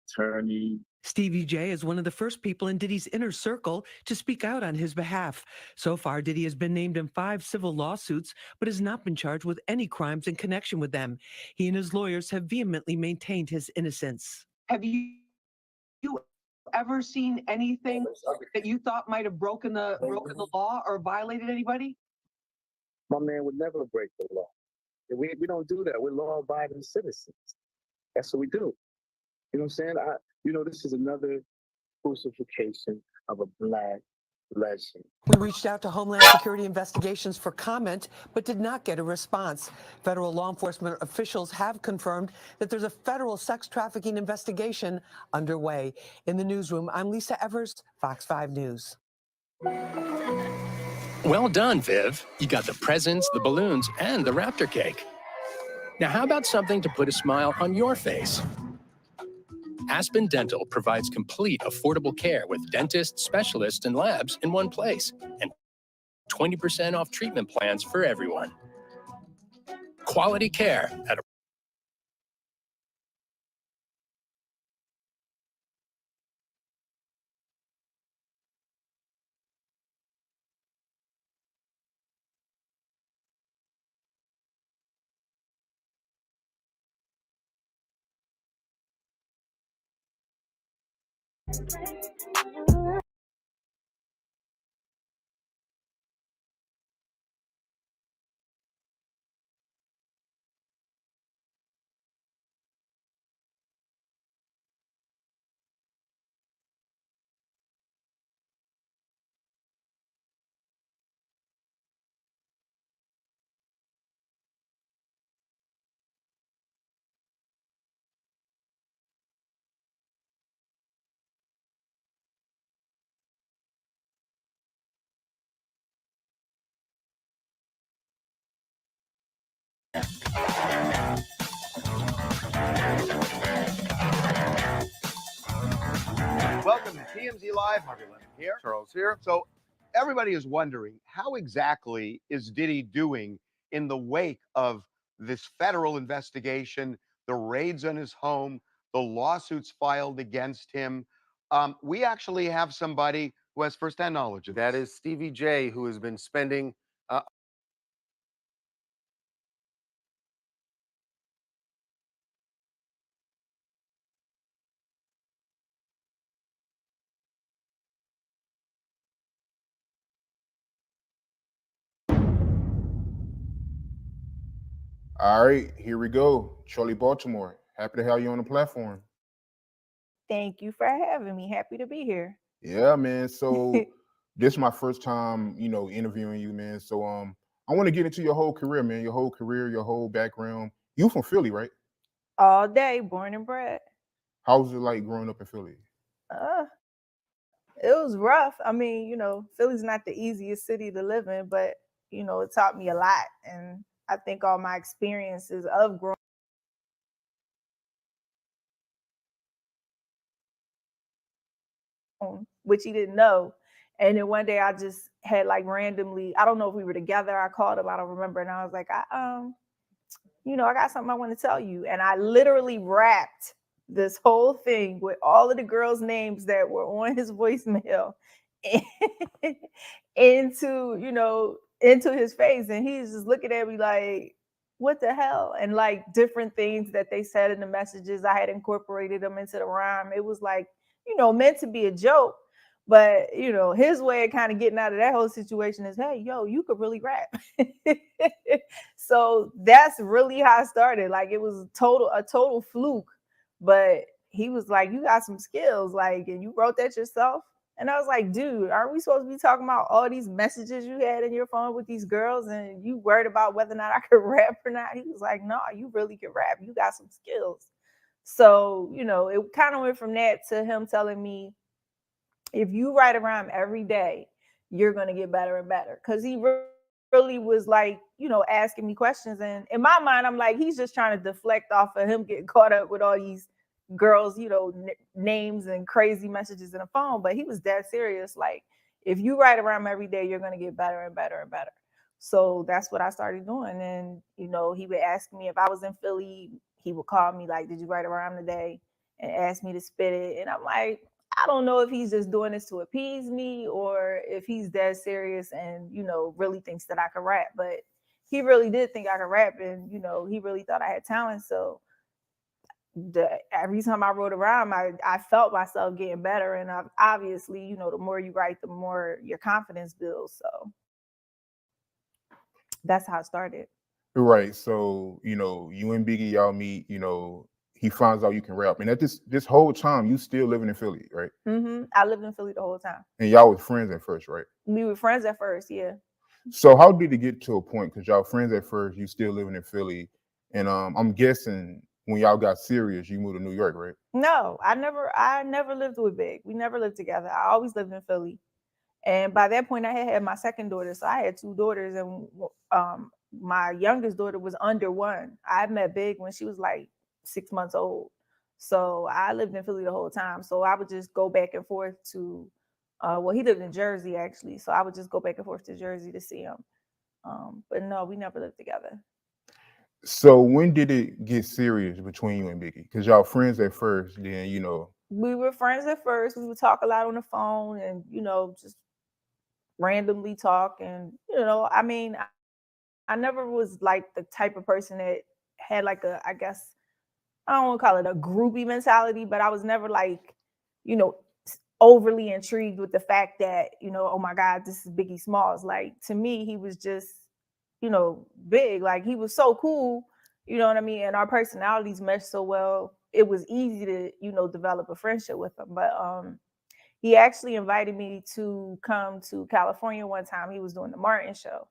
attorney. Stevie J is one of the first people in Diddy's inner circle to speak out on his behalf. So far, Diddy has been named in 5 civil lawsuits, but has not been charged with any crimes in connection with them. He and his lawyers have vehemently maintained his innocence. Have you ever seen anything that you thought might have broken the law or violated anybody? My man would never break the law. We don't do that. We're law-abiding citizens. That's what we do. You know what I'm saying? This is another crucifixion of a black legend. We reached out to Homeland Security Investigations for comment, but did not get a response. Federal law enforcement officials have confirmed that there's a federal sex trafficking investigation underway. In the newsroom, I'm Lisa Evers, Fox 5 News. Well done, Viv. You got the presents, the balloons, and the Raptor cake. Now, how about something to put a smile on your face? Aspen Dental provides complete, affordable care with dentists, specialists, and labs in one place, and 20% off treatment plans for everyone. Quality care at a Welcome to TMZ Live. Harvey Lemon here. Charles here. So everybody is wondering, how exactly is Diddy doing in the wake of this federal investigation, the raids on his home, the lawsuits filed against him? We actually have somebody who has firsthand knowledge of that. Is Stevie J, who has been spending All right, here we go. Charlie Baltimore. Happy to have you on the platform. Thank you for having me. Happy to be here. Yeah, man. So this is my first time, interviewing you, man. So I want to get into your whole career, man. Your whole career, your whole background. You from Philly, right? All day, born and bred. How was it like growing up in Philly? It was rough. I mean, Philly's not the easiest city to live in, but it taught me a lot. And I think all my experiences of growing which he didn't know. And then one day I just had like randomly, I don't know if we were together. I called him, I don't remember. And I was like, I got something I want to tell you. And I literally rapped this whole thing with all of the girls' names that were on his voicemail into his face. And he's just looking at me like, what the hell? And like different things that they said in the messages, I had incorporated them into the rhyme. It was like, meant to be a joke. But his way of kind of getting out of that whole situation is, hey, yo, you could really rap. So that's really how it started. Like it was a total fluke. But he was like, you got some skills, like, and you wrote that yourself. And I was like, dude, aren't we supposed to be talking about all these messages you had in your phone with these girls and you worried about whether or not I could rap or not? He was like, no, you really can rap. You got some skills. So, it kind of went from that to him telling me, if you write a rhyme every day, you're going to get better and better. Because he really was like, asking me questions. And in my mind, I'm like, he's just trying to deflect off of him getting caught up with all these girls, names and crazy messages in the phone. But he was dead serious. Like, if you write a rhyme every day, you're going to get better and better and better. So that's what I started doing. And, he would ask me if I was in Philly, he would call me like, did you write a rhyme today? And ask me to spit it. And I'm like, I don't know if he's just doing this to appease me or if he's dead serious and, really thinks that I can rap. But he really did think I could rap and, he really thought I had talent. So every time I wrote a rhyme, I felt myself getting better. And obviously, the more you write, the more your confidence builds. So that's how it started. Right. So, you and Biggie, y'all meet, he finds out you can rap. And at this whole time, you still living in Philly, right? Mm-hmm. I lived in Philly the whole time. And y'all was friends at first, right? We were friends at first, yeah. So how did it get to a point? Because y'all friends at first, you still living in Philly. And I'm guessing when y'all got serious, you moved to New York, right? No, I never lived with Big. We never lived together. I always lived in Philly. And by that point, I had my second daughter. So I had two daughters, and my youngest daughter was under 1. I met Big when she was like 6 months old. So I lived in Philly the whole time. So I would just go back and forth to, he lived in Jersey actually. So I would just go back and forth to Jersey to see him. But no, we never lived together. So when did it get serious between you and Biggie? Because y'all friends at first, then, We were friends at first. We would talk a lot on the phone and, just randomly talk. And, I mean, I never was like the type of person that had like I guess, I don't want to call it a groupie mentality, but I was never like, overly intrigued with the fact that, oh my God, this is Biggie Smalls. Like to me, he was just, big. Like he was so cool, you know what I mean? And our personalities meshed so well. It was easy to, develop a friendship with him. But he actually invited me to come to California one time. He was doing the Martin show.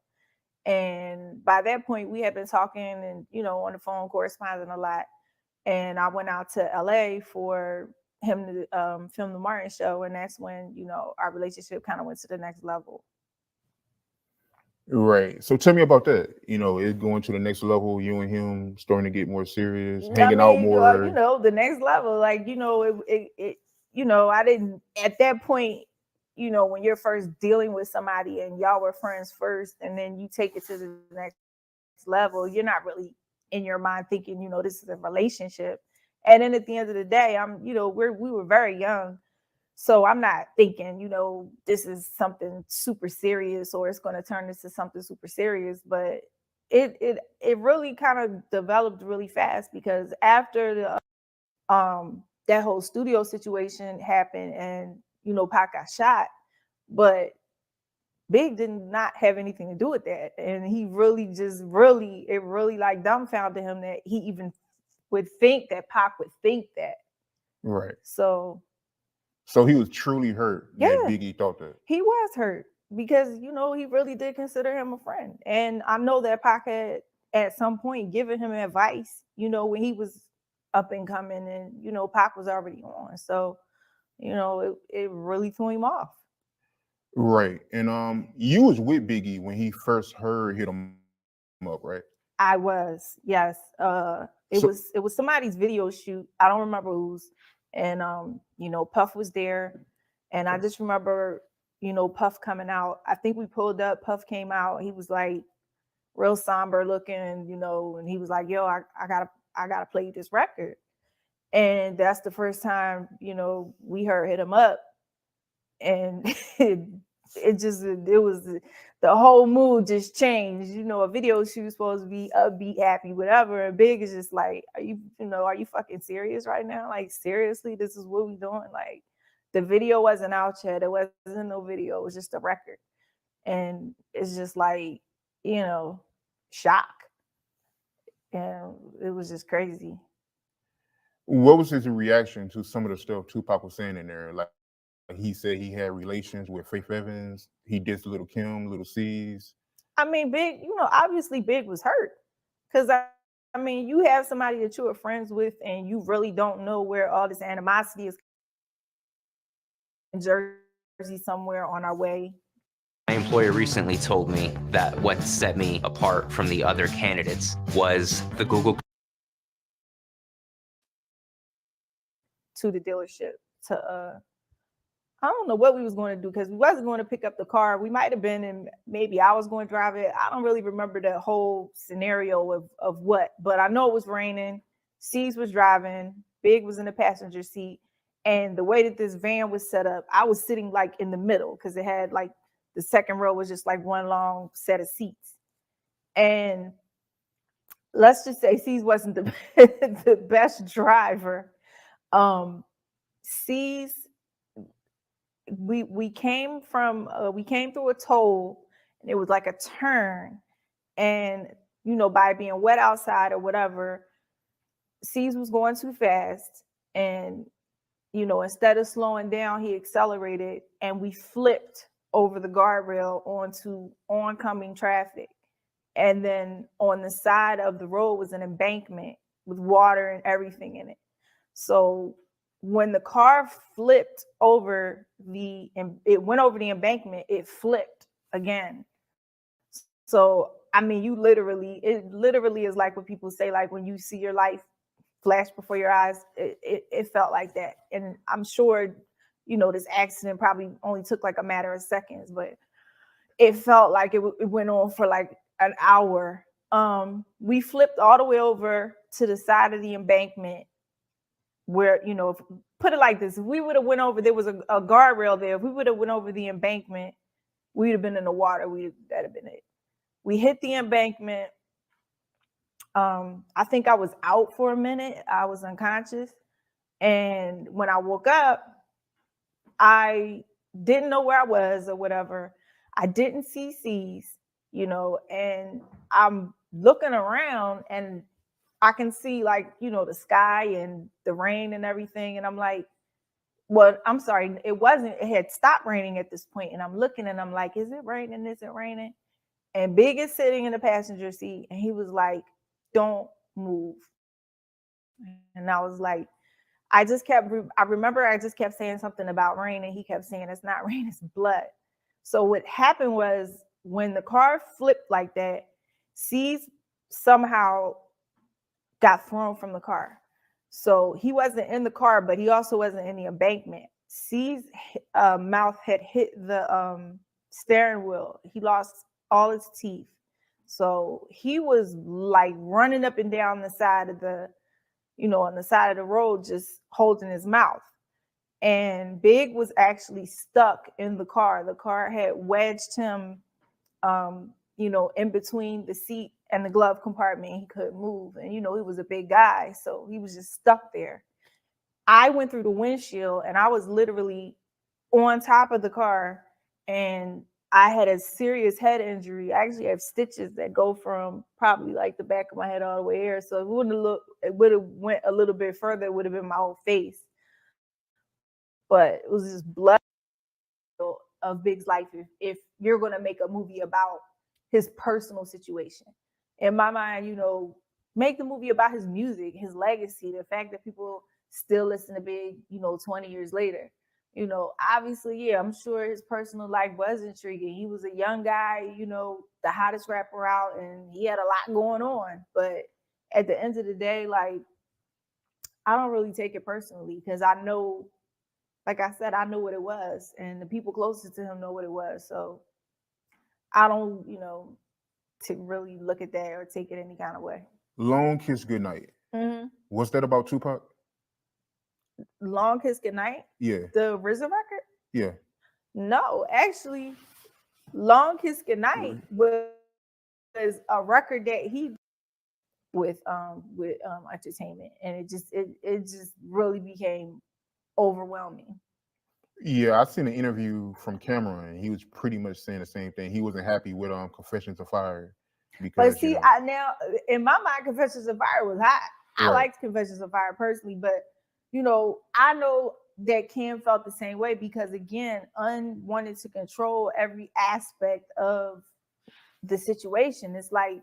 And by that point, we had been talking and, on the phone, corresponding a lot. And I went out to LA for him to film the Martin show. And that's when, our relationship kind of went to the next level. Right. So tell me about that. It going to the next level, you and him starting to get more serious, hanging out more. The next level, like, I didn't, at that point, when you're first dealing with somebody and y'all were friends first, and then you take it to the next level, you're not really in your mind thinking, this is a relationship. And then at the end of the day, we were very young. So I'm not thinking, this is something super serious or it's going to turn into something super serious. But it really kind of developed really fast because after the that whole studio situation happened and, Pac got shot, but Big did not have anything to do with that. And he really it really like dumbfounded him that he even would think that Pac would think that. Right. So he was truly hurt that Biggie thought that. He was hurt because, he really did consider him a friend. And I know that Pac had at some point given him advice, when he was up and coming and, Pac was already on. So, it really threw him off. Right. And you was with Biggie when he first hit him up, right? I was, yes. It was somebody's video shoot. I don't remember whose. And Puff was there And I just remember, you know, Puff coming out. I think we pulled up, Puff came out. He was like real somber looking, you know, and he was like, yo, I gotta play this record. And that's the first time, you know, we heard Hit 'Em Up. And it was the whole mood just changed. You know, a video shoot was supposed to be upbeat, happy, whatever. And Big is just like, are you fucking serious right now? Like, seriously, this is what we doing? Like, the video wasn't out yet. There wasn't no video. It was just a record. And it's just like, you know, shock. And it was just crazy. What was his reaction to some of the stuff Tupac was saying in there? Like he said he had relations with Faith Evans. He dissed Little Kim, Little C's. I mean, Big, you know, obviously Big was hurt. Because, I mean, you have somebody that you are friends with and you really don't know where all this animosity is. In Jersey somewhere on our way. My employer recently told me that what set me apart from the other candidates was the Google to the dealership to I don't know what we was going to do because we wasn't going to pick up the car. We might have been and maybe I was going to drive it. I don't really remember the whole scenario of what, but I know it was raining. C's was driving, Big was in the passenger seat. And the way that this van was set up, I was sitting like in the middle because it had like the second row was just like one long set of seats. And let's just say C's wasn't the best driver. C's, we came through a toll and it was like a turn. And, you know, by being wet outside or whatever, C's was going too fast. And, you know, instead of slowing down, he accelerated and we flipped over the guardrail onto oncoming traffic. And then on the side of the road was an embankment with water and everything in it. So when the car flipped over it went over the embankment, it flipped again. So, I mean, it literally is like what people say, like when you see your life flash before your eyes, it felt like that. And I'm sure, you know, this accident probably only took like a matter of seconds, but it felt like it went on for like an hour. We flipped all the way over to the side of the embankment where, you know, put it like this, if we would have went over, there was a guardrail there. If we would have went over the embankment, we'd have been in the water. That'd have been it. We hit the embankment. I think I was out for a minute. I was unconscious. And when I woke up, I didn't know where I was or whatever. I didn't see C's, you know, and I'm looking around and I can see like, you know, the sky and the rain and everything. And I'm like, well, I'm sorry, it had stopped raining at this point. And I'm looking and I'm like, is it raining? Is it raining? And Big is sitting in the passenger seat and he was like, don't move. And I was like, I remember I just kept saying something about rain and he kept saying, it's not rain, it's blood. So what happened was when the car flipped like that, C's somehow got thrown from the car. So he wasn't in the car, but he also wasn't in the embankment. C's mouth had hit the steering wheel. He lost all his teeth. So he was like running up and down the side of on the side of the road, just holding his mouth. And Big was actually stuck in the car. The car had wedged him, in between the seat and the glove compartment. He couldn't move. And, you know, he was a big guy. So he was just stuck there. I went through the windshield and I was literally on top of the car and I had a serious head injury. I actually have stitches that go from probably like the back of my head all the way here. So it would have went a little bit further. It would have been my whole face. But it was just blood of Big's life if you're going to make a movie about his personal situation. In my mind, you know, make the movie about his music, his legacy, the fact that people still listen to Big, 20 years later. You know, obviously, yeah, I'm sure his personal life was intriguing. He was a young guy, the hottest rapper out, and he had a lot going on. But at the end of the day, like, I don't really take it personally because I know like I said, I knew what it was, and the people closest to him know what it was. So I don't, to really look at that or take it any kind of way. Long Kiss Goodnight. Mm-hmm. What's that about Tupac? Long Kiss Goodnight? Yeah. The RZA record? Yeah. No, actually, Long Kiss Goodnight was a record that he with entertainment, and it just really became overwhelming. Yeah, I seen an interview from Cameron, and he was pretty much saying the same thing. He wasn't happy with Confessions of Fire because But see, I now in my mind, Confessions of Fire was hot. I Right. liked Confessions of Fire personally, but I know that Cam felt the same way because again, wanted to control every aspect of the situation. It's like,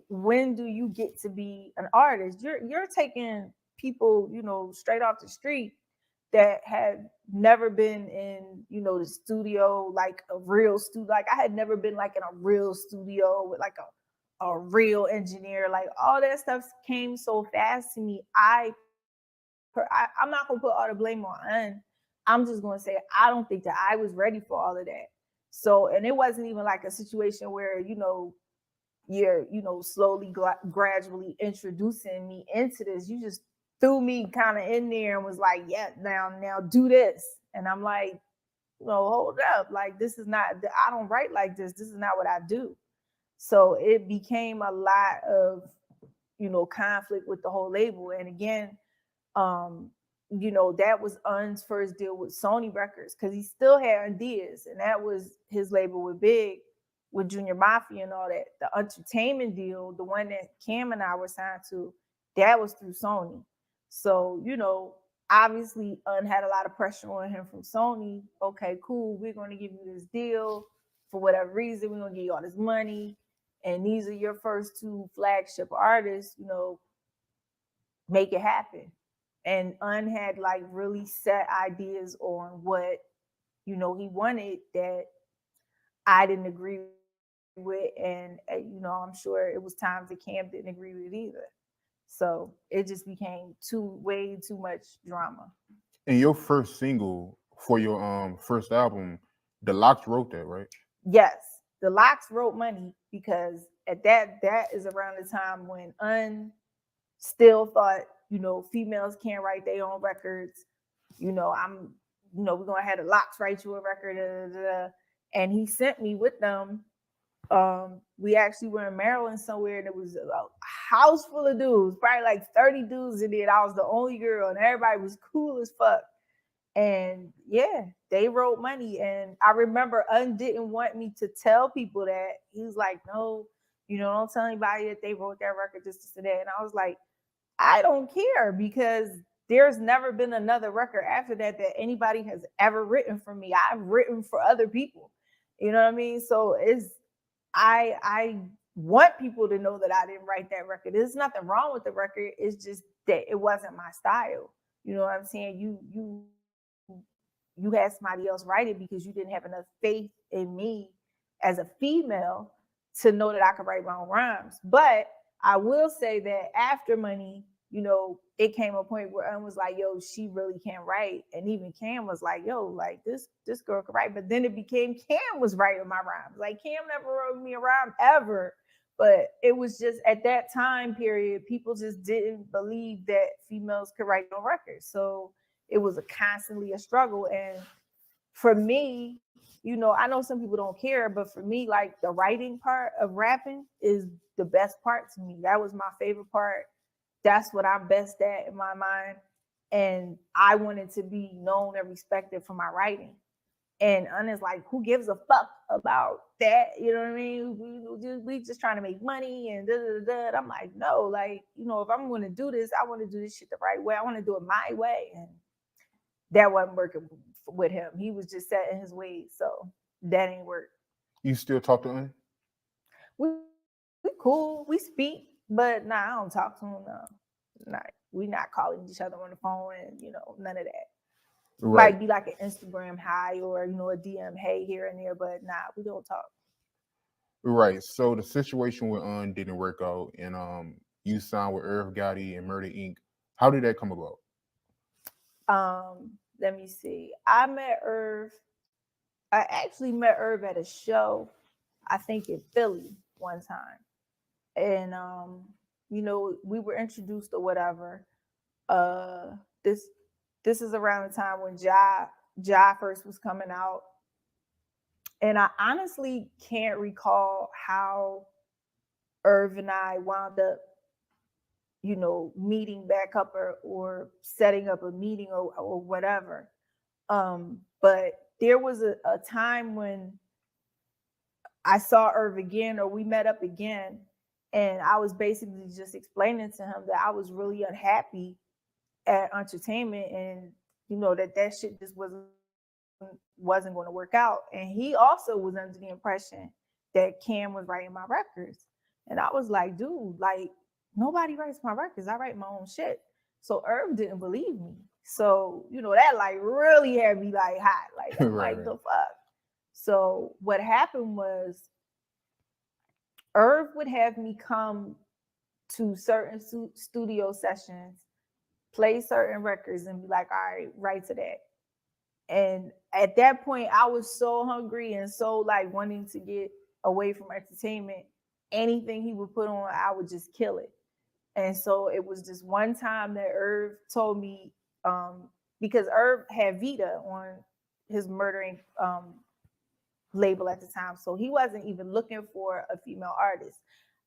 when do you get to be an artist? You're taking people, straight off the street that had never been in, the studio, like a real studio. Like I had never been like in a real studio with like a real engineer. Like all that stuff came so fast to me. I'm not gonna put all the blame on Un. I'm just gonna say I don't think that I was ready for all of that. So, and it wasn't even like a situation where you're slowly gradually introducing me into this. You just threw me kind of in there and was like, yeah, now do this. And I'm like, hold up, like this is not, I don't write like this is not what I do. So it became a lot of conflict with the whole label. And again, that was Un's first deal with Sony Records because he still had ideas, and that was his label with Big, with Junior Mafia and all that. The entertainment deal, the one that Cam and I were signed to, that was through Sony. So, obviously Un had a lot of pressure on him from Sony. Okay, cool, we're going to give you this deal for whatever reason. We're going to give you all this money, and these are your first two flagship artists, make it happen. And Un had like really set ideas on what, he wanted that I didn't agree with. And, I'm sure it was times that Cam didn't agree with either. So it just became way too much drama. And your first single for your first album, The Lox wrote that, right? Yes. The Lox wrote Money because at that is around the time when Un still thought, females can't write their own records. We're gonna have the Lox write you a record. And he sent me with them. We actually were in Maryland somewhere, and it was a house full of dudes, probably like 30 dudes in there. I was the only girl, and everybody was cool as fuck. And yeah, they wrote Money. And I remember Un didn't want me to tell people that. He was like, no, don't tell anybody that they wrote that record, this and that. And I was like, I don't care, because there's never been another record after that anybody has ever written for me. I've written for other people. You know what I mean? So I want people to know that I didn't write that record. There's nothing wrong with the record. It's just that it wasn't my style. You know what I'm saying? You had somebody else write it because you didn't have enough faith in me as a female to know that I could write my own rhymes. But I will say that after Money, it came a point where Un was like, yo, she really can't write. And even Cam was like, yo, like this girl could write. But then it became Cam was writing my rhymes. Like Cam never wrote me a rhyme ever. But it was just at that time period, people just didn't believe that females could write on records. So it was constantly a struggle. And for me, I know some people don't care, but for me, like the writing part of rapping is the best part to me. That was my favorite part. That's what I'm best at in my mind. And I wanted to be known and respected for my writing. And Un is like, who gives a fuck about that? You know what I mean? We just trying to make money and da. I'm like, no, like, if I'm going to do this, I want to do this shit the right way. I want to do it my way. And that wasn't working with him. He was just set in his ways. So that ain't work. You still talk to Un? We cool. We speak. But I don't talk to him. No. We not calling each other on the phone and, none of that. Right. Might be like an Instagram hi or, a DM hey here and there, but we don't talk. Right. So the situation with Un didn't work out, and you signed with Irv Gotti and Murder Inc. How did that come about? Let me see. I actually met Irv at a show, I think in Philly one time. And we were introduced or whatever. This is around the time when Ja first was coming out. And I honestly can't recall how Irv and I wound up, meeting back up or setting up a meeting or whatever. But there was a time when I saw Irv again, or we met up again, and I was basically just explaining to him that I was really unhappy at entertainment, and that shit just wasn't going to work out. And he also was under the impression that Cam was writing my records, and I was like, dude, like nobody writes my records. I write my own shit. So Irv didn't believe me. So that like really had me like hot, like I'm Right, like the fuck. So what happened was Irv would have me come to certain studio sessions, play certain records, and be like, all right, write to that. And at that point, I was so hungry and so like wanting to get away from entertainment. Anything he would put on, I would just kill it. And so it was just one time that Irv told me, because Irv had Vita on his Murder Inc. Label at the time. So he wasn't even looking for a female artist.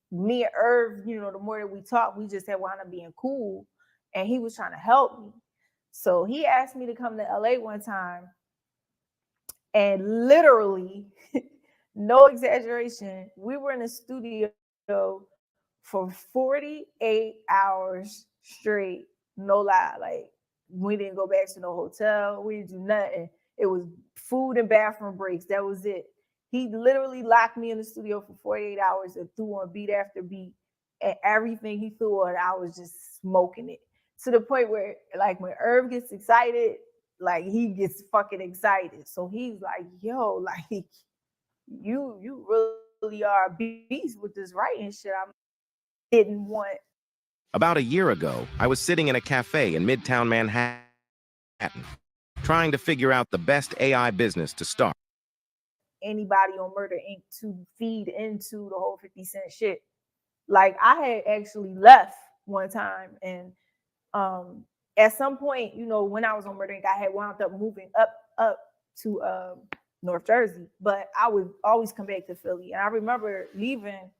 Me and Irv, the more that we talked, we just had wound up being cool. And he was trying to help me. So he asked me to come to LA one time. And literally, no exaggeration, we were in the studio for 48 hours straight. No lie. Like, we didn't go back to no hotel. We didn't do nothing. It was food and bathroom breaks. That was it. He literally locked me in the studio for 48 hours and threw on beat after beat. And everything he threw on, I was just smoking it. To the point where, like, when Irv gets excited, like, he gets fucking excited. So he's like, yo, like, you really are a beast with this writing shit. I didn't want. About a year ago, I was sitting in a cafe in Midtown Manhattan, trying to figure out the best AI business to start. Anybody on Murder Inc. to feed into the whole 50 Cent shit. Like, I had actually left one time, and at some point, when I was on Murder Inc., I had wound up moving up to North Jersey, but I would always come back to Philly. And I remember leaving,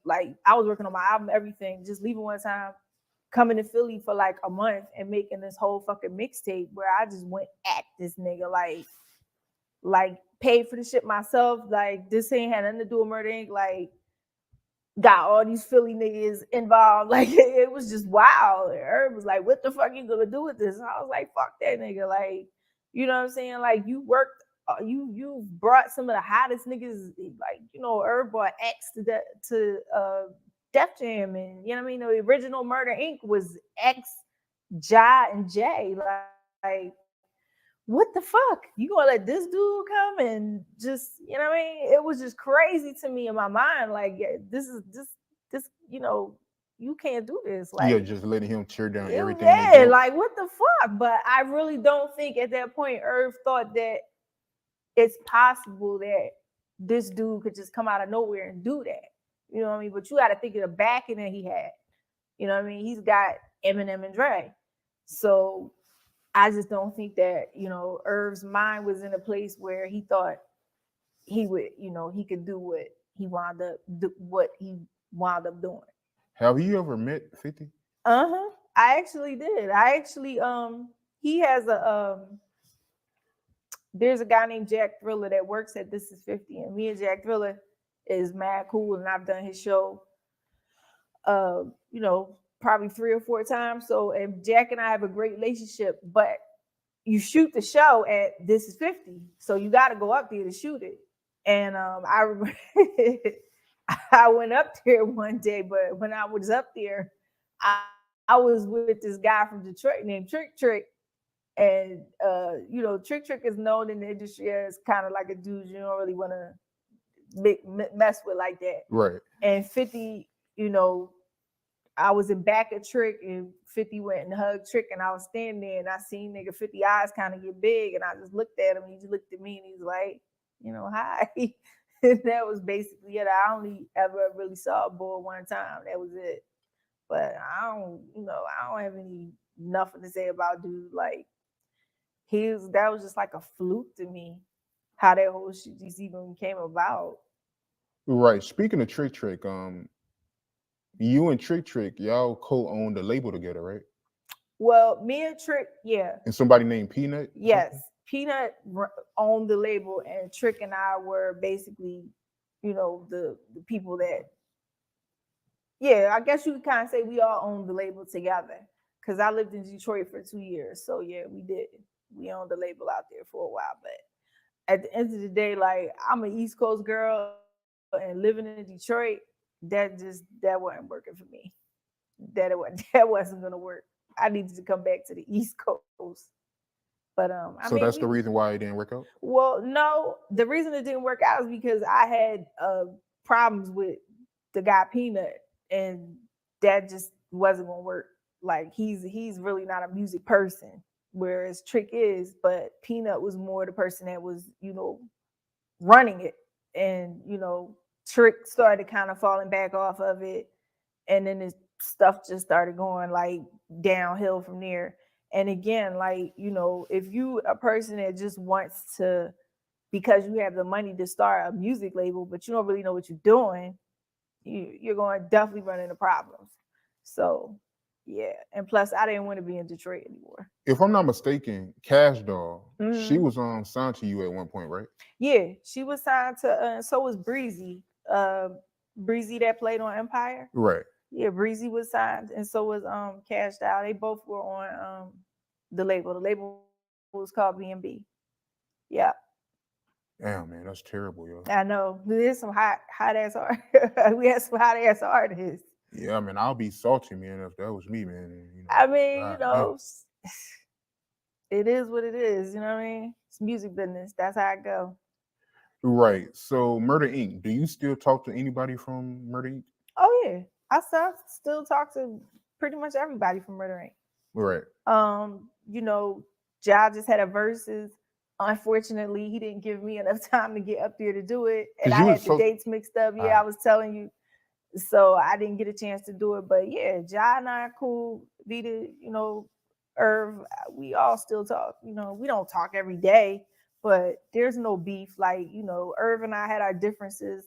like I was working on my album, everything, just leaving one time, coming to Philly for like a month and making this whole fucking mixtape where I just went at this nigga, like paid for the shit myself. Like, this ain't had nothing to do with Murder Inc. Like, got all these Philly niggas involved. Like, it was just wild. Herb was like, what the fuck you gonna do with this? And I was like, fuck that nigga. Like, you know what I'm saying? Like, you worked, you brought some of the hottest niggas, like, Herb brought X to Def Jam, and you know what I mean? The original Murder Inc. was X, Ja, and J. Like, what the fuck? You gonna let this dude come and just, you know what I mean? It was just crazy to me in my mind. Like, yeah, this, you can't do this. Like, You're just letting him tear down everything. Yeah, like, what the fuck? But I really don't think at that point Irv thought that it's possible that this dude could just come out of nowhere and do that. You know what I mean? But you got to think of the backing that he had. You know what I mean? He's got Eminem and Dre. So I just don't think that, Irv's mind was in a place where he thought he would, he could do what he wound up doing. Have you ever met 50? I actually did. He has there's a guy named Jack Thriller that works at This Is 50, and me and Jack Thriller is mad cool, and I've done his show probably 3 or 4 times. So, and Jack and I have a great relationship, but you shoot the show at This Is 50. So you got to go up there to shoot it. And I remember I went up there one day, but when I was up there, I was with this guy from Detroit named Trick Trick. And, Trick Trick is known in the industry as kind of like a dude you don't really want to mess with like that. Right. And 50, I was in back of Trick and 50 went and hugged Trick and I was standing there and I seen nigga 50 eyes kind of get big and I just looked at him and he just looked at me and he's like, you know, hi. And that was basically it. I only ever really saw a boy one time. That was it. But I don't have nothing to say about dude. Like that was just like a fluke to me, how that whole shit just even came about. Right. Speaking of Trick, you and Trick, y'all co-own the label together, right? Well, me and Trick, yeah. And somebody named Peanut? Yes. Peanut owned the label and Trick and I were basically, the people that, yeah, I guess you could kind of say we all owned the label together. Cause I lived in Detroit for 2 years. So yeah, we did. We owned the label out there for a while. But at the end of the day, like I'm an East Coast girl and living in Detroit, that wasn't working for me. That wasn't gonna work. I needed to come back to the East Coast. But So that's the reason why it didn't work out? Well, no, the reason it didn't work out is because I had problems with the guy Peanut, and that just wasn't gonna work. Like he's really not a music person, whereas Trick is, but Peanut was more the person that was, running it. And, Trick started kind of falling back off of it. And then his stuff just started going like downhill from there. And again, like, if you a person that just wants to, because you have the money to start a music label, but you don't really know what you're doing, you're going to definitely run into problems. So, yeah. And plus, I didn't want to be in Detroit anymore. If I'm not mistaken, Cash Doll, she was signed to you at one point, right? Yeah, she was signed to, so was Breezy. Breezy that played on Empire. Right. Yeah, Breezy was signed, and so was Cash Doll. They both were on the label. The label was called B&B. Yeah. Damn, man, that's terrible, yo. I know. There's some hot ass artists. We had some hot ass artists. Yeah, I mean, I'll be salty, man, if that was me, man. I mean, it is what it is. You know what I mean? It's music business. That's how it go. Right. So, Murder Inc. Do you still talk to anybody from Murder Inc.? Oh yeah, I still talk to pretty much everybody from Murder Inc. Right. Ja just had a verses. Unfortunately, he didn't give me enough time to get up there to do it, and I had the dates mixed up. Yeah, I was telling you, so I didn't get a chance to do it. But yeah, Ja and I are cool. Vita, Irv, we all still talk. We don't talk every day, but there's no beef. Like, Irv and I had our differences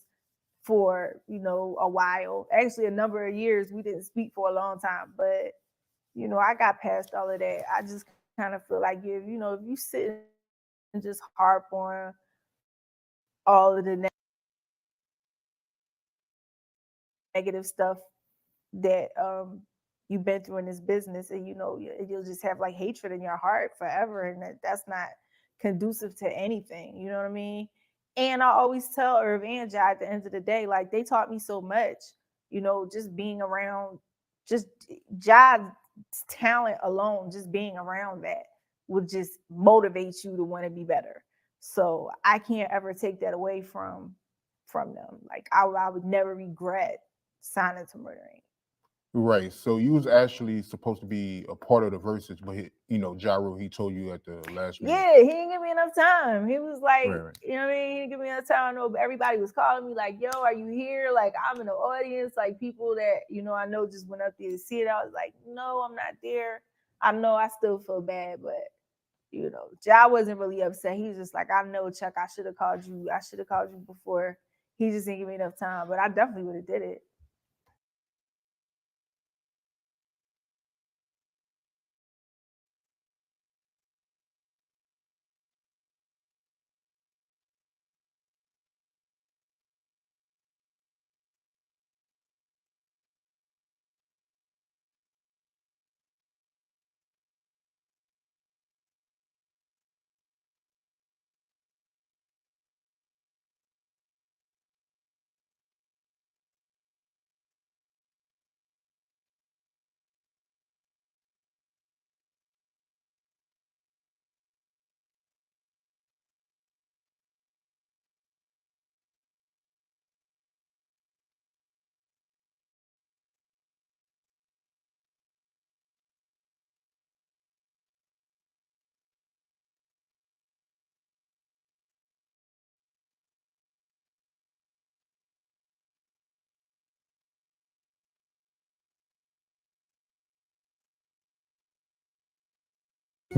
for, a while. Actually, a number of years. We didn't speak for a long time, but, I got past all of that. I just kind of feel like if you sit and just harp on all of the negative stuff that you've been through in this business, and you'll just have like hatred in your heart forever, and that's not conducive to anything. You know what I mean? And I always tell Irv and Ja at the end of the day, like they taught me so much. Just being around, just Ja's talent alone, just being around that would just motivate you to want to be better. So I can't ever take that away from them. Like I would never regret signing to Murder Inc. Right. So you was actually supposed to be a part of the verses, but Ja Rule, he told you at the last minute. Yeah, he didn't give me enough time. He was like, Right. you know what I mean? He didn't give me enough time. I know everybody was calling me like, yo, are you here? Like, I'm in the audience. Like, people that, I know just went up there to see it. I was like, no, I'm not there. I know I still feel bad, but, Ja wasn't really upset. He was just like, I know, Chuck, I should have called you. I should have called you before. He just didn't give me enough time, but I definitely would have did it.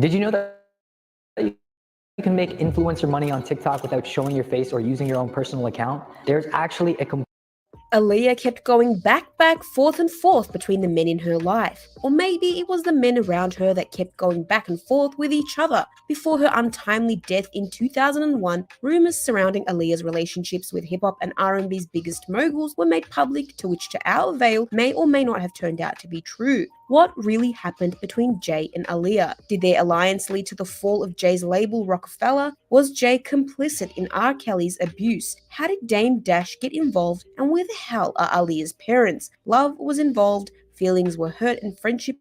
Did you know that you can make influencer money on TikTok without showing your face or using your own personal account? There's actually a Ayliah kept going back, forth and forth between the men in her life. Or maybe it was the men around her that kept going back and forth with each other. Before her untimely death in 2001, rumors surrounding Ayliah's relationships with hip-hop and R&B's biggest moguls were made public, to which to our avail may or may not have turned out to be true. What really happened between Jay and Ayliah? Did their alliance lead to the fall of Jay's label Rockefeller? Was Jay complicit in R. Kelly's abuse? How did Dame Dash get involved, and where the hell are Ayliah's parents? Love was involved, feelings were hurt, and friendships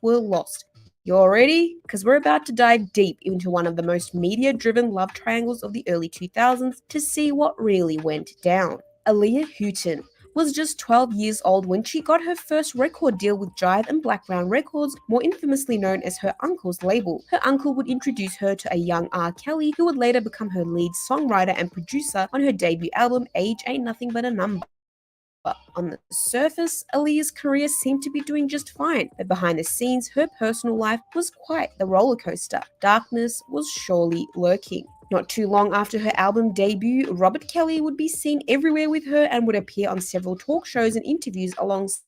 were lost. You all ready? Because we're about to dive deep into one of the most media-driven love triangles of the early 2000s to see what really went down. Ayliah Houghton was just 12 years old when she got her first record deal with Jive and Black Brown Records, more infamously known as her uncle's label. Her uncle would introduce her to a young R. Kelly, who would later become her lead songwriter and producer on her debut album, Age Ain't Nothing But a Number. On the surface, Ayliah's career seemed to be doing just fine, but behind the scenes, her personal life was quite the roller coaster. Darkness was surely lurking. Not too long after her album debut, Robert Kelly would be seen everywhere with her and would appear on several talk shows and interviews alongside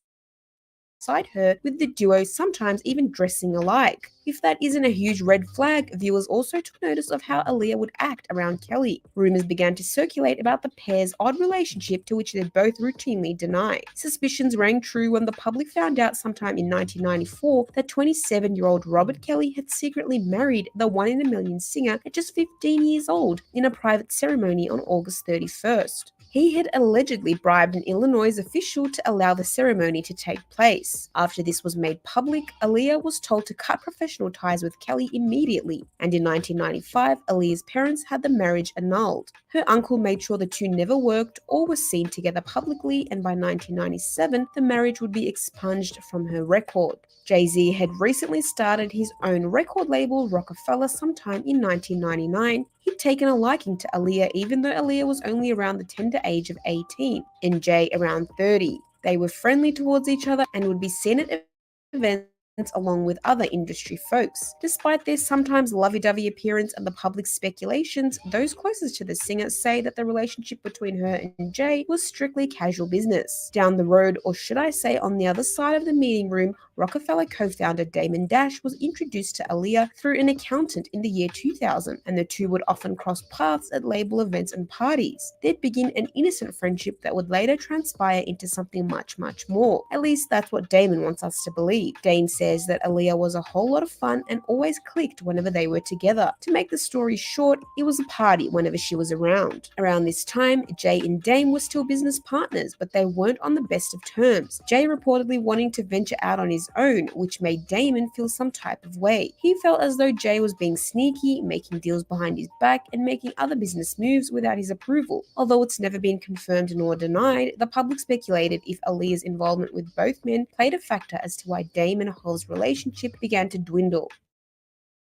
her, with the duo sometimes even dressing alike. If that isn't a huge red flag, viewers also took notice of how Ayliah would act around Kelly. Rumors began to circulate about the pair's odd relationship, to which they both routinely deny. Suspicions rang true when the public found out sometime in 1994 that 27-year-old Robert Kelly had secretly married the one-in-a-million singer at just 15 years old in a private ceremony on August 31st. He had allegedly bribed an Illinois official to allow the ceremony to take place. After this was made public, Ayliah was told to cut professional ties with Kelly immediately, and in 1995, Ayliah's parents had the marriage annulled. Her uncle made sure the two never worked or were seen together publicly, and by 1997, the marriage would be expunged from her record. Jay-Z had recently started his own record label, Rockefeller, sometime in 1999. He'd taken a liking to Ayliah, even though Ayliah was only around the tender age of 18, and Jay around 30. They were friendly towards each other and would be seen at events along with other industry folks. Despite their sometimes lovey-dovey appearance and the public speculations, those closest to the singer say that the relationship between her and Jay was strictly casual business. Down the road, or should I say on the other side of the meeting room, Rockefeller co-founder Damon Dash was introduced to Ayliah through an accountant in the year 2000, and the two would often cross paths at label events and parties. They'd begin an innocent friendship that would later transpire into something much, much more. At least that's what Damon wants us to believe. Dane says that Ayliah was a whole lot of fun and always clicked whenever they were together. To make the story short, it was a party whenever she was around. Around this time, Jay and Dame were still business partners, but they weren't on the best of terms. Jay reportedly wanting to venture out on his own, which made Damon feel some type of way. He felt as though Jay was being sneaky, making deals behind his back, and making other business moves without his approval. Although it's never been confirmed nor denied, the public speculated if Ayliah's involvement with both men played a factor as to why Dame and Hall's relationship began to dwindle.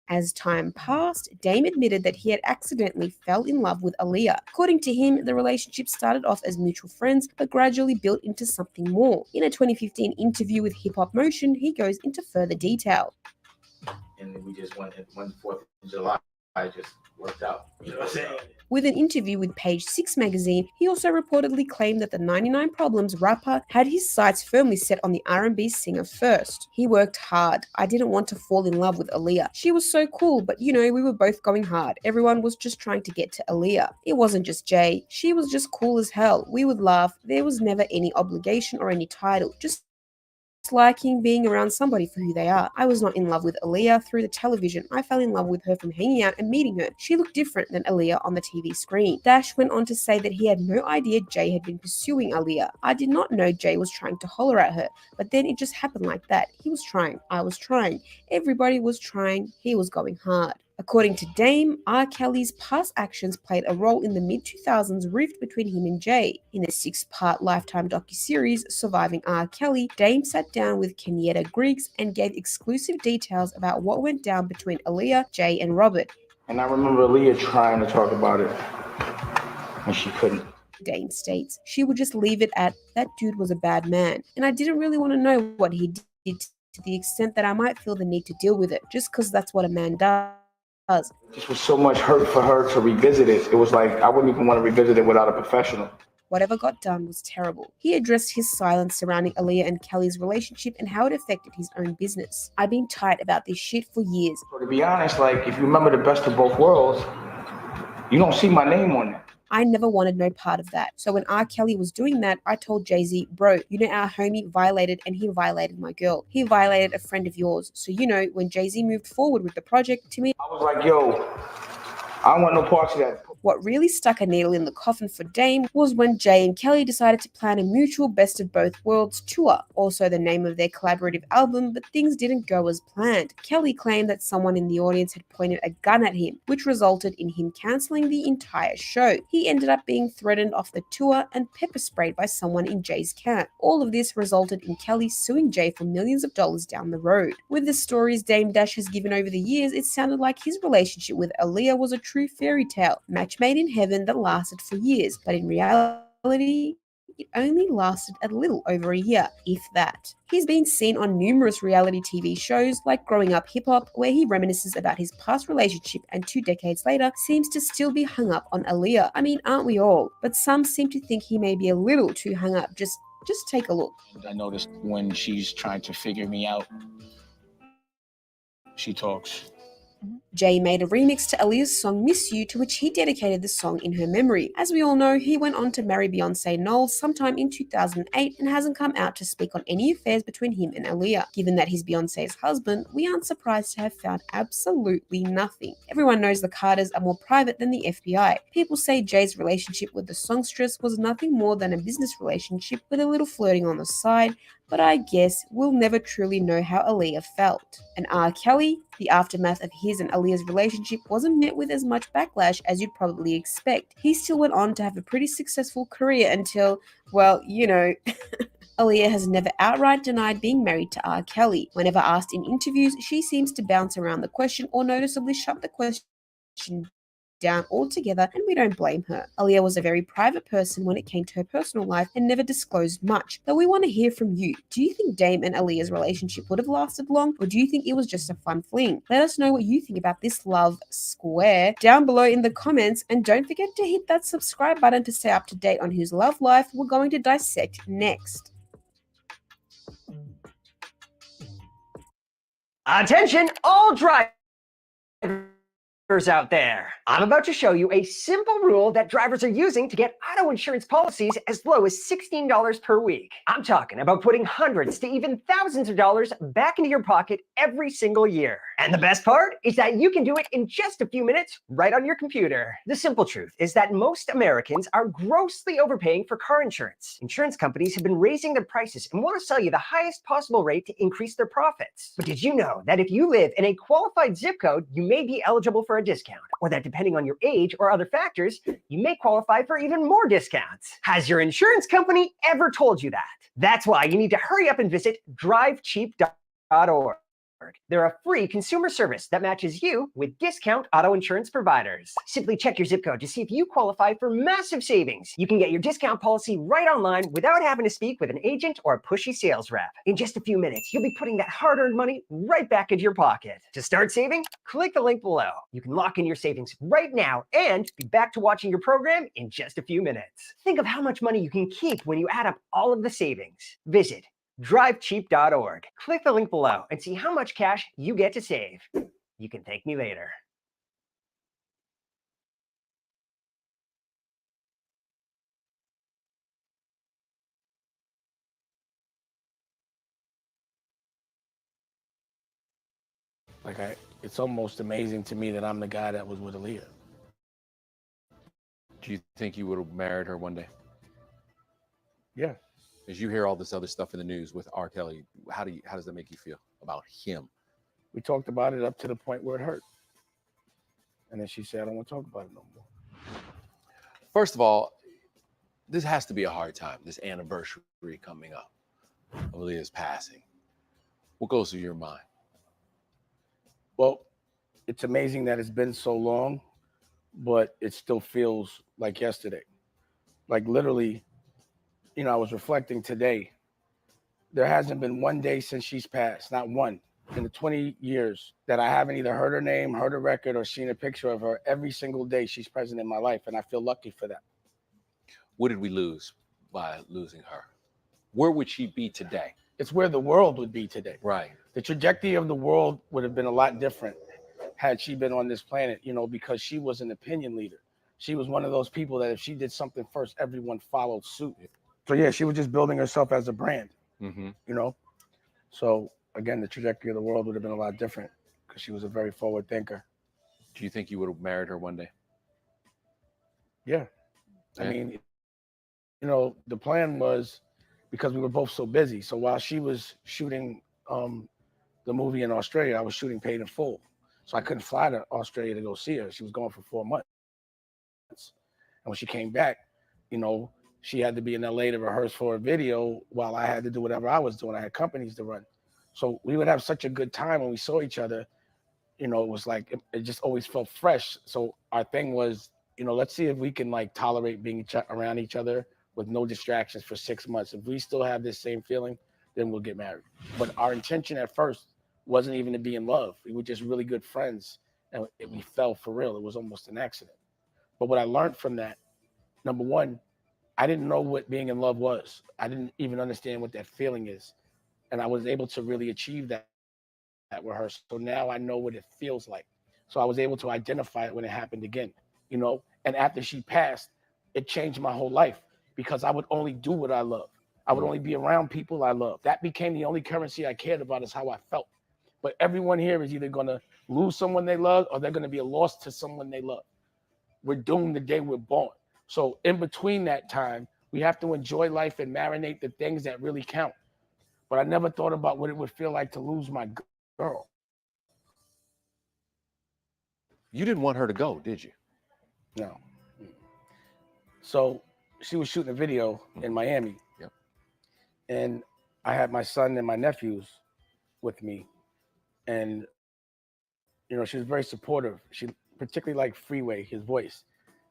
As time passed, Dame admitted that he had accidentally fell in love with Ayliah. According to him, the relationship started off as mutual friends, but gradually built into something more. In a 2015 interview with Hip Hop Motion, he goes into further detail. And we just went 4th of July. I just worked out. You know what I'm saying? With an interview with Page 6 magazine, he also reportedly claimed that the 99 Problems rapper had his sights firmly set on the R&B singer first. He worked hard. I didn't want to fall in love with Ayliah. She was so cool, but you know, we were both going hard. Everyone was just trying to get to Ayliah. It wasn't just Jay. She was just cool as hell. We would laugh. There was never any obligation or any title. Just liking being around somebody for who they are. I was not in love with Ayliah through the television. I fell in love with her from hanging out and meeting her. She looked different than Ayliah on the TV screen. Dash went on to say that he had no idea Jay had been pursuing Ayliah. I did not know Jay was trying to holler at her, but then it just happened like that. He was trying. I was trying. Everybody was trying. He was going hard. According to Dame, R. Kelly's past actions played a role in the mid-2000s rift between him and Jay. In the 6-part Lifetime docuseries Surviving R. Kelly, Dame sat down with Kenyatta Griggs and gave exclusive details about what went down between Ayliah, Jay, and Robert. And I remember Ayliah trying to talk about it, and she couldn't. Dame states, she would just leave it at, that dude was a bad man, and I didn't really want to know what he did to the extent that I might feel the need to deal with it, just because that's what a man does. This was so much hurt for her to revisit it. It was like, I wouldn't even want to revisit it without a professional. Whatever got done was terrible. He addressed his silence surrounding Ayliah and Kelly's relationship and how it affected his own business. I've been tight about this shit for years. So to be honest, like, if you remember the best of both worlds, you don't see my name on it. I never wanted no part of that. So when R. Kelly was doing that, I told Jay-Z, bro, you know our homie violated and he violated my girl. He violated a friend of yours. So you know, when Jay-Z moved forward with the project, to me, I was like, yo, I don't want no parts of that. What really stuck a needle in the coffin for Dame was when Jay and Kelly decided to plan a mutual Best of Both Worlds tour, also the name of their collaborative album, but things didn't go as planned. Kelly claimed that someone in the audience had pointed a gun at him, which resulted in him cancelling the entire show. He ended up being threatened off the tour and pepper sprayed by someone in Jay's camp. All of this resulted in Kelly suing Jay for millions of dollars down the road. With the stories Dame Dash has given over the years, it sounded like his relationship with Ayliah was a true fairy tale, match made in heaven that lasted for years, but in reality, it only lasted a little over a year, if that. He's been seen on numerous reality TV shows like Growing Up Hip Hop, where he reminisces about his past relationship and 2 decades later seems to still be hung up on Ayliah. I mean, aren't we all? But some seem to think he may be a little too hung up. Just take a look. I noticed when she's trying to figure me out, she talks. Jay made a remix to Ayliah's song Miss You, to which he dedicated the song in her memory. As we all know, he went on to marry Beyonce Knowles sometime in 2008 and hasn't come out to speak on any affairs between him and Ayliah. Given that he's Beyonce's husband, we aren't surprised to have found absolutely nothing. Everyone knows the Carters are more private than the FBI. People say Jay's relationship with the songstress was nothing more than a business relationship with a little flirting on the side, but I guess we'll never truly know how Ayliah felt. And R. Kelly, the aftermath of his and Ayliah's relationship wasn't met with as much backlash as you'd probably expect. He still went on to have a pretty successful career until, well, you know, Ayliah has never outright denied being married to R. Kelly. Whenever asked in interviews, she seems to bounce around the question or noticeably shut the question down altogether, and we don't blame her. Ayliah was a very private person when it came to her personal life and never disclosed much. But we want to hear from you. Do you think Dame and Ayliah's relationship would have lasted long, or do you think it was just a fun fling? Let us know what you think about this love square down below in the comments, and don't forget to hit that subscribe button to stay up to date on whose love life we're going to dissect next. Attention, all drivers out there. I'm about to show you a simple rule that drivers are using to get auto insurance policies as low as $16 per week. I'm talking about putting hundreds to even thousands of dollars back into your pocket every single year. And the best part is that you can do it in just a few minutes right on your computer. The simple truth is that most Americans are grossly overpaying for car insurance. Insurance companies have been raising their prices and want to sell you the highest possible rate to increase their profits. But did you know that if you live in a qualified zip code, you may be eligible for a discount, or that depending on your age or other factors, you may qualify for even more discounts? Has your insurance company ever told you that? That's why you need to hurry up and visit drivecheap.org. They're a free consumer service that matches you with discount auto insurance providers. Simply check your zip code to see if you qualify for massive savings. You can get your discount policy right online without having to speak with an agent or a pushy sales rep. In just a few minutes, you'll be putting that hard-earned money right back into your pocket. To start saving, click the link below. You can lock in your savings right now and be back to watching your program in just a few minutes. Think of how much money you can keep when you add up all of the savings. Visit drivecheap.org. Click the link below and see how much cash you get to save. You can thank me later. Like, it's almost amazing to me that I'm the guy that was with Ayliah. Do you think you would have married her one day? Yeah. As you hear all this other stuff in the news with R. Kelly, how does that make you feel about him? We talked about it up to the point where it hurt. And then she said, I don't want to talk about it no more. First of all, this has to be a hard time, this anniversary coming up of Ayliah's passing. What goes through your mind? Well, it's amazing that it's been so long, but it still feels like yesterday. Like literally, you know, I was reflecting today there hasn't been one day since she's passed, not one, in the 20 years that I haven't either heard her name, heard a record, or seen a picture of her. Every single day she's present in my life, and I feel lucky for that. What did we lose by losing her? Where would she be today? It's where the world would be today. Right. The trajectory of the world would have been a lot different had she been on this planet, because she was an opinion leader. She was one of those people that if she did something first, everyone followed suit. So yeah, she was just building herself as a brand, So again, the trajectory of the world would have been a lot different because she was a very forward thinker. Do you think you would have married her one day? Yeah. I mean, the plan was because we were both so busy. So while she was shooting the movie in Australia, I was shooting Paid in Full. So I couldn't fly to Australia to go see her. She was gone for 4 months. And when she came back, she had to be in LA to rehearse for a video while I had to do whatever I was doing. I had companies to run. So we would have such a good time when we saw each other. It was like, it just always felt fresh. So our thing was, let's see if we can tolerate being around each other with no distractions for 6 months. If we still have this same feeling, then we'll get married. But our intention at first wasn't even to be in love. We were just really good friends, and we fell for real. It was almost an accident. But what I learned from that, number one, I didn't know what being in love was. I didn't even understand what that feeling is. And I was able to really achieve that with her. So now I know what it feels like. So I was able to identify it when it happened again, and after she passed, it changed my whole life because I would only do what I love. I would only be around people I love. That became the only currency I cared about, is how I felt. But everyone here is either going to lose someone they love or they're going to be a loss to someone they love. We're doomed the day we're born. So in between that time, we have to enjoy life and marinate the things that really count. But I never thought about what it would feel like to lose my girl. You didn't want her to go, did you? No. So she was shooting a video in Miami. Yep. And I had my son and my nephews with me. And, she was very supportive. She particularly liked Freeway, his voice.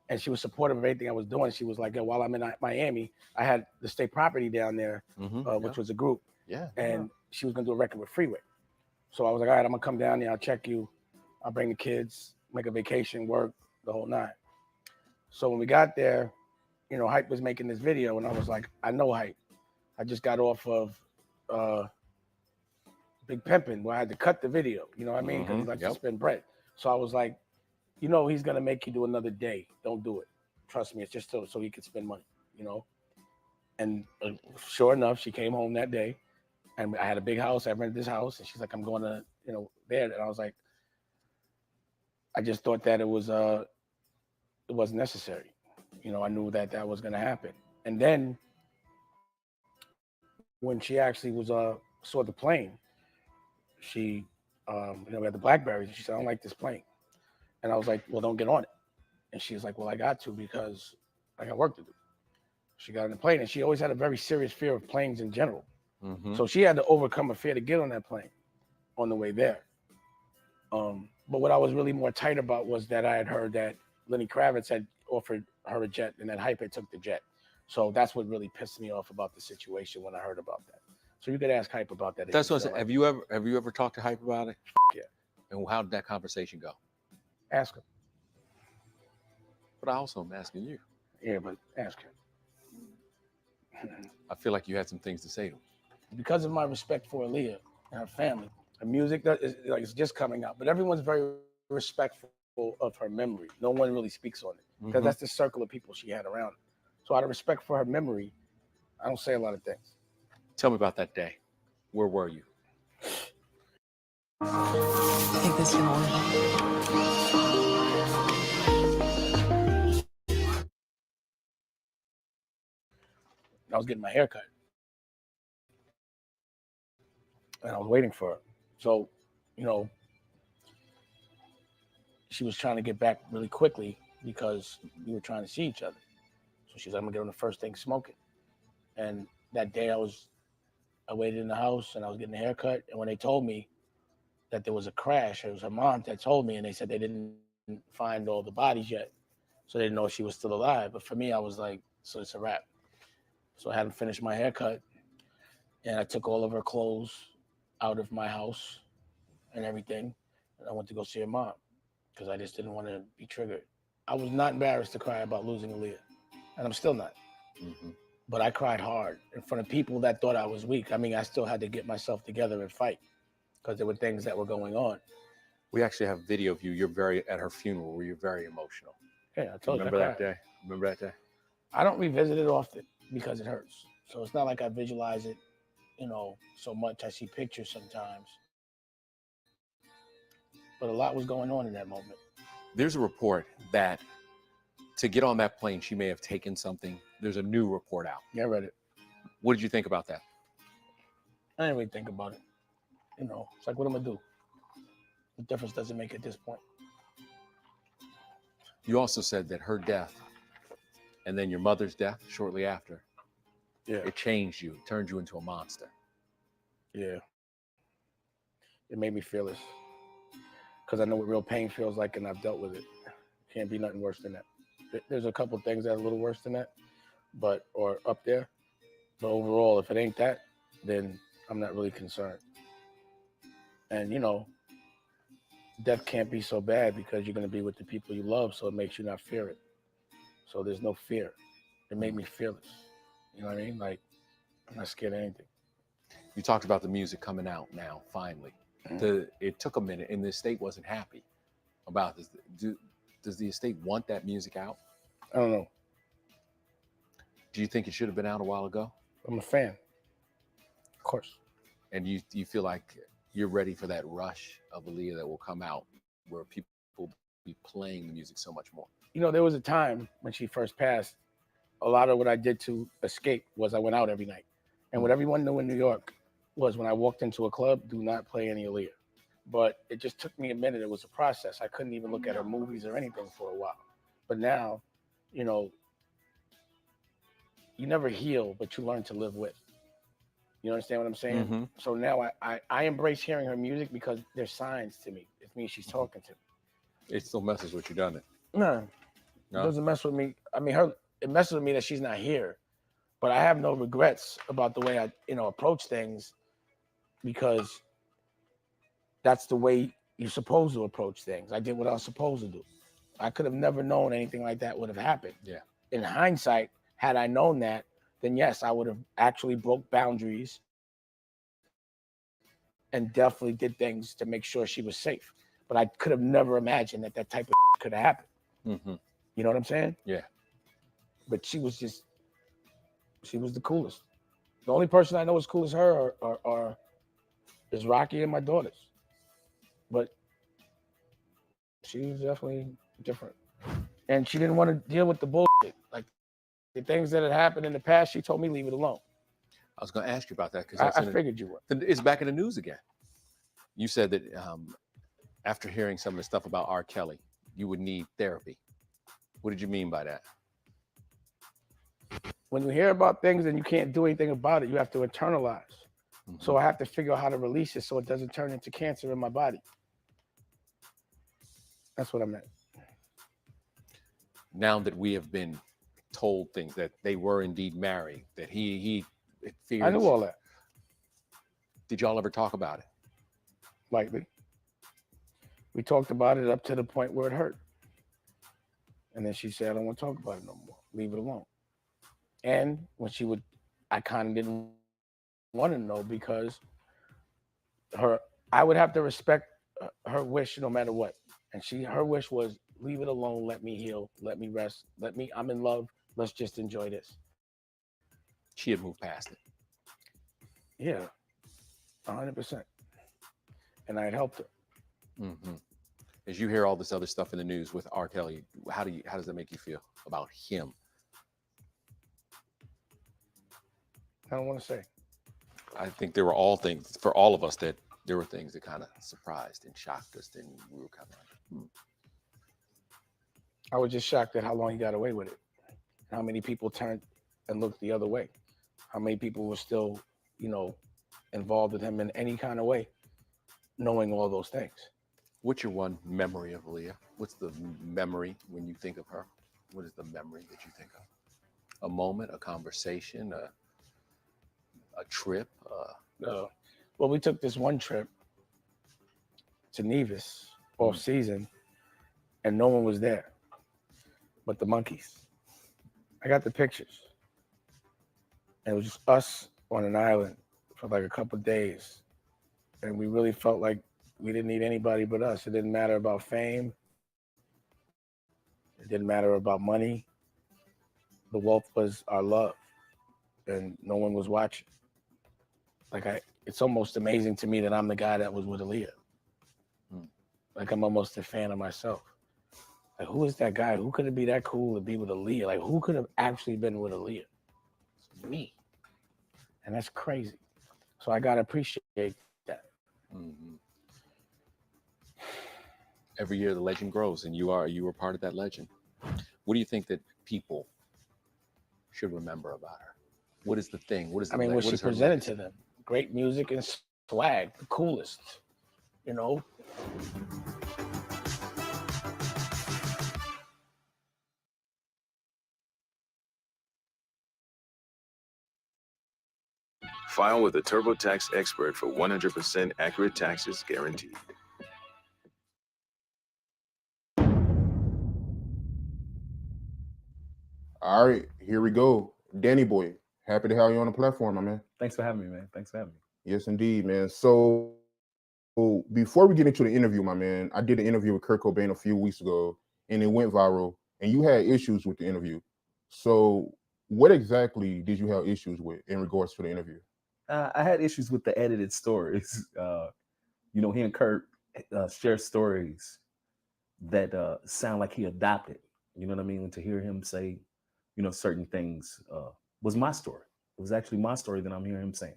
And she was supportive of everything I was doing. She was like, while I'm in Miami, I had the state property down there, which was a group. Yeah. And she was going to do a record with Freeway. So I was like, all right, I'm going to come down there. I'll check you. I'll bring the kids, make a vacation, work, the whole nine. So when we got there, Hype was making this video, and I was like, I know Hype. I just got off of Big Pimpin', where I had to cut the video, you know what I mean? Because he likes to spend bread. So I was like, he's going to make you do another day. Don't do it. Trust me, it's just so he could spend money, And sure enough, she came home that day, and I had a big house. I rented this house, and she's like, I'm going to, there. And I was like, I just thought that it wasn't necessary. I knew that was going to happen. And then when she actually saw the plane, she, we had the Blackberries, and she said, I don't like this plane. And I was like, well, don't get on it. And she was like, well, I got to because I got work to do. She got on the plane, and she always had a very serious fear of planes in general. So she had to overcome a fear to get on that plane on the way there. But what I was really more tight about was that I had heard that Lenny Kravitz had offered her a jet, and that Hype had took the jet. So that's what really pissed me off about the situation when I heard about that. So you could ask Hype about that. That's what I said. Have you ever talked to Hype about it? Yeah. And how did that conversation go? Ask him. But I also am asking you. Yeah, but ask him. I feel like you had some things to say to him. Because of my respect for Ayliah and her family, her music it's just coming out, but everyone's very respectful of her memory. No one really speaks on it because that's the circle of people she had around her. So out of respect for her memory, I don't say a lot of things. Tell me about that day. Where were you? I think this is gonna work. I was getting my hair cut. And I was waiting for her. So, she was trying to get back really quickly because we were trying to see each other. So she's like, I'm gonna get on the first thing smoking. And that day I waited in the house and I was getting a haircut. And when they told me that there was a crash, it was her mom that told me, and they said they didn't find all the bodies yet. So they didn't know if she was still alive. But for me, I was like, so it's a wrap. So I hadn't finished my haircut. and I took all of her clothes out of my house and everything, and I went to go see her mom because I just didn't want to be triggered. I was not embarrassed to cry about losing Ayliah, and I'm still not. But I cried hard in front of people that thought I was weak. I mean, I still had to get myself together and fight because there were things that were going on. We actually have video of you. You're very at her funeral where you're very emotional. Yeah, I told you. Remember that day? Remember that day? I don't revisit it often because it hurts. So it's not like I visualize it, so much. I see pictures sometimes. But a lot was going on in that moment. There's a report that to get on that plane, she may have taken something. There's a new report out. Yeah, I read it. What did you think about that? I didn't really think about it. It's like, what am I gonna do? What difference does it make at this point? You also said that her death and then your mother's death shortly after, it changed you. It turned you into a monster. Yeah. It made me fearless. Because I know what real pain feels like and I've dealt with it. Can't be nothing worse than that. There's a couple things that are a little worse than that, or up there. But overall, if it ain't that, then I'm not really concerned. And, death can't be so bad because you're going to be with the people you love, so it makes you not fear it. So there's no fear. It made me fearless. You know what I mean? Like, I'm not scared of anything. You talked about the music coming out now, finally. It took a minute, and the estate wasn't happy about this. Does the estate want that music out? I don't know. Do you think it should have been out a while ago? I'm a fan. Of course. And you feel like you're ready for that rush of Ayliah that will come out where people will be playing the music so much more? There was a time when she first passed, a lot of what I did to escape was I went out every night. And what everyone knew in New York was when I walked into a club, do not play any Ayliah. But it just took me a minute. It was a process. I couldn't even look at her movies or anything for a while. But now, you never heal, but you learn to live with. You understand what I'm saying? Mhm. So now I embrace hearing her music because there's signs to me. It means she's talking to me. It still messes with you, doesn't it? No, it No? doesn't mess with me. I mean, it messes with me that she's not here. But I have no regrets about the way I, approach things because that's the way you're supposed to approach things. I did what I was supposed to do. I could have never known anything like that would have happened. Yeah. In hindsight, had I known that, then yes, I would have actually broke boundaries and definitely did things to make sure she was safe. But I could have never imagined that type of could have happened. Mm-hmm. You know what I'm saying? Yeah. But she was the coolest. The only person I know as cool as her is Rocky and my daughters. But she was definitely different. And she didn't want to deal with the bullshit. Like the things that had happened in the past, she told me leave it alone. I was going to ask you about that because I figured you would. It's back in the news again. You said that after hearing some of the stuff about R. Kelly, you would need therapy. What did you mean by that? When you hear about things and you can't do anything about it, you have to internalize. Mm-hmm. So I have to figure out how to release it so it doesn't turn into cancer in my body. That's what I meant. Now that we have been told things that they were indeed married, that he feared. I knew all that. Did y'all ever talk about it? Lightly. We talked about it up to the point where it hurt. And then she said, I don't want to talk about it no more. Leave it alone. And when she would, I kind of didn't want to know because I would have to respect her wish no matter what. And her wish was leave it alone, let me heal, let me rest, I'm in love, let's just enjoy this. She had moved past it. Yeah, 100%. And I had helped her. Mm-hmm. As you hear all this other stuff in the news with R. Kelly, how does that make you feel about him? I don't want to say. I think there were all things for all of us that there were things that kind of surprised and shocked us, and we were kind of like, I was just shocked at how long he got away with it. How many people turned and looked the other way. How many people were still, involved with him in any kind of way, knowing all those things. What's your one memory of Ayliah? What's the memory when you think of her? What is the memory that you think of? A moment, a conversation, a trip? Well, we took this one trip to Nevis off season, and no one was there but the monkeys. I got the pictures. And it was just us on an island for like a couple of days. And we really felt like we didn't need anybody but us. It didn't matter about fame. It didn't matter about money. The wealth was our love. And no one was watching. It's almost amazing to me that I'm the guy that was with Ayliah. Like, I'm almost a fan of myself. Like, who is that guy? Who could it be that cool to be with Ayliah? Like, who could have actually been with Ayliah? It's me. And that's crazy. So I gotta appreciate that. Every year the legend grows, and you were part of that legend. What do you think that people should remember about her? What is the thing? What is the what she presented to them. Great music and swag, the coolest, you know? File with a TurboTax expert for 100% accurate taxes guaranteed. All right, here we go. Danny Boy, happy to have you on the platform, my man. Thanks for having me, man. Thanks for having me. Yes, indeed, man. So before we get into the interview, my man, I did an interview with Kurt Cobain a few weeks ago, and it went viral, and you had issues with the interview. So what exactly did you have issues with in regards to the interview? I had issues with the edited stories. He and Kurt share stories that sound like he adopted. You know what I mean? And to hear him say, certain things was my story. It was actually my story that I'm hearing him saying.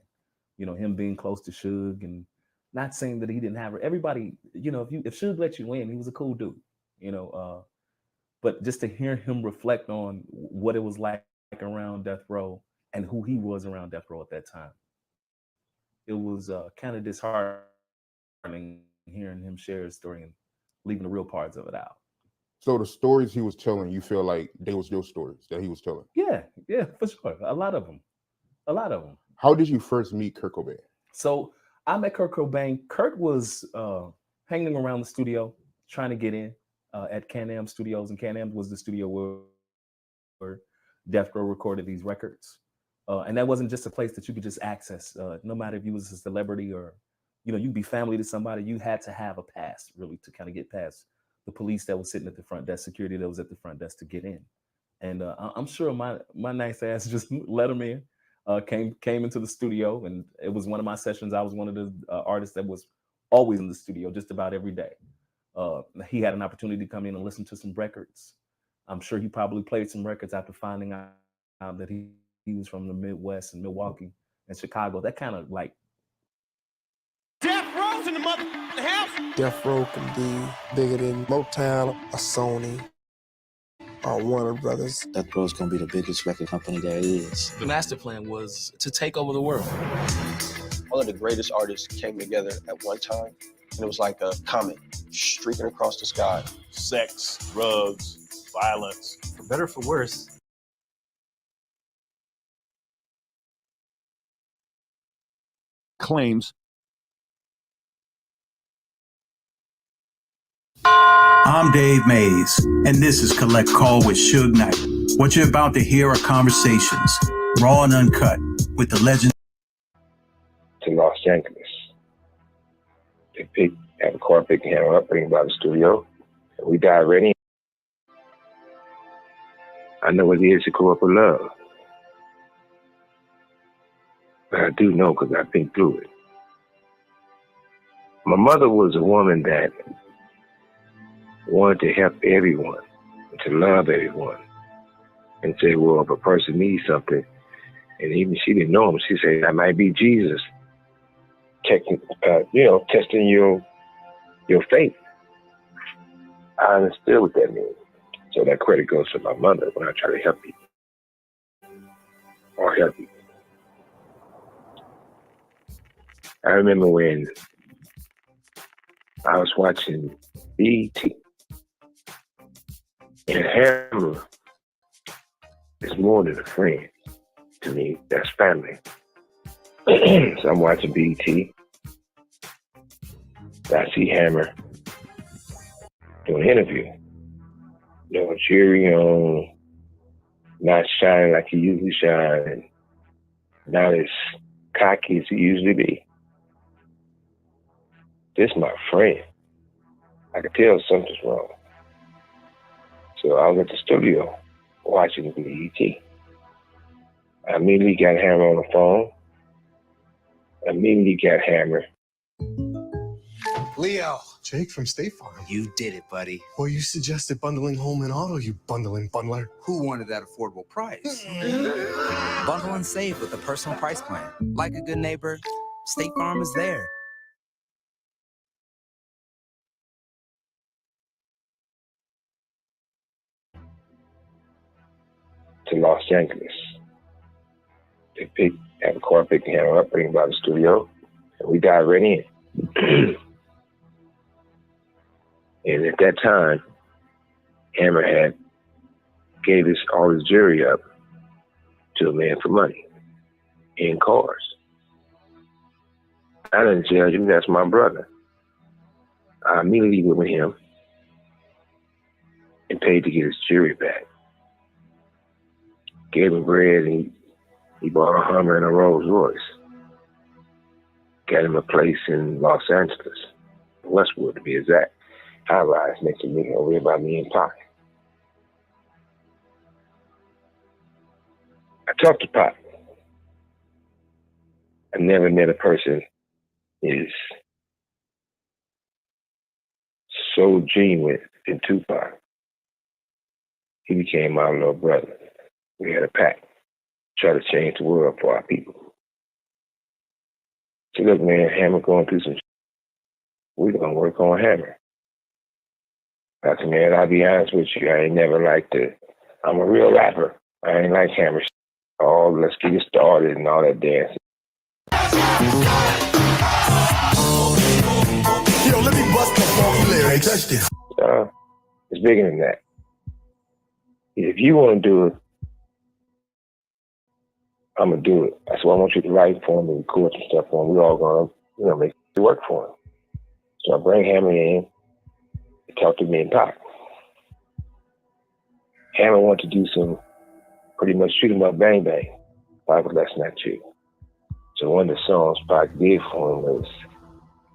Him being close to Suge and not saying that he didn't have her. Everybody, if Suge let you in, he was a cool dude. But just to hear him reflect on what it was like around Death Row and who he was around Death Row at that time, it was kind of disheartening hearing him share his story and leaving the real parts of it out. So the stories he was telling, you feel like they was your stories that he was telling? Yeah, for sure. A lot of them. How did you first meet Kurt Cobain? So I met Kurt Cobain. Kurt was hanging around the studio, trying to get in at Can-Am Studios, and Can-Am was the studio where Death Row recorded these records. And that wasn't just a place that you could just access. No matter if you was a celebrity or, you'd be family to somebody, you had to have a pass really to kind of get past the police that was sitting at the front desk, security that was at the front desk to get in. And I'm sure my nice ass just let him in, came into the studio, and it was one of my sessions. I was one of the artists that was always in the studio just about every day. He had an opportunity to come in and listen to some records. I'm sure he probably played some records after finding out that he was from the Midwest and Milwaukee and Chicago. That kind of like Death Row's in the mother house. Death Row can be bigger than Motown or Sony or Warner Brothers. Death Row's gonna be the biggest record company there is. The master plan was to take over the world. All of the greatest artists came together at one time, and it was like a comet streaking across the sky. Sex, drugs, violence. For better or for worse. Claims. I'm Dave Mays, and this is Collect Call with Suge Knight. What you're about to hear are conversations, raw and uncut, with the legend. To Los Angeles. They have a car picking him up, bring him by the studio, and we dive right in. I know what it is to go up with love. But I do know because I've been through it. My mother was a woman that wanted to help everyone, and to love everyone, and say, well, if a person needs something, and even she didn't know him, she said, that might be Jesus, testing your faith. I understood what that means. So that credit goes to my mother when I try to help people, or help people. I remember when I was watching BET, and Hammer is more than a friend to me. That's family. So I'm watching BET. I see Hammer doing an interview. No jewelry on, not shining like he usually shines, not as cocky as he usually be. This my friend. I could tell something's wrong. So I was at the studio watching BET. I immediately got Hammer on the phone. I immediately got Hammer. Leo. Jake from State Farm. You did it, buddy. Well, you suggested bundling home and auto, you bundling bundler. Who wanted that affordable price? Bundle and save with a personal price plan. Like a good neighbor, State Farm is there. To Los Angeles. They have a car picking Hammer up, bring him by the studio, and we dive right in. And at that time, Hammer had gave all his jewelry up to a man for money in cars. I didn't tell you, that's my brother. I immediately went with him and paid to get his jewelry back. Gave him bread and he bought a Hummer and a Rolls Royce. Got him a place in Los Angeles, Westwood to be exact. High rise next to me, over here by me and Pac. I talked to Pac. I never met a person is so genuine in Tupac. He became my little brother. We had a pact, try to change the world for our people. So look, man, Hammer going through some. We're gonna work on Hammer. I said, man, I'll be honest with you, I ain't never liked it. I'm a real rapper. I ain't like Hammer. Oh, let's get it started and all that dancing. Yo, let me bust the funky lyrics. Touch this. It's bigger than that. If you want to do it, I'm gonna do it. That's why I want you to write for him and record some stuff for him. We're all gonna, make it work for him. So I bring Hammer in, talk to me and Pac. Hammer wanted to do some, pretty much shoot him up, bang bang. Pac was, that's not you. So one of the songs Pac did for him was,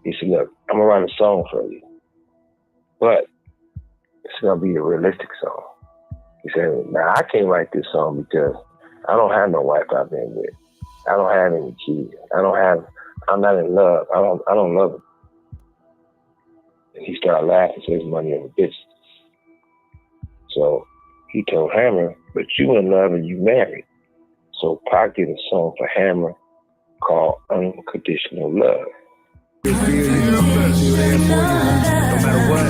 he said, look, I'm gonna write a song for you, but it's gonna be a realistic song. He said, now I can't write this song because I don't have no wife I've been with. I don't have any kids. I'm not in love. I don't love him. And he started laughing, says money over business. So he told Hammer, but you in love and you married. So Pac did a song for Hammer called Unconditional Love. No matter what.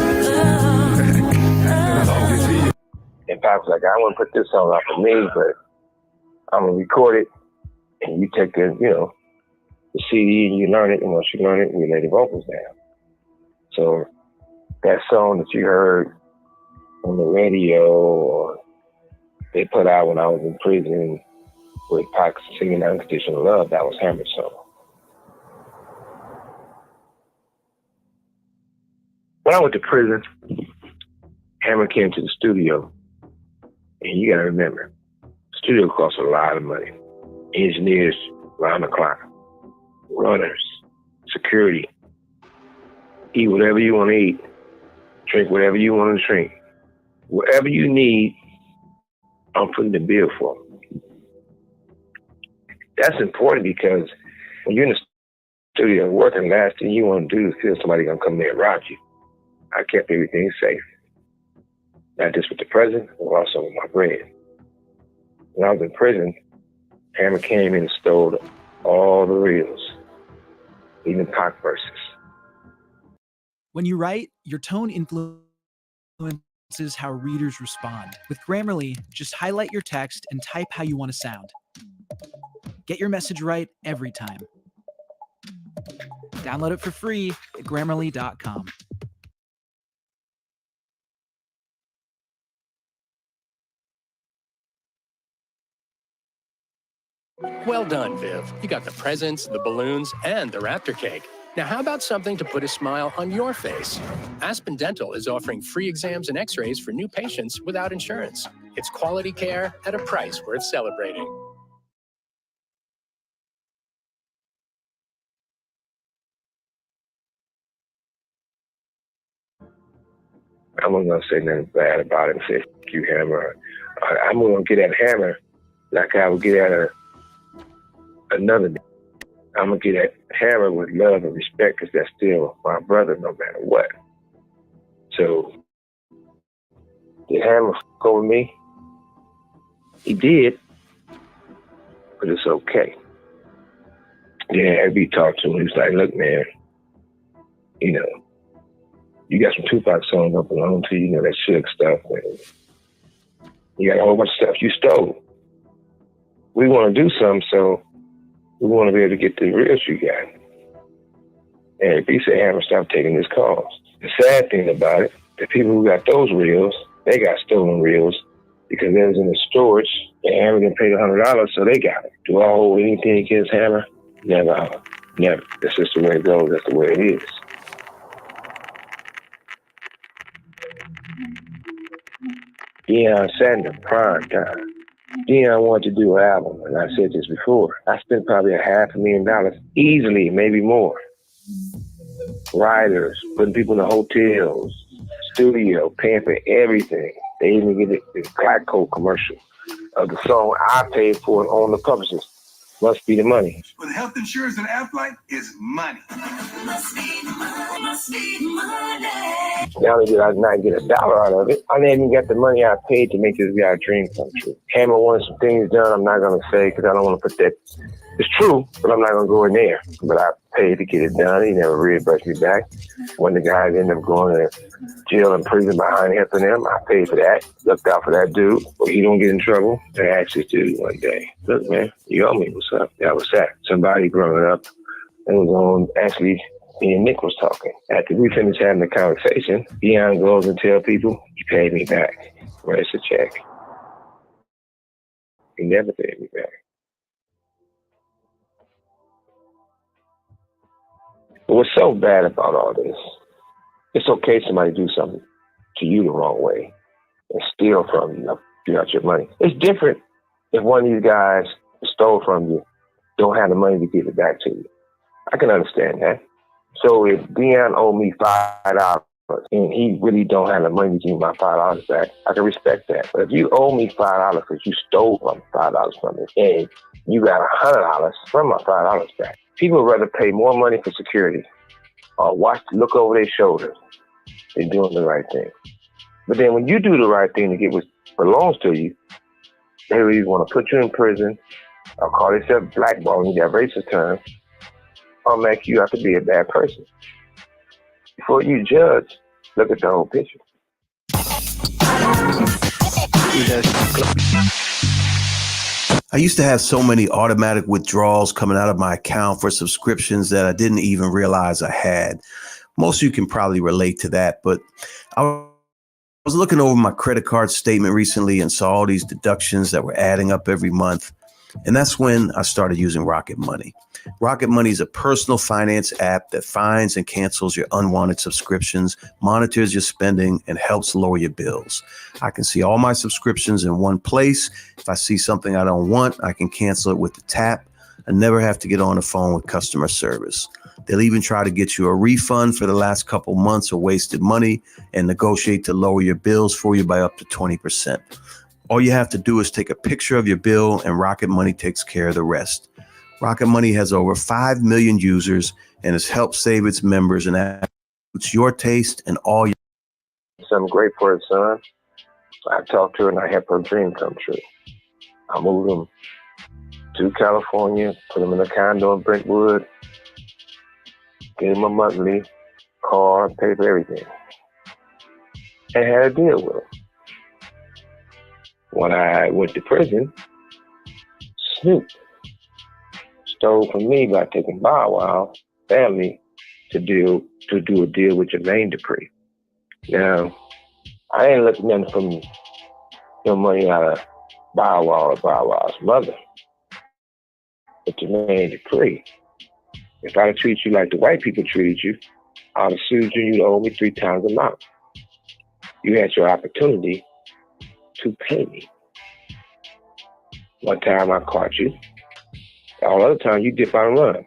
And Pac was like, I want to put this song out for me, but I'm going to record it, and you take the CD and you learn it, and once you learn it, we lay the vocals down. So that song that you heard on the radio or they put out when I was in prison with Pac singing Unconditional Love, that was Hammer's song. When I went to prison, Hammer came to the studio, and you got to remember, studio costs a lot of money. Engineers round the clock, runners, security. Eat whatever you want to eat, drink whatever you want to drink. Whatever you need, I'm putting the bill for. That's important because when you're in the studio working, last thing you want to do is feel somebody gonna come there and rob you. I kept everything safe. Not just with the president, but also with my bread. When I was in prison, Hammer came in and stole all the reels, even Pac verses. When you write, your tone influences how readers respond. With Grammarly, just highlight your text and type how you want to sound. Get your message right every time. Download it for free at Grammarly.com. Well done, Viv. You got the presents, the balloons, and the raptor cake. Now, how about something to put a smile on your face? Aspen Dental is offering free exams and x-rays for new patients without insurance. It's quality care at a price worth celebrating. I'm not gonna say nothing bad about it and say, "F you, Hammer." I'm gonna get at Hammer like I would get at another. I'm gonna get at Hammer with love and respect because that's still my brother no matter what. So, did Hammer f over me? He did, but it's okay. Yeah, every talk to him, he was like, "Look, man, you know, you got some Tupac songs up along to you, you know, that Suge stuff, man. You got a whole bunch of stuff you stole. We want to do something, so we want to be able to get the reels you got." And he said, "Hammer, stop taking these calls." The sad thing about it, the people who got those reels, they got stolen reels because they was in the storage and Hammer didn't pay the $100, so they got it. Do I hold anything against Hammer? Never, never. That's just the way it goes. That's the way it is. Deion Sanders, prime time. Deion wanted to do an album, and I said this before. I spent probably $500,000 easily, maybe more. Writers, putting people in the hotels, studio, paying for everything. They even get the Glatco commercial of the song I paid for it on the publishers. Must be the money. With health insurance and Aflac, is money. Must be the money. Must be the money. Not only did I not get $1 out of it, I didn't even get the money I paid to make this guy's dream come true. Hammer wanted some things done I'm not going to say because I don't want to put that. It's true, but I'm not going to go in there. But I paid to get it done. He never reimbursed me back. When the guys ended up going to jail and prison behind helping them, I paid for that. Looked out for that dude. But he don't get in trouble. I asked this dude one day, "Look, man, you owe me. What's up?" That was that. Somebody brought it up. It was on, actually, me and Nick was talking. After we finished having the conversation, Deion goes and tells people, "He paid me back. Where's the check?" He never paid me back. But what's so bad about all this, it's okay somebody do something to you the wrong way and steal from you, you got your money. It's different if one of these guys stole from you, don't have the money to give it back to you. I can understand that. So if Deion owed me $5 and he really don't have the money to give me my $5 back, I can respect that. But if you owe me $5 because you stole $5 from me and you got $100 from my $5 back, people would rather pay more money for security or look over their shoulders than doing the right thing. But then when you do the right thing to get what belongs to you, they really want to put you in prison or call themselves blackballing, you got racist terms, or make you have to be a bad person. Before you judge, look at the whole picture. I used to have so many automatic withdrawals coming out of my account for subscriptions that I didn't even realize I had. Most of you can probably relate to that, but I was looking over my credit card statement recently and saw all these deductions that were adding up every month. And that's when I started using Rocket Money. Rocket Money is a personal finance app that finds and cancels your unwanted subscriptions, monitors your spending, and helps lower your bills. I can see all my subscriptions in one place. If I see something I don't want, I can cancel it with the tap. I never have to get on the phone with customer service. They'll even try to get you a refund for the last couple months of wasted money and negotiate to lower your bills for you by up to 20%. All you have to do is take a picture of your bill and Rocket Money takes care of the rest. Rocket Money has over 5 million users and has helped save its members, and that suits your taste and all your. Something great for her son. I talked to her and I helped her dream come true. I moved him to California, put him in a condo in Brentwood, gave him a monthly car, paid for everything, and had a deal with him. When I went to prison, Snoop stole from me by taking Bow Wow family to do a deal with Jermaine Dupri. Now, I ain't looking nothing from no money out of Bow Wow or Bow Wow's mother. But Jermaine Dupri, if I'd have treated you like the white people treated you, I'd have sued you and you'd owe me 3 times the amount. You had your opportunity to pay me. One time I caught you. All other times you dip out and run.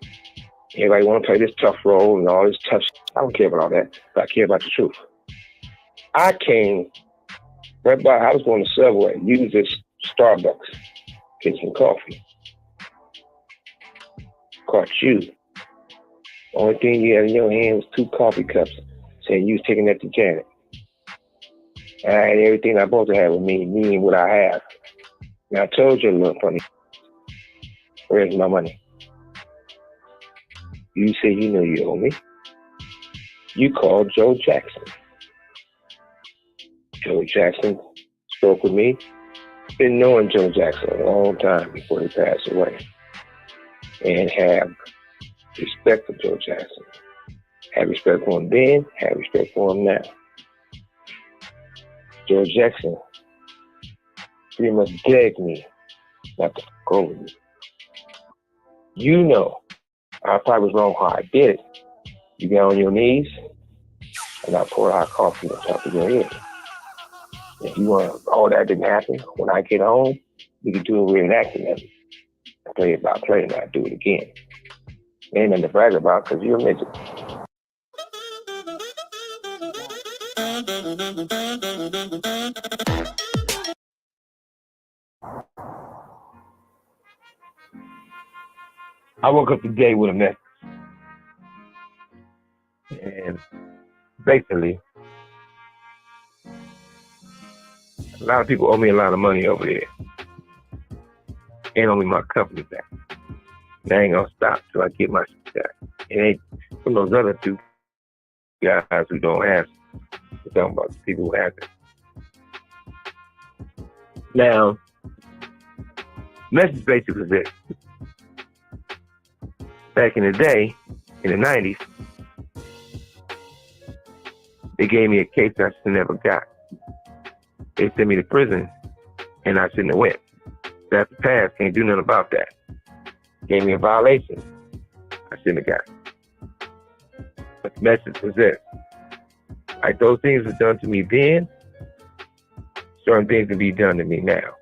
Everybody want to play this tough role and all this tough shit. I don't care about all that, but I care about the truth. I came right by, I was going to Subway, used this Starbucks, get some coffee. Caught you. Only thing you had in your hand was 2 coffee cups, saying you was taking that to Janet. And I had everything I'm supposed to have with me, meaning what I have. And I told you a little funny. Where's my money? You say you know you owe me. You called Joe Jackson. Joe Jackson spoke with me. Been knowing Joe Jackson a long time before he passed away. And have respect for Joe Jackson. Have respect for him then, have respect for him now. Joe Jackson pretty much begged me not to go with you. You know, I probably was wrong how I did it. You got on your knees, and I poured hot coffee on top of your head. If you want all that didn't happen, when I get home, we can do a reenactment of it. Play it by play, and I do it again. Ain't nothing to brag about because you're a midget. I woke up today with a message. And basically, a lot of people owe me a lot of money over there. And owe me my company back. And I ain't gonna stop till I get my shit back. It ain't from those other 2 guys who don't have it. We're talking about the people who have it. Now, message basically was this. Back in the day, in the 90s, they gave me a case I should have never got. They sent me to prison, and I shouldn't have went. That's the past, can't do nothing about that. Gave me a violation, I shouldn't have got. But the message was this. Like those things were done to me then, certain things can be done to me now.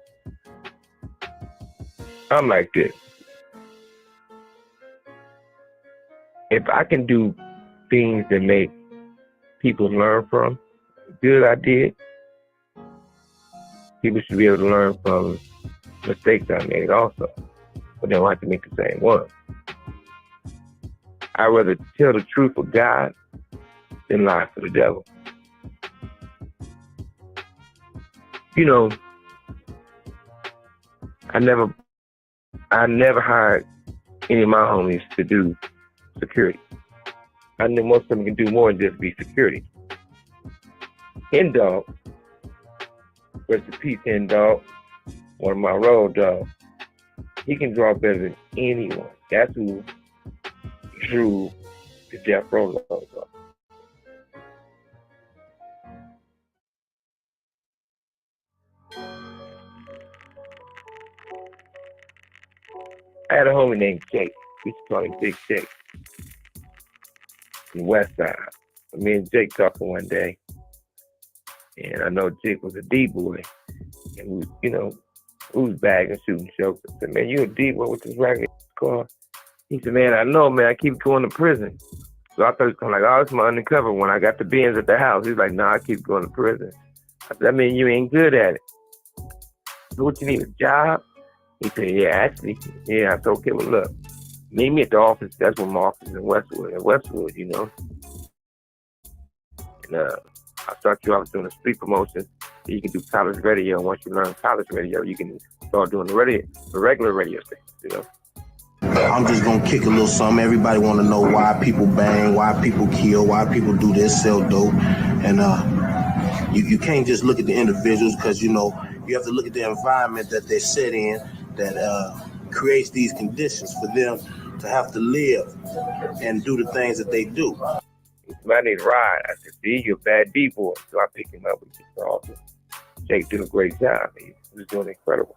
I'm like this. If I can do things that make people learn from, good I did, people should be able to learn from mistakes I made also. But they don't have to make the same one. I'd rather tell the truth for God than lie for the devil. You know, I never hired any of my homies to do security. I knew most of them can do more than just be security. Hen Dog, rest in peace, Hen Dog, one of my road dogs, he can draw better than anyone. That's who drew the Death Row logo. I had a homie named Jake. We used to call him Big Jake. In the West Side. Me and Jake talking one day. And I know Jake was a D-boy. And we, you know, we was bagging, shooting jokes. I said, man, you a D-boy with this ragged car? He said, man, I know, man. I keep going to prison. So I thought he was like, oh, it's my undercover when I got the Benz at the house. He's like, nah, I keep going to prison. I said, I mean, you ain't good at it. So what you need, a job? He said, yeah, actually. Yeah, I said, okay, well, look. Meet me at the office. That's where my office is in Westwood. In Westwood, you know. And I start you off doing a street promotion. So you can do college radio. Once you learn college radio, you can start doing the regular radio station, you know. I'm just gonna kick a little something. Everybody want to know why people bang, why people kill, why people do this, sell dope, and you can't just look at the individuals because you know you have to look at the environment that they sit in that creates these conditions for them to have to live and do the things that they do. I need a ride. I said, D, you're a bad D-boy. So I picked him up with the office. Jake did a great job. He was doing incredible.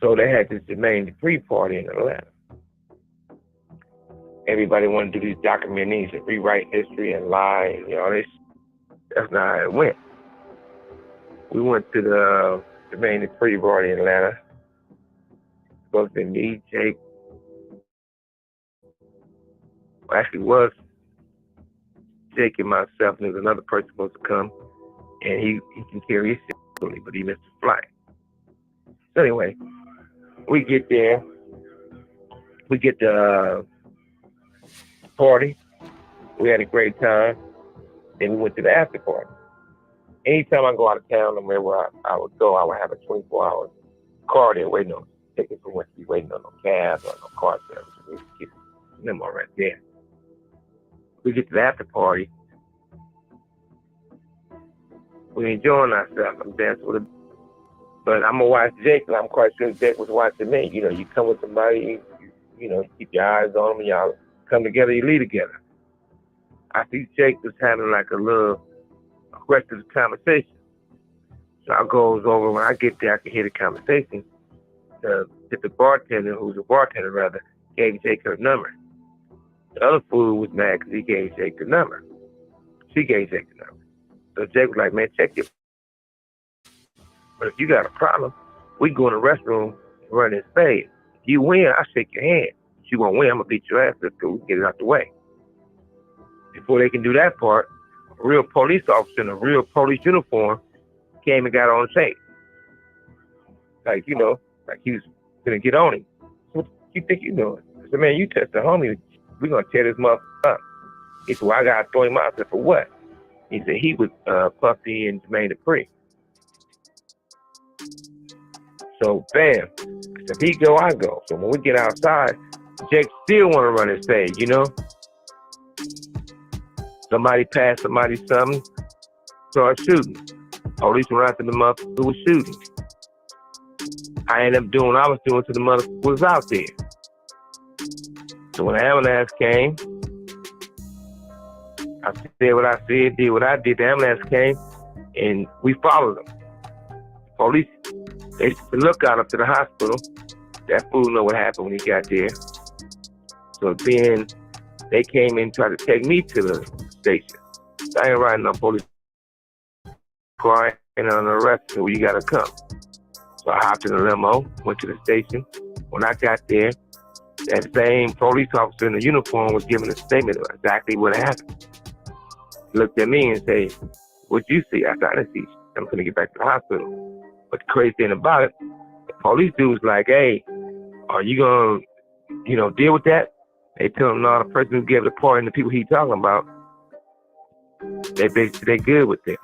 So they had this Jermaine Dupri party in Atlanta. Everybody wanted to do these documentaries and rewrite history and lie and this. That's not how it went. We went to the Jermaine Dupri party in Atlanta. Supposed to be me, Jake. Well, actually was Jake and myself, and there was another person supposed to come, and he can carry his shit, but he missed the flight. So anyway, we get there. We get the party. We had a great time. Then we went to the after party. Anytime I go out of town, no matter where I would go, I would have a 24-hour car there waiting on tickets. We wouldn't be waiting on no cab or no car service. We would get the limo right there. We get to the after party. We're enjoying ourselves. I'm dancing with but I'm gonna watch Jake, and I'm quite sure Jake was watching me. You come with somebody, you keep your eyes on them, and y'all come together, you lead together. I see Jake was having like a little aggressive conversation. So I goes over, when I get there, I can hear the conversation. The bartender, who's a bartender rather, gave Jake her number. The other fool was mad because he gave Jake the number. She gave Jake the number. So Jake was like, man, check it. But if you got a problem, we go in the restroom and run this fade. If you win, I shake your hand. If you won't win, I'm going to beat your ass. Let's go. We can get it out the way. Before they can do that part, a real police officer in a real police uniform came and got on tape. Like he was going to get on him. What you think you doing? I said, man, you touched the homie. We're going to tear this motherfucker up. He said, well, I got to throw him out. I said, for what? He said, he was Puffy and Jermaine Dupri. So, bam. If he go, I go. So when we get outside, Jake still want to run his stage, Somebody passed somebody something, start shooting. Police went after the motherfucker who was shooting. I ended up doing what I was doing to the motherfucker who was out there. So when the ambulance came, I said what I said, did what I did. The ambulance came, and we followed them. Police, they look out up to the hospital. That fool know what happened when he got there. So then they came in and tried to take me to the station. I ain't riding no police car and on the arrest, so you gotta come. So I hopped in the limo, went to the station. When I got there, that same police officer in the uniform was giving a statement of exactly what happened. He looked at me and said, what'd you see? I said, I didn't see shit. I'm gonna get back to the hospital. But the crazy thing about it, the police dude was like, hey, are you gonna, deal with that? They tell him, no, the person who gave the party and the people he talking about, they good with it.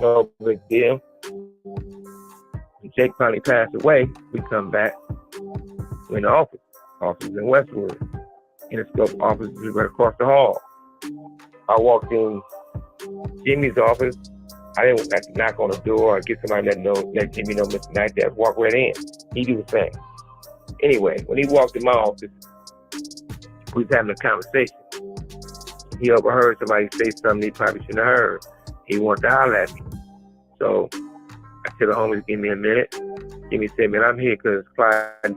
No big deal. When Jake finally passed away, we come back. We're in the office. Office in Westwood. Interscope office is right across the hall. I walked in Jimmy's office. I didn't have to knock on the door or get somebody let Jimmy know Mr. Knight there. Walk right in. He do the same. Anyway, when he walked in my office, we was having a conversation. He overheard somebody say something he probably shouldn't have heard. He wanted to holler at me. So I tell the homies, give me a minute. Jimmy said, man, I'm here because Clyde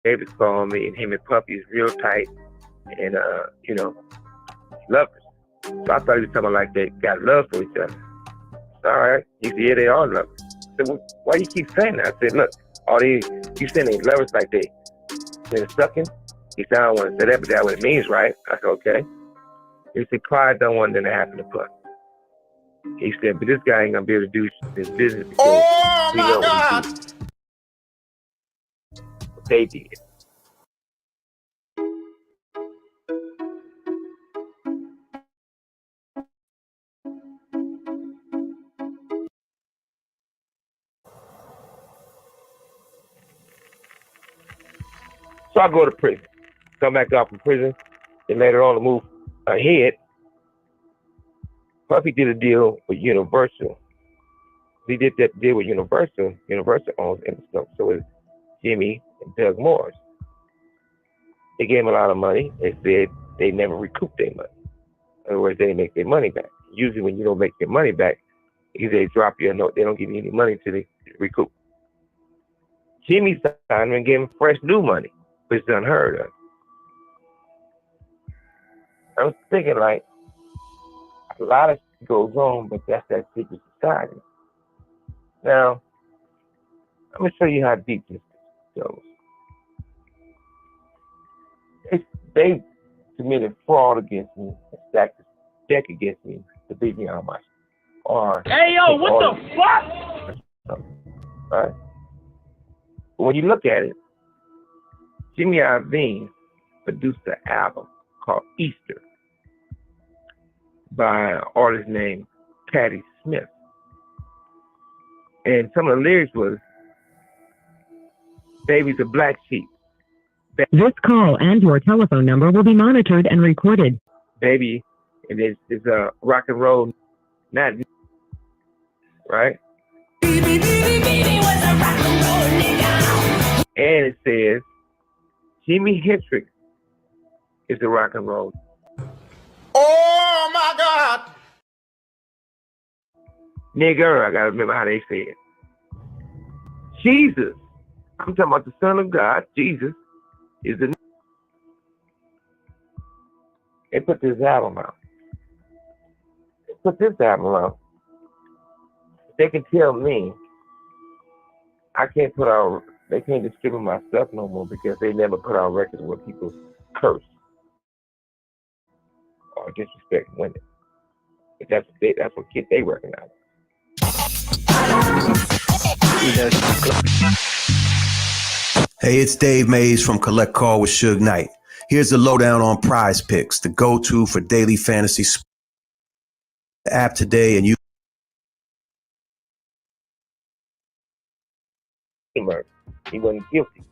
Davis called me, and him and Puffy is real tight, and lovers. So I thought he was talking like they got love for each other. So, all right. He said, yeah, they are lovers. I said, well, why you keep saying that? I said, look, you saying they lovers like they're sucking? He said, I don't want to say that, but that's what it means, right? I said, okay. He said, Clyde don't want nothing to happen to Puffy. He said, but this guy ain't gonna be able to do this business because we know what he did. What they did. So I go to prison. Come back out from prison. Then later on to move ahead, Puffy did a deal with Universal. He did that deal with Universal. Universal owns Interscope. So it's Jimmy and Doug Morris. They gave him a lot of money. They said they never recouped their money. In other words, they didn't make their money back. Usually when you don't make your money back, either they drop you a note, they don't give you any money until they recoup. Jimmy signed him and gave him fresh new money, which is unheard of. I was thinking like, a lot of shit goes on, but that's that secret society. Now, I'm gonna show you how deep this goes. They committed fraud against me, stacked the deck against me to beat me on my or Hey, yo, what the fuck? Right? But when you look at it, Jimmy Iovine produced an album called Easter by an artist named Patti Smith. And some of the lyrics was, "Baby's a black sheep." This call and your telephone number will be monitored and recorded. Baby, and it's a rock and roll, not right. And it says, Jimi Hendrix is a rock and roll. Oh my God! Nigga, I gotta remember how they say it. Jesus, I'm talking about the Son of God, Jesus, is the. They put this album out. They can tell me I can't put out, they can't distribute my stuff no more because they never put out records where people curse or disrespect women. But that's what kids they recognize. Hey, it's Dave Mays from Collect Call with Suge Knight. Here's the lowdown on Prize Picks, the go-to for daily fantasy app today, and you. He wasn't guilty,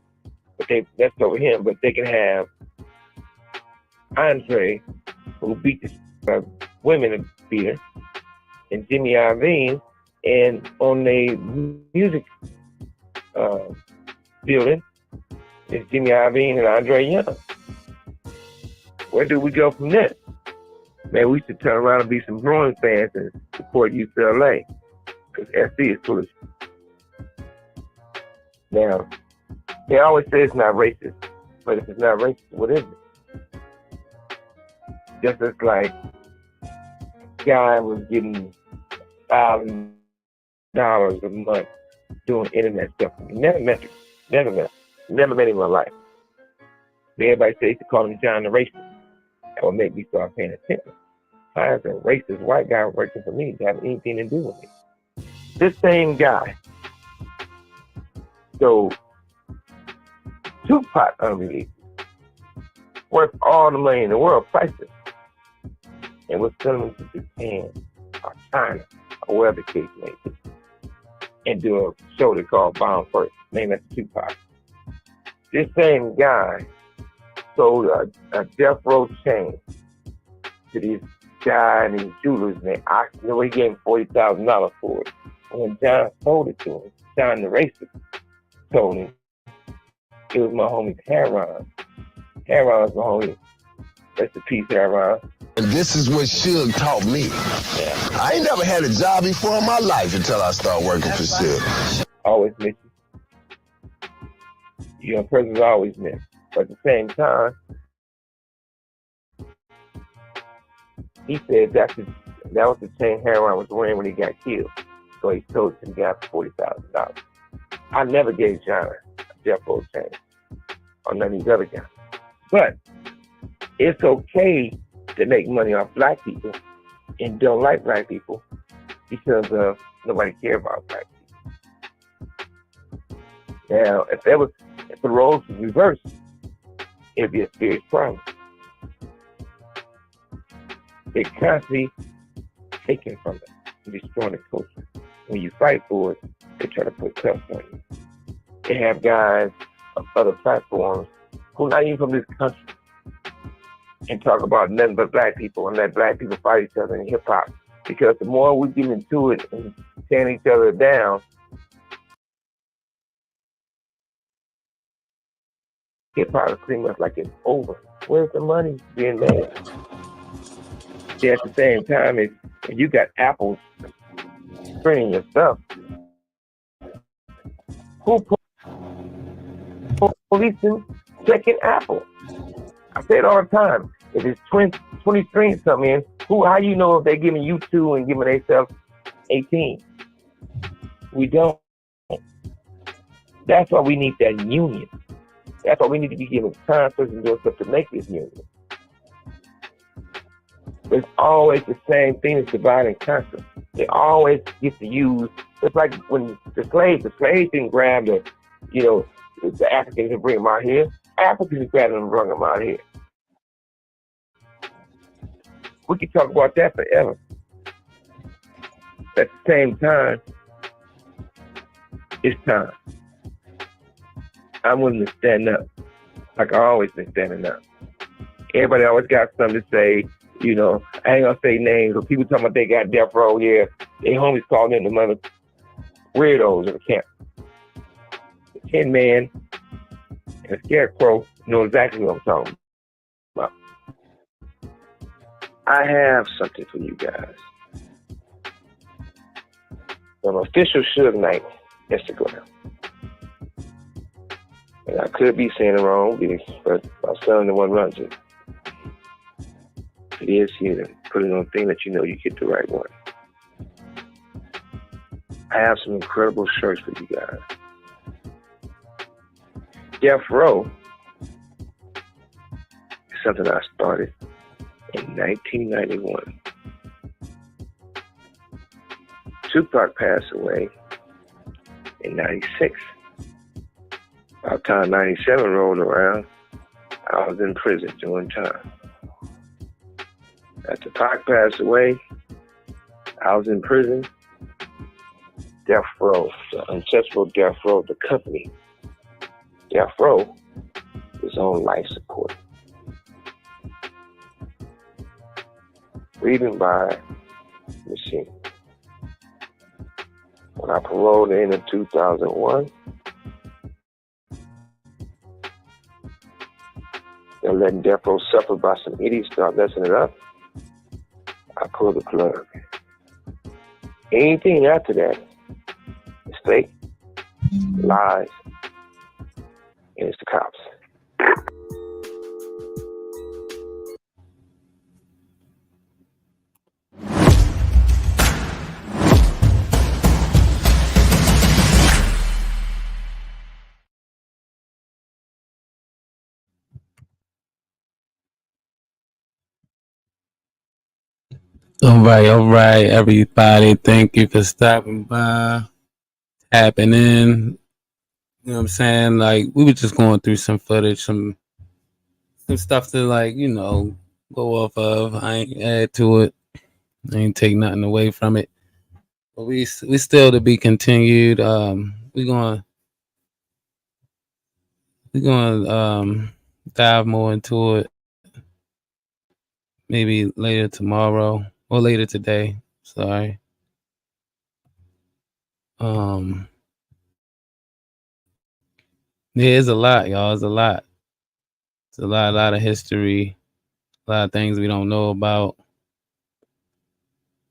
but that's over him. But they can have Andre, who beat the women beater, and Jimmy Iovine, and on the music building is Jimmy Iovine and Andre Young. Where do we go from there? Man, we should turn around and be some Bruins fans and support UCLA, because SC is full of shit. Now, they always say it's not racist, but if it's not racist, what is it? Just as like, guy was getting $1,000 a month doing internet stuff. Never met him in my life. Everybody says to call him John the Racist. That would make me start paying attention. Why is a racist white guy working for me to have anything to do with me? This same guy sold Tupac unreleased, worth all the money in the world, priceless, and was selling them to Japan or China or wherever the case may be, and do a show they call Bound First, named after Tupac. This same guy sold a death row chain to this guy and his jewelers, and he gave him $40,000 for it. And when John sold it to him, John the Racist told him it was my homie Heron. Heron's my homie. Rest in peace, Heron. And this is what Suge taught me. Yeah. I ain't never had a job before in my life until I started working for Suge. Always miss you. Young person's always miss. But at the same time, he said that was the chain Heron was wearing when he got killed. So he sold it to the guy for $40,000. I never gave John a Jeff Rose chain or none of these other guys. But it's okay to make money off black people and don't like black people because nobody cares about black people. Now, if the roles was reversed, it'd be a serious problem. They're constantly taking from it and destroying the culture. When you fight for it, they try to put cuffs on you. They have guys of other platforms who are not even from this country and talk about nothing but black people and let black people fight each other in hip hop. Because the more we get into it and tearing each other down, hip hop is pretty much like it's over. Where's the money being made? See, at the same time, if you got apples printing your stuff, who put policeman checking Apple. I say it all the time. If it's 20 screens come in, how you know if they're giving you 2 and giving themselves 18? We don't. That's why we need that union. That's why we need to be giving concerts and doing stuff to make this union. It's always the same thing as divide and conquer. They always get to use. It's like when the slaves didn't grab the Africans and bring them out here. Africans grabbed them and bring them out here. We could talk about that forever. At the same time, it's time. I'm willing to stand up, like I always been standing up. Everybody always got something to say. I ain't gonna say names, but people talking about they got death row. Yeah, they homies calling in the mother weirdos in the camp. The Tin Man and the Scarecrow know exactly what I'm talking about. I have something for you guys. An official Suge Knight Instagram. And I could be saying it wrong, but my son the one runs it. It is here. Put it on a thing that you get the right one. I have some incredible shirts for you guys. Death Row is something I started in 1991. Tupac passed away in 96. By the time 97 rolled around, I was in prison doing time. After Pac passed away, I was in prison. Death Row, the untouchable Death Row, the company. Death Row was on life support. Breathing by machine. When I paroled in 2001, they're letting Death Row suffer by some idiots start messing it up. I pulled the plug. Anything after that is fake, lies, and it's the cops. All right, everybody. Thank you for stopping by, tapping in. You know what I'm saying? Like, we were just going through some footage, some stuff to go off of. I ain't add to it. I ain't take nothing away from it. But we still to be continued. We're gonna dive more into it. Maybe later tomorrow or later today. Sorry. Yeah, it's a lot, y'all. It's a lot. It's a lot of history, a lot of things we don't know about,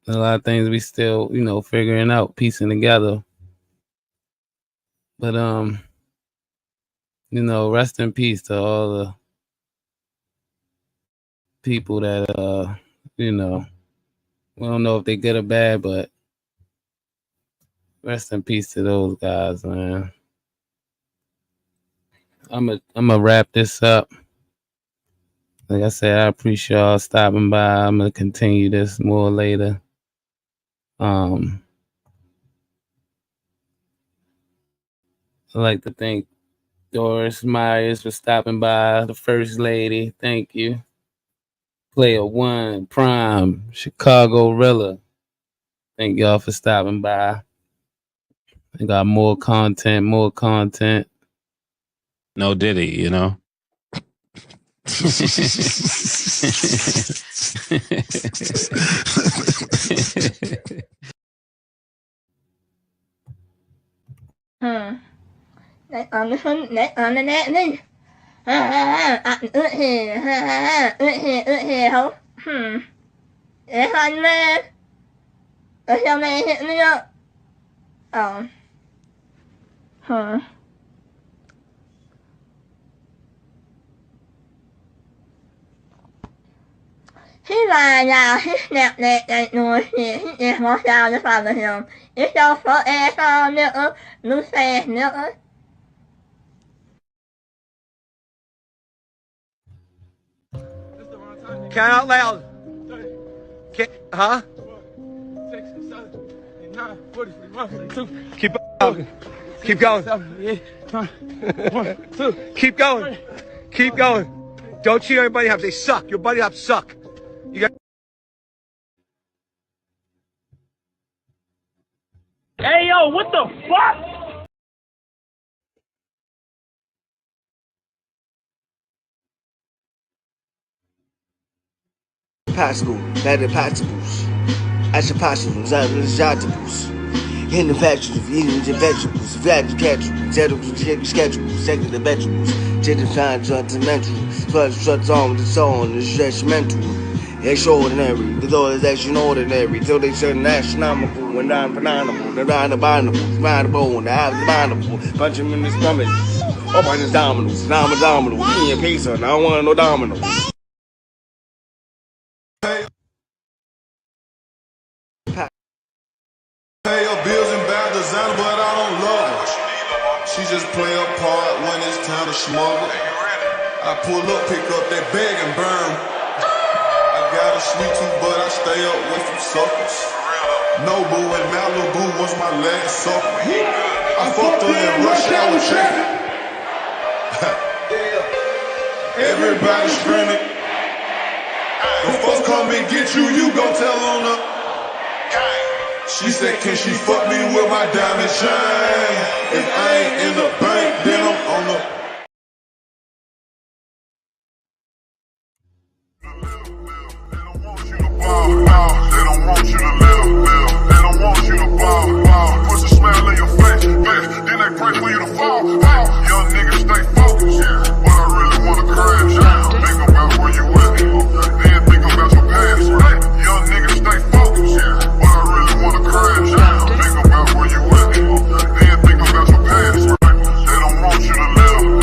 a lot of things we still, figuring out, piecing together. But rest in peace to all the people that we don't know if they're good or bad, but rest in peace to those guys, man. I'm gonna wrap this up. Like I said, I appreciate y'all stopping by. I'm gonna continue this more later. I'd like to thank Doris Myers for stopping by, the First Lady. Thank you. Player One, Prime, Chicago Rilla. Thank y'all for stopping by. I got more content. No Diddy, He lied now. He snapped that ain't no shit. He just wants y'all to follow him. It's your fuck ass on, nigga. Loose ass nigga. Count out loud. Huh? Keep going. Keep going. Keep going. Keep going. Don't cheat on your buddy hops. They suck. Your buddy hops suck. You got. Hey yo, what the fuck? Possible, better possibles. As possibles, vegetables. In the vegetables, eating the vegetables, vegetables, schedules, second the vegetables, taking time to mental, plus shuts on the soul and the stretch mental. Extraordinary, the door is extraordinary, till they turn astronomical and non-phenomenal, the non-abominable, and the abominable, punch him in the stomach, open his dominoes, domino, eating your pizza, and I don't want no domino. Pay her bills and buy designer, but I don't love her. She just play a part when it's time to smuggle. I pull up, pick up that bag and burn. I got a sweet tooth, but I stay up with some suckers. Nobu and Malibu was my last supper. I fucked her in rush hour traffic. Everybody screaming. When folks come and get you, you gon' tell on her. She said, can she fuck me with my diamond chain? If I ain't in the bank, then I'm on the... They don't want you to live. They don't want you to ball. Push a smile in your face, then they pray for you to fall. Young niggas stay focused, but I really wanna crash out. Think about where you at, then think about your past. Young niggas stay focused, but I really wanna crash out. Think about where you at, then think about your past. They don't want you to live.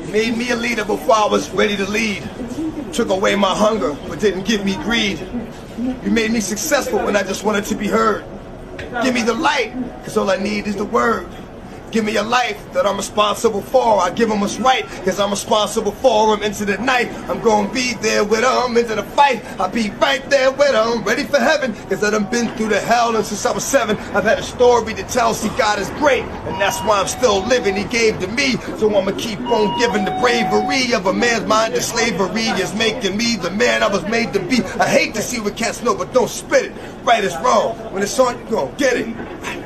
You made me a leader before I was ready to lead. Took away my hunger, but didn't give me greed. You made me successful when I just wanted to be heard. Give me the light, cause all I need is the word. Give me a life that I'm responsible for. I give them what's right, cause I'm responsible for them. Into the night, I'm gonna be there with them. Into the fight, I'll be right there with them. Ready for heaven, cause I done been through the hell. And since I was 7, I've had a story to tell. See, God is great, and that's why I'm still living. He gave to me, so I'ma keep on giving. The bravery of a man's mind to slavery is making me the man I was made to be. I hate to see what cats know, but don't spit it. Right is wrong. When it's on, you gon' get it.